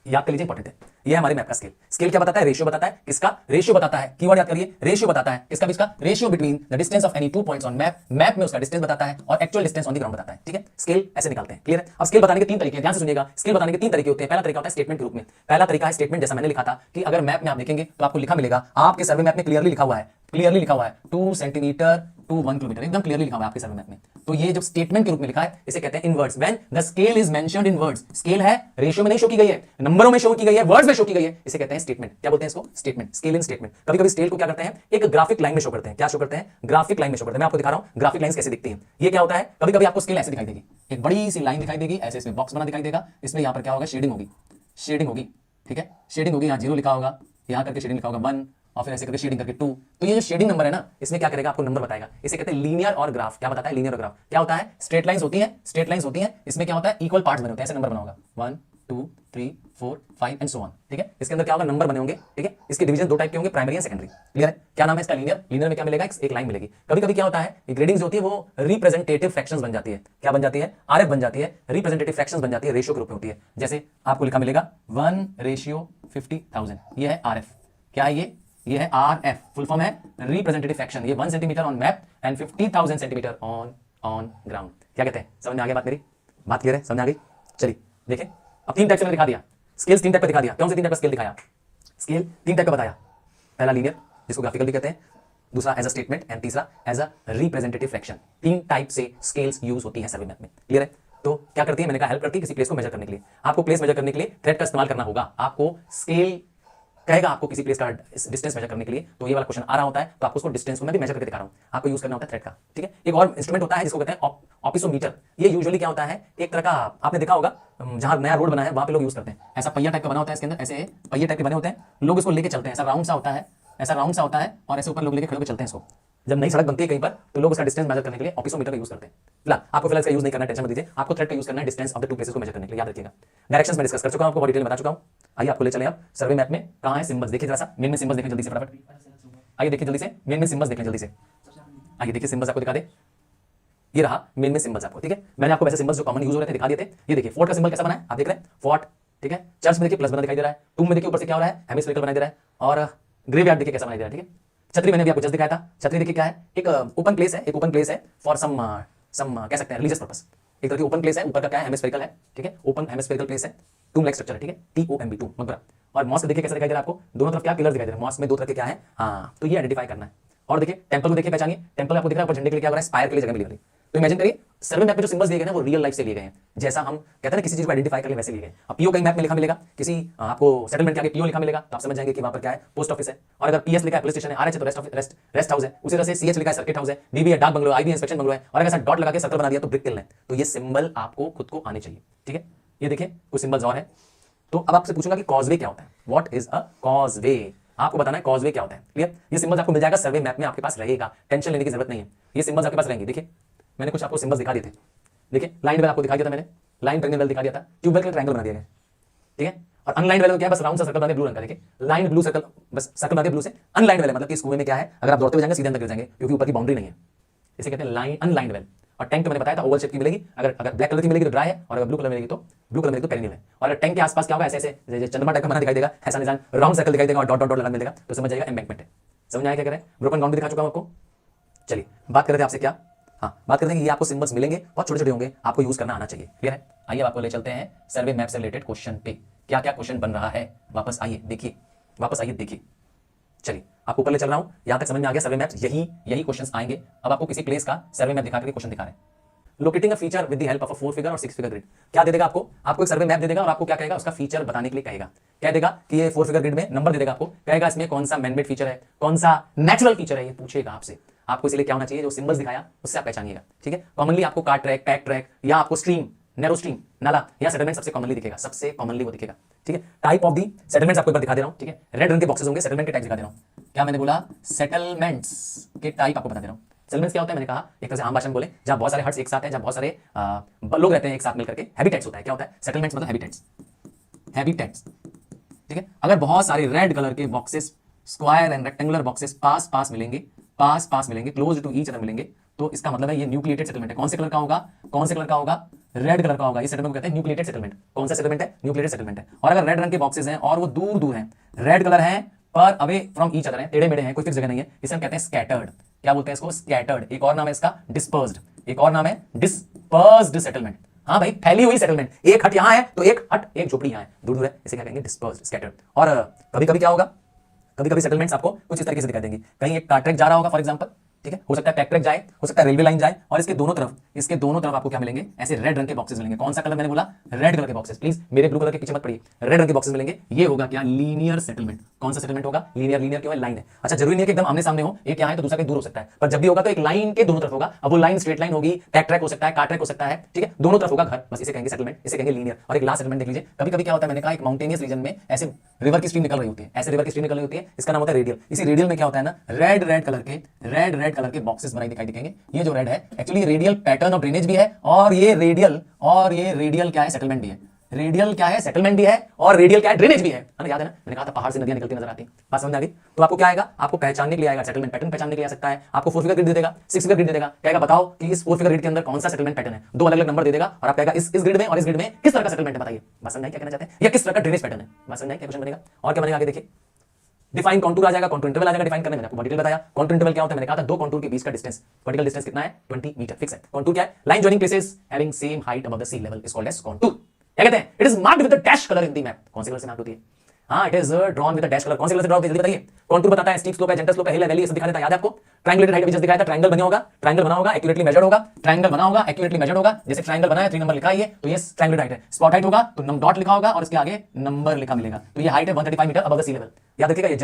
याद कर लीजिए, इंपॉर्टेंट है। ये है हमारे मैप का स्केल। स्केल क्या बताता है? रेशियो बताता है। किसका? रेशियो बताता है। कीवर्ड याद करिए, रेशियो बताता है। किसका? किसका? Ratio between the distance of any two points on map. Map में उसका डिस्टेंस बताता है और actual distance on the ground बताता है। ठीक है, स्केल ऐसे निकालते हैं। क्लियर है? अब स्केल बताने के तीन तरीके हैं, ध्यान से सुनिएगा। स्केल बताने के तीन तरीके होते हैं। पहला तरीका होता है स्टेटमेंट के रूप में। पहला तरीका है स्टेटमेंट, जैसा मैंने लिखा था कि अगर मैप में आप देखेंगे तो आपको लिखा मिलेगा, आपके सर्वे मैप में क्लियरली लिखा हुआ है, क्लियरली लिखा हुआ है 2 सेंटीमीटर टू 1 किलोमीटर, एकदम क्लियरली लिखा हुआ है आपके सर्वे मैप में। तो ये जो स्टेटमेंट के रूप में लिखा है इसे कहते हैं in words. When the scale is mentioned in words, scale है, रेशियो में नहीं शो की गई है, नंबरों में शो की गई है, वर्ड्स में शो की गई है, इसे कहते हैं स्टेटमेंट। क्या बोलते हैं इसको? स्टेटमेंट। Scale in statement. कभी कभी स्केल को क्या करते हैं? एक ग्राफिक लाइन में शो करते हैं। क्या शो करते हैं? ग्राफिक लाइन में शो करते हैं। मैं आपको दिखा रहा हूं ग्राफिक लाइंस कैसे दिखती हैं। ये क्या होता है? कभी कभी आपको स्केल ऐसे दिखाई देगी, एक बड़ी सी लाइन दिखाई देगी, ऐसे इसमें बॉक्स बना दिखाई देगा, इसमें यहां पर क्या होगा? शेडिंग होगी, शेडिंग होगी। ठीक है, शेडिंग होगी, यहां 0 लिखा होगा, यहां करके शेडिंग लिखा होगा 1, और फिर ऐसे करके शेडिंग करके 2। तो ये जो शेडिंग नंबर है ना, इसमें क्या करेगा? आपको नंबर बताएगा। इसे कहते हैं लीनियर और ग्राफ। क्या बताता है? लीनियर और ग्राफ। क्या होता है? स्ट्रेट लाइंस होती हैं, स्ट्रेट लाइंस होती हैं, इसमें क्या होता है? इक्वल पार्ट्स बने होते हैं, ऐसे नंबर बना होगा 1 2 3 4 5 एंड सो ऑन। ठीक है, इसके अंदर क्या होगा? नंबर बने होंगे। ठीक है, इसके डिवीजन दो टाइप के होंगे, प्राइमरी एंड सेकेंडरी। क्लियर है? क्या नाम है इसका? लीनियर। लीनियर में क्या मिलेगा? एक लाइन मिलेगी। कभी कभी क्या होता है? ग्रेडिंग जो होती है वो रिप्रेजेंटेटिव फ्रैक्शंस बन जाती है। क्या बन जाती है? आरएफ बन जाती है, रिप्रेजेंटेटिव फ्रैक्शंस बन जाती है, रेशियो के रूप में होती है। जैसे आपको लिखा मिलेगा 1:50,000, ये है आरएफ। क्या है ये है आरएफ, फुल फॉर्म है रिप्रेजेंटेटिव फ्रैक्शन। ये 1 centimetre on map and 50,000 centimetre on ground. क्या कहते हैं? समझ में आ गया बात मेरी? बात क्लियर है? समझ में आ गई? चलिए देखें, अब तीन टाइप से मैंने दिखा दिया, स्केल्स तीन टाइप का दिखा दिया। कौन से तीन टाइप का स्केल दिखाया? स्केल तीन टाइप का बताया। पहला लीनियर, जिसको ग्राफिकल भी कहते हैं, दूसरा एज अ स्टेटमेंट, एंड तीसरा एज अ रिप्रेजेंटेटिव फ्रैक्शन। तीन टाइप से स्केल्स यूज होती हैं सर्वे मैप में। क्लियर है? तो क्या करती है? मैंने कहा हेल्प करती है किसी प्लेस को मेजर करने के लिए। आपको प्लेस मेजर करने के लिए थ्रेड का इस्तेमाल करना होगा। आपको स्केल कहेगा आपको किसी प्लेस का डिस्टेंस मेजर करने के लिए, तो ये वाला क्वेश्चन आ रहा होता है, तो आपको उसको डिस्टेंस को मैं भी मेजर करके दिखा रहा हूं। आपको यूज करना होता है थ्रेड का। ठीक है, एक और इंस्ट्रूमेंट होता है जिसको कहते हैं ऑपिसोमीटर। ये यूजुअली क्या होता है? एक तरह का, आपने देखा होगा जहां नया रोड बना है वहां पे लोग यूज करते हैं। ऐसा पहिया टाइप का बना होता है, इसके अंदर ऐसे पहिए टाइप के बने होते हैं, लोग इसको लेके चलते हैं। ऐसा राउंड सा होता है, ऐसा राउंड सा होता है, और ऐसे ऊपर लोग लेके खड़े होकर चलते हैं इसको। जब नई सड़क बनती है कहीं पर, तो लोग उसका डिस्टेंस मेजर करने के लिए ऑपिसोमीटर का यूज करते हैं। फिलहाल आपको फिलहाल इसका यूज नहीं करना है, टेंशन मत लीजिए। आपको थ्रेड का यूज करना है distance of the two places को मेजर करने के लिए, याद रखिएगा। डायरेक्शंस में डिस्कस कर चुका हूं, आपको बहुत डिटेल में बता चुका हूं। आइए आपको ले चले अब सर्वे मैप में कहां है सिंबल्स। देखिए जरा सा, मेन में सिंबल्स देखें जल्दी से, फटाफट आइए देखिए जल्दी से, मेन में सिंबल्स देखें जल्दी से। आइए देखिए सिंबल्स आपको दिखा दे, ये रहा मेन में सिंबल्स आपको। ठीक है, मैंने आपको वैसे सिंबल्स जो कॉमन यूज हो रहे थे दिखा दिए थे। ये देखिए फोर्ट का सिंबल कैसा बना है, आप देख रहे हैं फोर्ट। ठीक है, चर्च में देखिए प्लस बना दिखाई दे रहा है, टूम में देखिए ऊपर से क्या हो रहा है? हेमिस्फेरिकल बना दे रहा है, और ग्रेवयार्ड देखिए कैसा बना दे रहा है। ठीक है, छतरी मैंने भी आपको जस्ट दिखाया था। छतरी देखिए क्या है? एक ओपन प्लेस है, एक ओपन प्लेस है फॉर सम कह सकते हैं रिलीजियस पर्पस। एक तरह की ओपन प्लेस है, ऊपर का क्या है? हेमिस्फेरिकल है। ठीक है, ओपन हेमिस्फेरिकल प्लेस है, टूम लाइक स्ट्रक्चर है। ठीक है, TOMB, टूम मकबरा। और मॉस्क देखिए कैसा दिखाई दे रहा है आपको? दोनों तरफ क्या पिलर दिखाई दे रहे हैं? मॉस्क में दो तरह के क्या है? हाँ, तो ये आइडेंटिफाई करना है। और देखिए टेंपल को देखिए, पहचानिए। टेंपल आपको दिख रहा है ऊपर झंडे के लिए क्या हो रहा है? स्पायर के लिए जगह मिली हुई। तो इमेजिन करिए सर्वे मैप में जो सिंबल्स दिए गए हैं वो रियल लाइफ से लिए गए हैं। जैसा हम कहते हैं ना किसी चीज को आइडेंटिफाई करके वैसे लिए गए। अब पीओ कहीं मैप में लिखा मिलेगा, किसी आपको सेटलमेंट के आगे पीओ लिखा मिलेगा, तो आप समझ जाएंगे कि वहां पर क्या है? पोस्ट ऑफिस है। और अगर पीएस लिखा है पुलिस स्टेशन है, आरएच है तो रेस्ट हाउस है। उसी तरह से सीएच लिखा है सर्किट हाउस है, डीबी है डाक बंगलो, आईबी इंस्पेक्शन बंगलो है। और अगर ऐसा डॉट लगा के सर्कल बना दिया तो ब्रिक किल है। तो ये सिंबल आपको खुद को आने चाहिए। ठीक है, ये देखिए कुछ सिंबल्स और है। तो अब आपसे पूछूंगा कि कॉजवे क्या होता है? What is a causeway? आपको बताना है कॉजवे क्या होता है। क्लियर? ये सिंबल्स आपको मिल जाएगा सर्वे मैप में, आपके पास रहेगा, टेंशन लेने की जरूरत नहीं है। ये सिंबल्स आपके पास रहेंगे। देखिए मैंने कुछ आपको सिंबल्स दिखा दिए थे। देखिए लाइन वेल आपको दिखा दिया था मैंने, लाइन प्रेग्नेंट वेल दिखा दिया था, ट्यूबवेल के लिए ट्रायंगल बना दिया गया। ठीक है, और अनलाइंड वेल में क्या है? बस राउंड सा सर्कल बना दिया ब्लू रंग का। देखिए लाइन ब्लू सर्कल, बस सर्कल बना दिया ब्लू से। अनलाइंड वेल है मतलब कि इस कुएं में क्या है? अगर आप दौड़ते हुए जाएंगे सीधे अंदर गिर जाएंगे, क्योंकि ऊपर की बाउंड्री नहीं है। इसे कहते हैं लाइन अनलाइंड वेल। और टैंक तो मैंने बताया था ओवल शेप की मिलेगी। अगर ब्लैक कलर की मिलेगी तो ड्राई है, और अगर ब्लू कलर मिलेगी तो पेरिनियल है। और अगर टैंक के आसपास क्या होगा? ऐसे ऐसे चंद्रमा टाइप का बना दिखाई देगा, ऐसा निशान राउंड सर्कल दिखाई देगा और डॉट डॉट डॉट लगा मिलेगा, तो समझ जाएगा एम्बैंकमेंट है। समझ आया क्या करें? ब्रोकन ग्राउंड भी दिखा चुका हूं आपको। चलिए बात कर रहे थे आपसे क्या? हाँ, बात करते हैं कि ये आपको सिंबल्स मिलेंगे, बहुत छोटे छोटे होंगे, आपको यूज करना आना चाहिए। क्लियर है? आइए आपको ले चलते हैं सर्वे मैप से रिलेटेड क्वेश्चन पे। क्या क्या क्वेश्चन बन रहा है? वापस आइए देखिए, वापस आइए देखिए। चलिए आपको ऊपर ले चल रहा हूं, यहां तक समझ में आ गया सर्वे मैप, यही क्वेश्चंस आएंगे। अब आपको किसी प्लेस का सर्वे मैप दिखा करके क्वेश्चन दिखा रहे हैं। Locating a feature with the help of a 4 figure और 6 फिगर ग्रिड। क्या दे देगा आपको एक सर्वे मैप दे देगा और आपको क्या कहेगा? उसका फीचर बताने के लिए कहेगा। कह देगा कि ये 4 फिगर ग्रिड में नंबर दे देगा आपको, कहेगा इसमें कौन सा मैनमेड फीचर है, कौन सा नेचुरल फीचर है, ये पूछेगा आपसे। आपको इसलिए क्या होना चाहिए? जो सिंबल्स दिखाया उससे आप पहचानिएगा। ठीक है, कॉमनली आपको कार ट्रैक, पैक ट्रैक, या आपको स्ट्रीम, नैरो स्ट्रीम, नाला या सेटलमेंट सबसे कॉमनली दिखेगा, सबसे कॉमनली वो दिखेगा। ठीक है, टाइप ऑफ दी सेटलमेंट्स आपको एक बार दिखा दे रहा हूं। ठीक है, रेड रंग के बॉक्सेस होंगे, सेटलमेंट के टाइप दिखा दे रहा हूं। क्या मैंने बोला? सेटलमेंट्स के टाइप आपको बता दे रहा हूं। सेटलमेंट्स क्या होता है? मैंने कहा एक तरह से आम भाषा में बोले, जहां बहुत सारे हट्स एक साथ हैं, जहां बहुत सारे लोग रहते हैं एक साथ मिलकर के, हैबिटेट्स होता है। क्या होता है? सेटलमेंट्स मतलब हैबिटेट्स, हैबिटेट्स। ठीक है, अगर बहुत सारे रेड कलर के boxes, square and rectangular boxes पास पास मिलेंगे, क्लोज टू ईच अदर मिलेंगे, तो इसका मतलब है ये न्यूक्लिएटेड सेटलमेंट है। कौन से कलर का होगा? कौन से कलर का होगा? रेड कलर का होगा, इस सेटलमेंट को कहते हैं न्यूक्लिएटेड सेटलमेंट। कौन सा सेटलमेंट है? न्यूक्लिएटेड सेटलमेंट है। और अगर रेड रंग के बॉक्सेस हैं और वो दूर दूर हैं, रेड कलर है पर अवे फ्रॉम ईच अदर है, टेढ़े मेढ़े हैं, कोई फिक्स जगह नहीं है, इसे हम कहते हैं स्कैटर्ड। क्या बोलते हैं इसको? स्कैटर्ड। एक और नाम है इसका डिस्पर्स्ड, एक और नाम है डिस्पर्स्ड सेटलमेंट। हाँ भाई, फैली हुई सेटलमेंट, एक हट यहां है तो एक हट, एक झोपड़ी यहां है, दूर दूर है, इसे क्या कहेंगे? Dispersed, scattered. और कभी कभी क्या होगा, कभी कभी सेटलमेंट्स आपको कुछ इस तरीके से दिखाई देंगे। कहीं एक कार ट्रैक जा रहा होगा फॉर एग्जांपल, ठीक है, हो सकता है ट्रैक ट्रैक जाए, हो सकता है रेलवे लाइन जाए, और इसके दोनों तरफ आपको क्या मिलेंगे? ऐसे रेड रंग के बॉक्सेस मिलेंगे। कौन सा कलर मैंने बोला? रेड कलर के बॉक्सेस। प्लीज मेरे ब्लू कलर के पीछे मत पड़िए, रेड रंग के बॉक्सेस मिलेंगे। ये होगा क्या? Linear settlement. कौन सा सेटलमेंट होगा? लीनियर। लीनियर क्यों है? लाइन है। अच्छा, जरूरी नहीं है कि एकदम आमने सामने हो, एक यहाँ है तो दूसरा कहीं दूर हो सकता है, पर जब भी होगा तो एक लाइन के दोनों तरफ होगा। अब वो लाइन स्ट्रेट लाइन होगी, ट्रैक ट्रैक हो सकता है, कार ट्रैक हो सकता है, ठीक है, दोनों तरफ होगा घर, बस इसे कहेंगे सेटलमेंट, इसे कहेंगे लीनियर। और एक लास्ट सेटलमेंट देख लीजिए, कभी कभी क्या होता है, मैंने कहा एक माउंटेनियस रीजन में ऐसे रिवर की स्ट्रीम निकल रही होती है, ऐसे रिवर की स्ट्रीम निकल रही होती है, इसका नाम होता है रेडियल। इसी रेडियल में क्या होता है ना, रेड कलर के बॉक्सेस बनाई दिखाई दिखेंगे। ये जो रेड है actually radial pattern of drainage भी है, और ये रेडियल क्या है? सेटलमेंट भी है। रेडियल क्या है? सेटलमेंट भी है, और रेडियल क्या है? ड्रेनेज भी है ना। याद है ना, मैंने कहा था पहाड़ से नदियां निकलती नजर आती हैं। बात समझ में आ गई? तो आपको क्या आएगा? आपको पहचानने के लिए आएगा, सेटलमेंट पैटर्न पहचानने के लिए आ सकता है। आपको 4 फिगर ग्रिड दे देगा, 6 फिगर ग्रिड दे देगा, कहेगा बताओ कि इस 4 फिगर ग्रिड के अंदर कौन सा सेटलमेंट पैटर्न है। 2 अलग अलग नंबर दे देगा और आप कहेगा इस ग्रिड में और इस ग्रिड में किस तरह का सेटलमेंट है, बताइए। बात समझ में आई क्या कहना चाहते हैं? या किस तरह का ड्रेनेज पैटर्न है। बात समझ में आई क्या क्वेश्चन बनेगा? और क्या बनेगा आगे देखिए, डिफाइन कॉन्टूर आ जाएगा, कॉन्टूर इंटरवल आ जाएगा। डिफाइन करने में आपको डिटेल बताया। कॉन्टूर इंटरवल क्या होता है? मैंने कहा था 2 कॉन्टूर के बीच का डिस्टेंस, वर्टिकल डिस्टेंस कितना है? 20 मीटर, फिक्स है। कॉन्टूर क्या है? Line joining places having same height above the sea level is called as contour. क्या कहते हैं? It is marked with the dash colour in the map. कौन से कलर से मार्क होती है? हाँ, it is drawn with the dash colour. कौन से कलर से ड्रॉ होती है? जल्दी बताइए। कॉन्टूर बताता है स्टीप स्लोप है, जेंटल स्लोप है, हिल है, वैली, ये सब दिखा देता है। याद है आपको? ट्रायंगुलेटेड हाइट भी जस्ट दिखाया था। ट्रायंगल बना होगा, ट्रायंगल बना होगा, एक्यूरेटली मेजर्ड होगा, ट्रायंगल बना होगा, एक्यूरेटली मेजर्ड होगा। जैसे ट्रायंगल बना है, 3 नंबर लिखा है, तो ये ट्रायंगुलेटेड हाइट है। स्पॉट हाइट होगा तो डॉट लिखा होगा और इसके आगे नंबर लिखा मिलेगा, तो ये हाइट है 135 metre above the sea level. याद रखिएगा, ये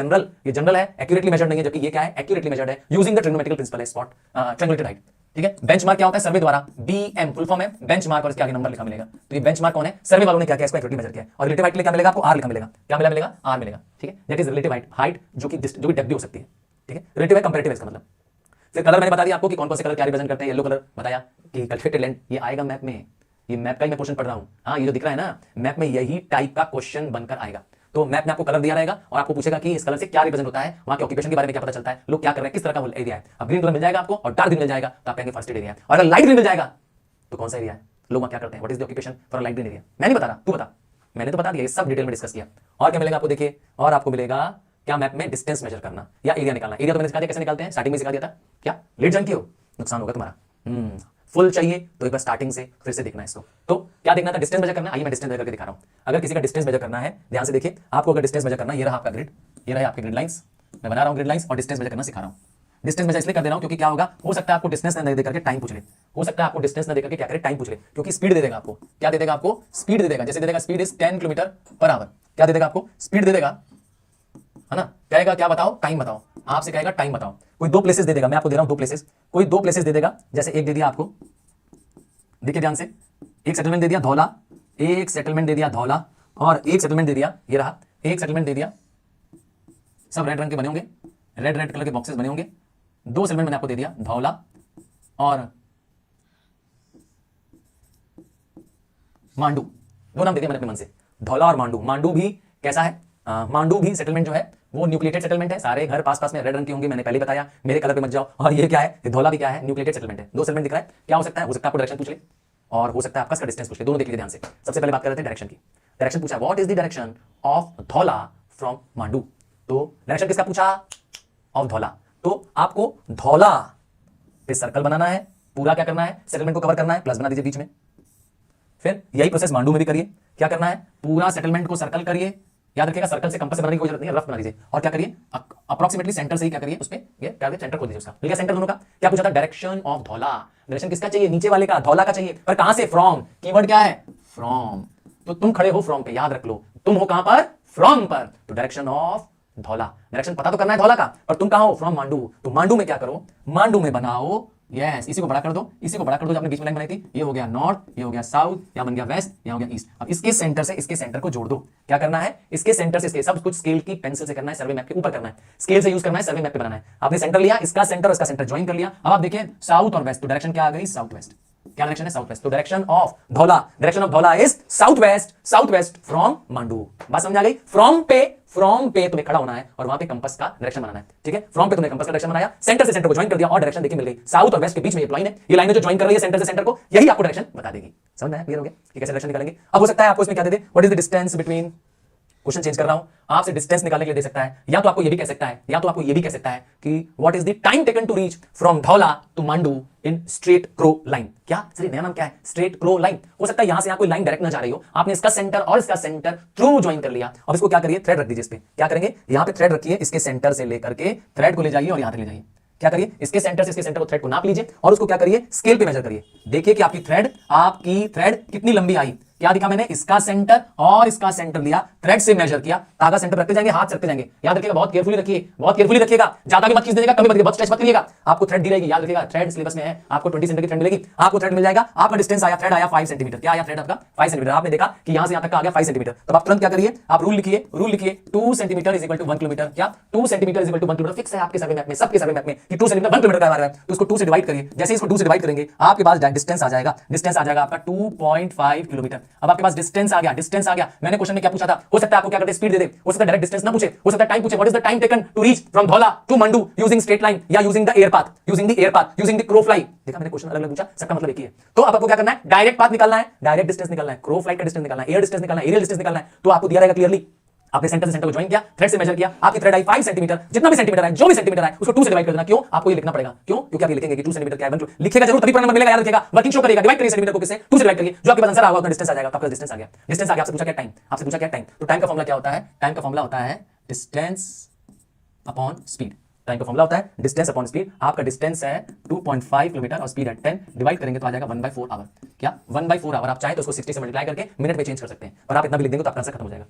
जनरल है, एक्यूरेटली मेजर्ड नहीं है, जबकि ये क्या है? एक्यूरेटली मेजर्ड है यूजिंग द ट्रिग्नोमेट्रिकल प्रिंसिपल है स्पॉट ट्रायंगुलेटेड हाइट। ठीक है। बेंचमार्क क्या होता है? सर्वे द्वारा, बीएम फुल फॉर्म है बेंचमार्क, और इसके आगे नंबर लिखा मिलेगा। तो ये बेंचमार्क कौन है? सर्वे वालों ने क्या किया? इसको एक्यूरेटली मेजर किया। और रिलेटिव हाइट के लिए क्या मिलेगा आपको? आर लिखा मिलेगा। क्या मिलेगा? आर मिलेगा। ठीक है, दैट इज रिलेटिव हाइट, जो कि डेप्थ भी हो सकती है। ठीक है, रिलेटिव है, कंपैरेटिव है इसका मतलब। फिर कलर मैंने बता दिया आपको कि कौन कौन से कलर क्या रिप्रेजेंट करते हैं। येलो कलर बताया कि कल्टिवेटेड लैंड, ये आएगा मैप में, ये मैप का ही मैं क्वेश्चन पढ़ रहा हूं। हाँ, ये जो दिख रहा है ना, मैप में यही टाइप का क्वेश्चन बनकर आएगा। तो मैप में आपको कलर दिया रहेगा और आपको पूछेगा कि इस कलर से क्या रिप्रेजेंट होता है, वहां के ऑक्यूपेशन के बारे में क्या पता चलता है, लोग क्या कर रहे हैं, किस तरह का एरिया है। अब ग्रीन कलर मिल जाएगा आपको और डार्क ग्रीन मिल जाएगा तो आप कहेंगे फर्स्ट एरिया है। और अगर लाइट ग्रीन मिल जाएगा तो कौन सा एरिया है, लोग वहां क्या करते हैं, what is the occupation for light green area. मैं नहीं बता रहा, तू बता। मैंने तो बता दिया, ये सब डिटेल में डिस्कस किया। और क्या मिलेगा आपको? देखिए, और आपको मिलेगा क्या? मैप में डिस्टेंस मेजर करना या एरिया निकालना। एरिया तो मैंने सिखा दिया कैसे निकालते हैं, स्टार्टिंग में सिखा दिया था। क्या लेट जंप हो, नुकसान होगा तुम्हारा। फुल चाहिए तो एक बार स्टार्टिंग से फिर से देखना है इसको। तो क्या देखना था? डिस्टेंस मेजर करना। आइए मैं डिस्टेंस मेजर करके दिखा रहा हूं। अगर किसी का डिस्टेंस मेजर करना है, ध्यान से देखिए, आपको अगर डिस्टेंस मेजर करना है, ये रहा आपका ग्रिड, ये रहा आपके ग्रिड लाइंस, मैं बना रहा हूं ग्रिड लाइंस और डिस्टेंस मेजर करना सिखा रहा हूं। डिस्टेंस मेजर इसलिए कर दे रहा हूं क्योंकि क्या होगा, हो सकता है आपको डिस्टेंस न दे करके टाइम पूछ ले, हो सकता है आपको डिस्टेंस न दे करके क्या करे, टाइम पूछ ले, क्योंकि स्पीड दे देगा आपको। क्या दे देगा आपको? स्पीड दे देगा। जैसे दे देगा speed is 10 kilometre per hour, क्या दे देगा आपको? स्पीड दे देगा, है ना। कहेगा क्या बताओ? टाइम बताओ। आपसे कहेगा टाइम बताओ। कोई 2 प्लेसेस दे देगा, मैं आपको दे रहा हूं 2 प्लेसेस, कोई 2 प्लेसेस दे देगा। जैसे एक दे दिया आपको, देखिए ध्यान से, एक सेटलमेंट दे दिया धौला, एक सेटलमेंट दे दिया धौला, और एक सेटलमेंट दे दिया, ये रहा एक सेटलमेंट दे दिया, सब रेड रंग के बने होंगे, रेड कलर के बॉक्सेस बने होंगे। 2 सेटलमेंट मैंने आपको दे दिया, धौला और मांडू, 2 नाम दे दिया मैंने अपने मन से, धौला और मांडू। मांडू भी कैसा है? मांडू भी सेटलमेंट जो है वो न्यूक्लिएटेड सेटलमेंट है। सारे घर पास में रेड रंग के होंगे, मैंने पहले बताया, मेरे कलर पे मत जाओ। और ये क्या है? ये धौला भी क्या है? न्यूक्लिएटेड सेटलमेंट है। 2 सेटलमेंट दिख रहा है। क्या हो सकता है? हो सकता है आपको डायरेक्शन पूछ ले, और हो सकता है आपका इसका डिस्टेंस पूछ ले। दोनों देख लीजिए ध्यान से। सबसे पहले बात कर रहे थे डायरेक्शन की। डायरेक्शन पूछा, what is the direction of Dhaula from Mandu. तो डायरेक्शन किसका पूछा? ऑफ धौला। तो आपको धौला पे सर्कल बनाना है, पूरा क्या करना है, सेटलमेंट को कवर करना है, प्लस बना दीजिए बीच में। फिर यही प्रोसेस मांडू में भी करिए। क्या करना है? पूरा सेटलमेंट को सर्कल करिए। याद रखिएगा, सर्कल से कंपास से बनाने की कोई जरूरत नहीं है, रफ बना दीजिए। और क्या करिए, अप्रोक्सीमेटली सेंटर से ही क्या करिए, उस पे ये क्या करिए, सेंटर खोल दीजिए उसका। मिल गया सेंटर दोनों का। क्या पूछा था? Direction of Dhaula. डायरेक्शन किसका चाहिए? नीचे वाले का, धौला का चाहिए। पर कहां से? फ्रॉम। कीवर्ड क्या है? फ्रॉम। तो तुम खड़े हो फ्रॉम पे, याद रख लो, तुम हो कहां पर? फ्रॉम पर। तो डायरेक्शन ऑफ धौला, डायरेक्शन पता तो करना है धौला का, पर तुम कहां हो? फ्रॉम मांडू। तो मांडू में क्या करो? मांडू में बनाओ, यस, इसी को बड़ा कर दो, इसी को बड़ा कर दो, जो आपने बीच में लाइन बनाई थी। ये हो गया नॉर्थ, ये हो गया साउथ, यहां बन गया वेस्ट, यहां हो गया ईस्ट। अब इसके सेंटर से इसके सेंटर को जोड़ दो। क्या करना है? इसके सेंटर से इसके, सब कुछ स्केल की पेंसिल से करना है, सर्वे मैप के ऊपर करना है, स्केल से यूज करना है, सर्वे मैप पे बनाना है। आपने सेंटर लिया, इसका सेंटर और इसका सेंटर ज्वाइन कर लिया। अब आप देखिए साउथ और वेस्ट, तो डायरेक्शन क्या आ गई? South west. क्या डायरेक्शन है? South west. तो direction of Dhaula is south west from Mandu. बात समझ आ गई? फ्रॉम पे तुम्हें खड़ा होना है और वहां पे कंपास का डायरेक्शन बनाना है। ठीक है, फ्रॉम पे तुमने कंपास का डायरेक्शन बनाया, सेंटर से सेंटर को ज्वाइन कर दिया और डायरेक्शन देखिए मिल गई। साउथ और वेस्ट के बीच में ये लाइन है, ये लाइन जो ज्वाइन कर रही है सेंटर से सेंटर को, यही आपको डायरेक्शन बता देगी। समझ में आया, क्लियर हो गया कि कैसे डायरेक्शन निकालेंगे। अब हो सकता है आपको इसमें क्या दे दे, what is the distance between, question change कर रहा हूं, आपसे डिस्टेंस निकालने के लिए दे सकता है, या तो आपको ये भी कह सकता है, या तो आपको ये भी कह सकता है कि what is the time taken to reach from Dhaula to Mandu in straight crow line. क्या सर नया नाम क्या है, स्ट्रेट क्रो लाइन। हो सकता है यहां से यहां कोई लाइन डायरेक्ट ना जा रही हो, आपने इसका सेंटर और इसका सेंटर थ्रू ज्वाइन कर लिया। अब इसको क्या करिए, थ्रेड रख दीजिए इस पे, क्या करेंगे यहां पे थ्रेड रखिए, इसके सेंटर से लेकर के थ्रेड को ले जाइए और यहां तक ले जाइए। क्या करिए, इसके सेंटर से इसके सेंटर को थ्रेड को नाप लीजिए और उसको क्या करिए, स्केल पे मेजर करिए। देखिए कि आपकी थ्रेड कितनी लंबी आई। क्या दिखा मैंने, इसका सेंटर और इसका सेंटर लिया, थ्रेड से मेजर किया, धागा सेंटर रखते जाएंगे, हाथ से रखते जाएंगे। याद रखिएगा, बहुत केयरफुली रखिए, बहुत केयरफुली रखिएगा, ज्यादा भी मत खींच दीजिएगा, कभी मत करिए, बहुत स्ट्रेच मत करिएगा। आपको थ्रेड दी रहेगी, याद रखिएगा थ्रेड सिलेबस में है, आपको 20 सेंटीमीटर की थ्रेड मिलेगी, आपको थ्रेड मिल जाएगा। आपका डिस्टेंस आया, थ्रेड आया 5 सेंटीमीटर, क्या आया थ्रेड आपका 5 सेंटीमीटर। आपने देखा कि यहां से यहां तक का आ गया 5 सेंटीमीटर, तब आप तुरंत क्या करिए, आप रूल लिखिए 2 centimetre is equal to 1 kilometre. क्या 2 centimetre is equal to 1 kilometre fix है आपके सर्वे मैप में, सबके सर्वे मैप में कि 2 सेंटीमीटर 1 किलोमीटर का आ रहा है। तो उसको 2 से डिवाइड करिए, जैसे इसको 2 से डिवाइड करेंगे आपके पास डिस्टेंस आ जाएगा, डिस्टेंस आ जाएगा आपका 2.5 किलोमीटर। अब आपके पास डिस्टेंस आ गया, डिस्टेंस आ गया। मैंने क्वेश्चन में क्या पूछा था, हो सकता है आपको क्या करते स्पीड दे दे, हो सकता है डायरेक्ट डिस्टेंस ना पूछे, हो सकता है टाइम पूछे, what is the time taken to reach from Dhaula to Mandu using straight line या using the air path, using the air path, using the crow fly. देखा मैंने क्वेश्चन अलग अलग पूछा, सबका मतलब एक ही है। तो अब आपको क्या करना है, डायरेक्ट पाथ निकालना है, डायरेक्ट डिस्टेंस निकालना है, क्रो फ्लाइट का डिस्टेंस निकालना है, एयर डिस्टेंस निकालना है, एरियल डिस्टेंस निकालना है। तो आपको दिया रहेगा क्लियरली, आपने सेंटर से सेंटर को ज्वाइन किया, थ्रेड से मेजर किया, आपकी थ्रेड आई 5 सेंटीमीटर, जितना भी सेंटीमीटर है, जो भी सेंटीमीटर है उसको 2 से डिवाइड कर देना। क्यों, आपको ये लिखना पड़ेगा, क्यों, क्योंकि आप ये लिखेंगे कि 2 सेंटीमीटर क्या है, लिखिएगा जरूर, तभी पूरा नंबर मिलेगा, याद रखिएगा। वर्किंग शो करेगा, डिवाइड करिए सेंटीमीटर को किससे, 2 से डिवाइड करिए, जो आपके पास आंसर आएगा उतना डिस्टेंस आ जाएगा। तो आपका डिस्टेंस आ गया, डिस्टेंस आ गया। आपसे पूछा क्या टाइम, आपसे पूछा क्या टाइम, तो टाइम का फॉर्मूला क्या होता है, टाइम का फॉर्मूला होता है डिस्टेंस अपॉन स्पीड। टाइम का फॉर्मूला होता है डिस्टेंस अपॉन स्पीड। आपका डिस्टेंस है 2.5 किलोमीटर और स्पीड है 10, डिवाइड करेंगे तो आ जाएगा 1/4 आवर। क्या 1/4 आवर, आप चाहे तो उसको 60 से मल्टीप्लाई करके मिनट में चेंज कर सकते हैं, और आप इतना भी लिख देंगे तो आपका आंसर खत्म हो जाएगा।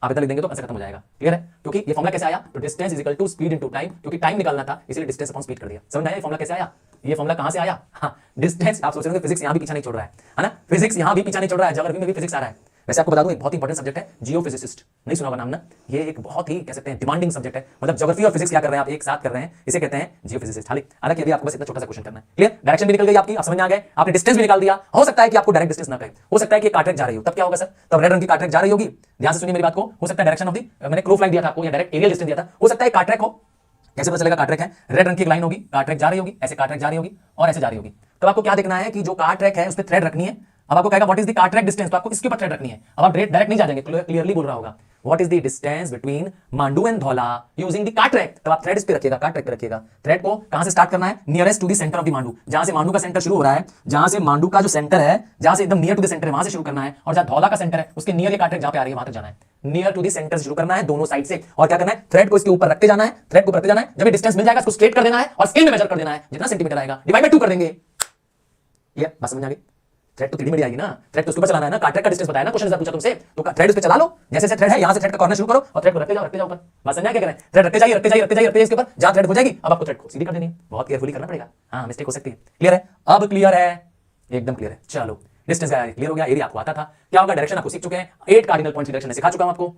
आप इतना लिख देंगे तो आंसर खत्म हो जाएगा, क्लियर है। क्योंकि ये फॉर्मूला कैसे आया, तो distance is equal to speed into time, क्योंकि टाइम निकालना था इसलिए डिस्टेंस अपॉन स्पीड कर दिया। समझ आया ये फॉर्मूला कैसे आया, ये फॉर्मूला कहां से आया। हाँ, डिस्टेंस, आप सोच रहे हो फिजिक्स यहां भी पीछा नहीं छोड़ रहा है ना, फिजिक्स यहां भी पीछा नहीं छोड़ रहा है, ज्योग्राफी में भी फिजिक्स आ रहा है। वैसे आपको बता दूं एक बहुत इंपॉर्टेंट सब्जेक्ट है जियोफिजिसिस्ट, नहीं सुना होगा नाम ना, ये एक बहुत ही कह सकते हैं डिमांडिंग सब्जेक्ट है। मतलब ज्योग्राफी और फिजिक्स क्या कर रहे हैं आप एक साथ कर रहे हैं, इसे कहते हैं जियोफिजिसिस्ट। हालांकि अभी आपको बस इतना छोटा सा क्वेश्चन करना है, क्लियर। डायरेक्शन भी निकल गई आपकी, आप समझ में आ गए, आपने डिस्टेंस भी निकाल दिया। हो सकता है कि आपको डायरेक्ट डिस्टेंस ना कहे, हो सकता है कि कार्ट्रेक जा रही हो, तब क्या होगा सर, तब रेड रंग की कार्ट्रेक जा रही होगी। ध्यान से सुनिए मेरी बात को, हो सकता है डायरेक्शन ऑफ दी, मैंने क्रो फ्लाइट दिया था आपको या डायरेक्ट एरियल डिस्टेंस दिया था, हो सकता है कार्ट्रेक हो। कैसे पता चलेगा कार्ट्रेक है, रेड रंग की एक लाइन होगी, कार्ट्रेक जा रही होगी, ऐसे कार्ट्रेक जा रही होगी और ऐसे जा रही होगी। तो आपको क्या देखना है कि जो कार्ट्रेक है उस पर थ्रेड रखनी है। अब आपको कहेगा व्हाट इज द कार्ट्रेक डिस्टेंस, तो आपको इसके ऊपर थ्रेड रखनी है। अब आप डायरेक्ट नहीं जा जाएंगे, क्लियरली बोल रहा होगा what is the distance between Mandu and Dhaula using the cart track, तब आप थ्रेड इस पे रखिएगा, कार्ट्रेक पे रखिएगा। थ्रेड को कहां से स्टार्ट करना है, nearest to the centre of the Mandu, जहां से मांडू का सेंटर शुरू हो रहा है, जहां से मांडू का जो सेंटर है, जहां से एकदम नियर टू द सेंटर है वहां से शुरू करना है, और जहां धौला का सेंटर है उसके नियर ये कार्ट्रेक जहां पे आ रही है वहां तक जाना है। नियर टू द सेंटर से शुरू करना है दोनों साइड से, और क्या करना है, थ्रेड को इसके ऊपर रखते जाना है, थ्रेड को रखते जाना है। जब ये डिस्टेंस मिल जाएगा इसको स्ट्रेट कर देना है और स्केल में मेजर कर देना है, जितना सेंटीमीटर आएगा डिवाइड बाय 2 कर देंगे। ये बात समझ आ गई। थ्रेड तो टेढ़ी मेढ़ी आएगी ना, थ्रेड तो उसके ऊपर चलाना है ना, कार्ट्रेक का डिस्टेंस बताया ना क्वेश्चन पूछा तुमसे, तो थ्रेड उस पे चला लो, जैसे से थ्रेड है यहां से थ्रेड का कॉर्नर शुरू करो और थ्रेड को रखते जाओ ऊपर। बात समझ आ क्या करें, थ्रेड रखते जाइए रखते जाइए रखते जाइए रखते जाइए इसके ऊपर, जहां थ्रेड हो जाएगी अब आपको थ्रेड को सीधी कर देनी है। बहुत केयरफुली करना पड़ेगा, हाँ मिस्टेक हो सकती है। क्लियर है, अब क्लियर है, एकदम क्लियर है। चलो डिस्टेंस क्लियर हो गया, एरिया आपको आता था, क्या होगा डायरेक्शन आपको सीख चुके हैं, 8 कार्डिनल पॉइंट्स की डायरेक्शन सिखा चुका हूं आपको।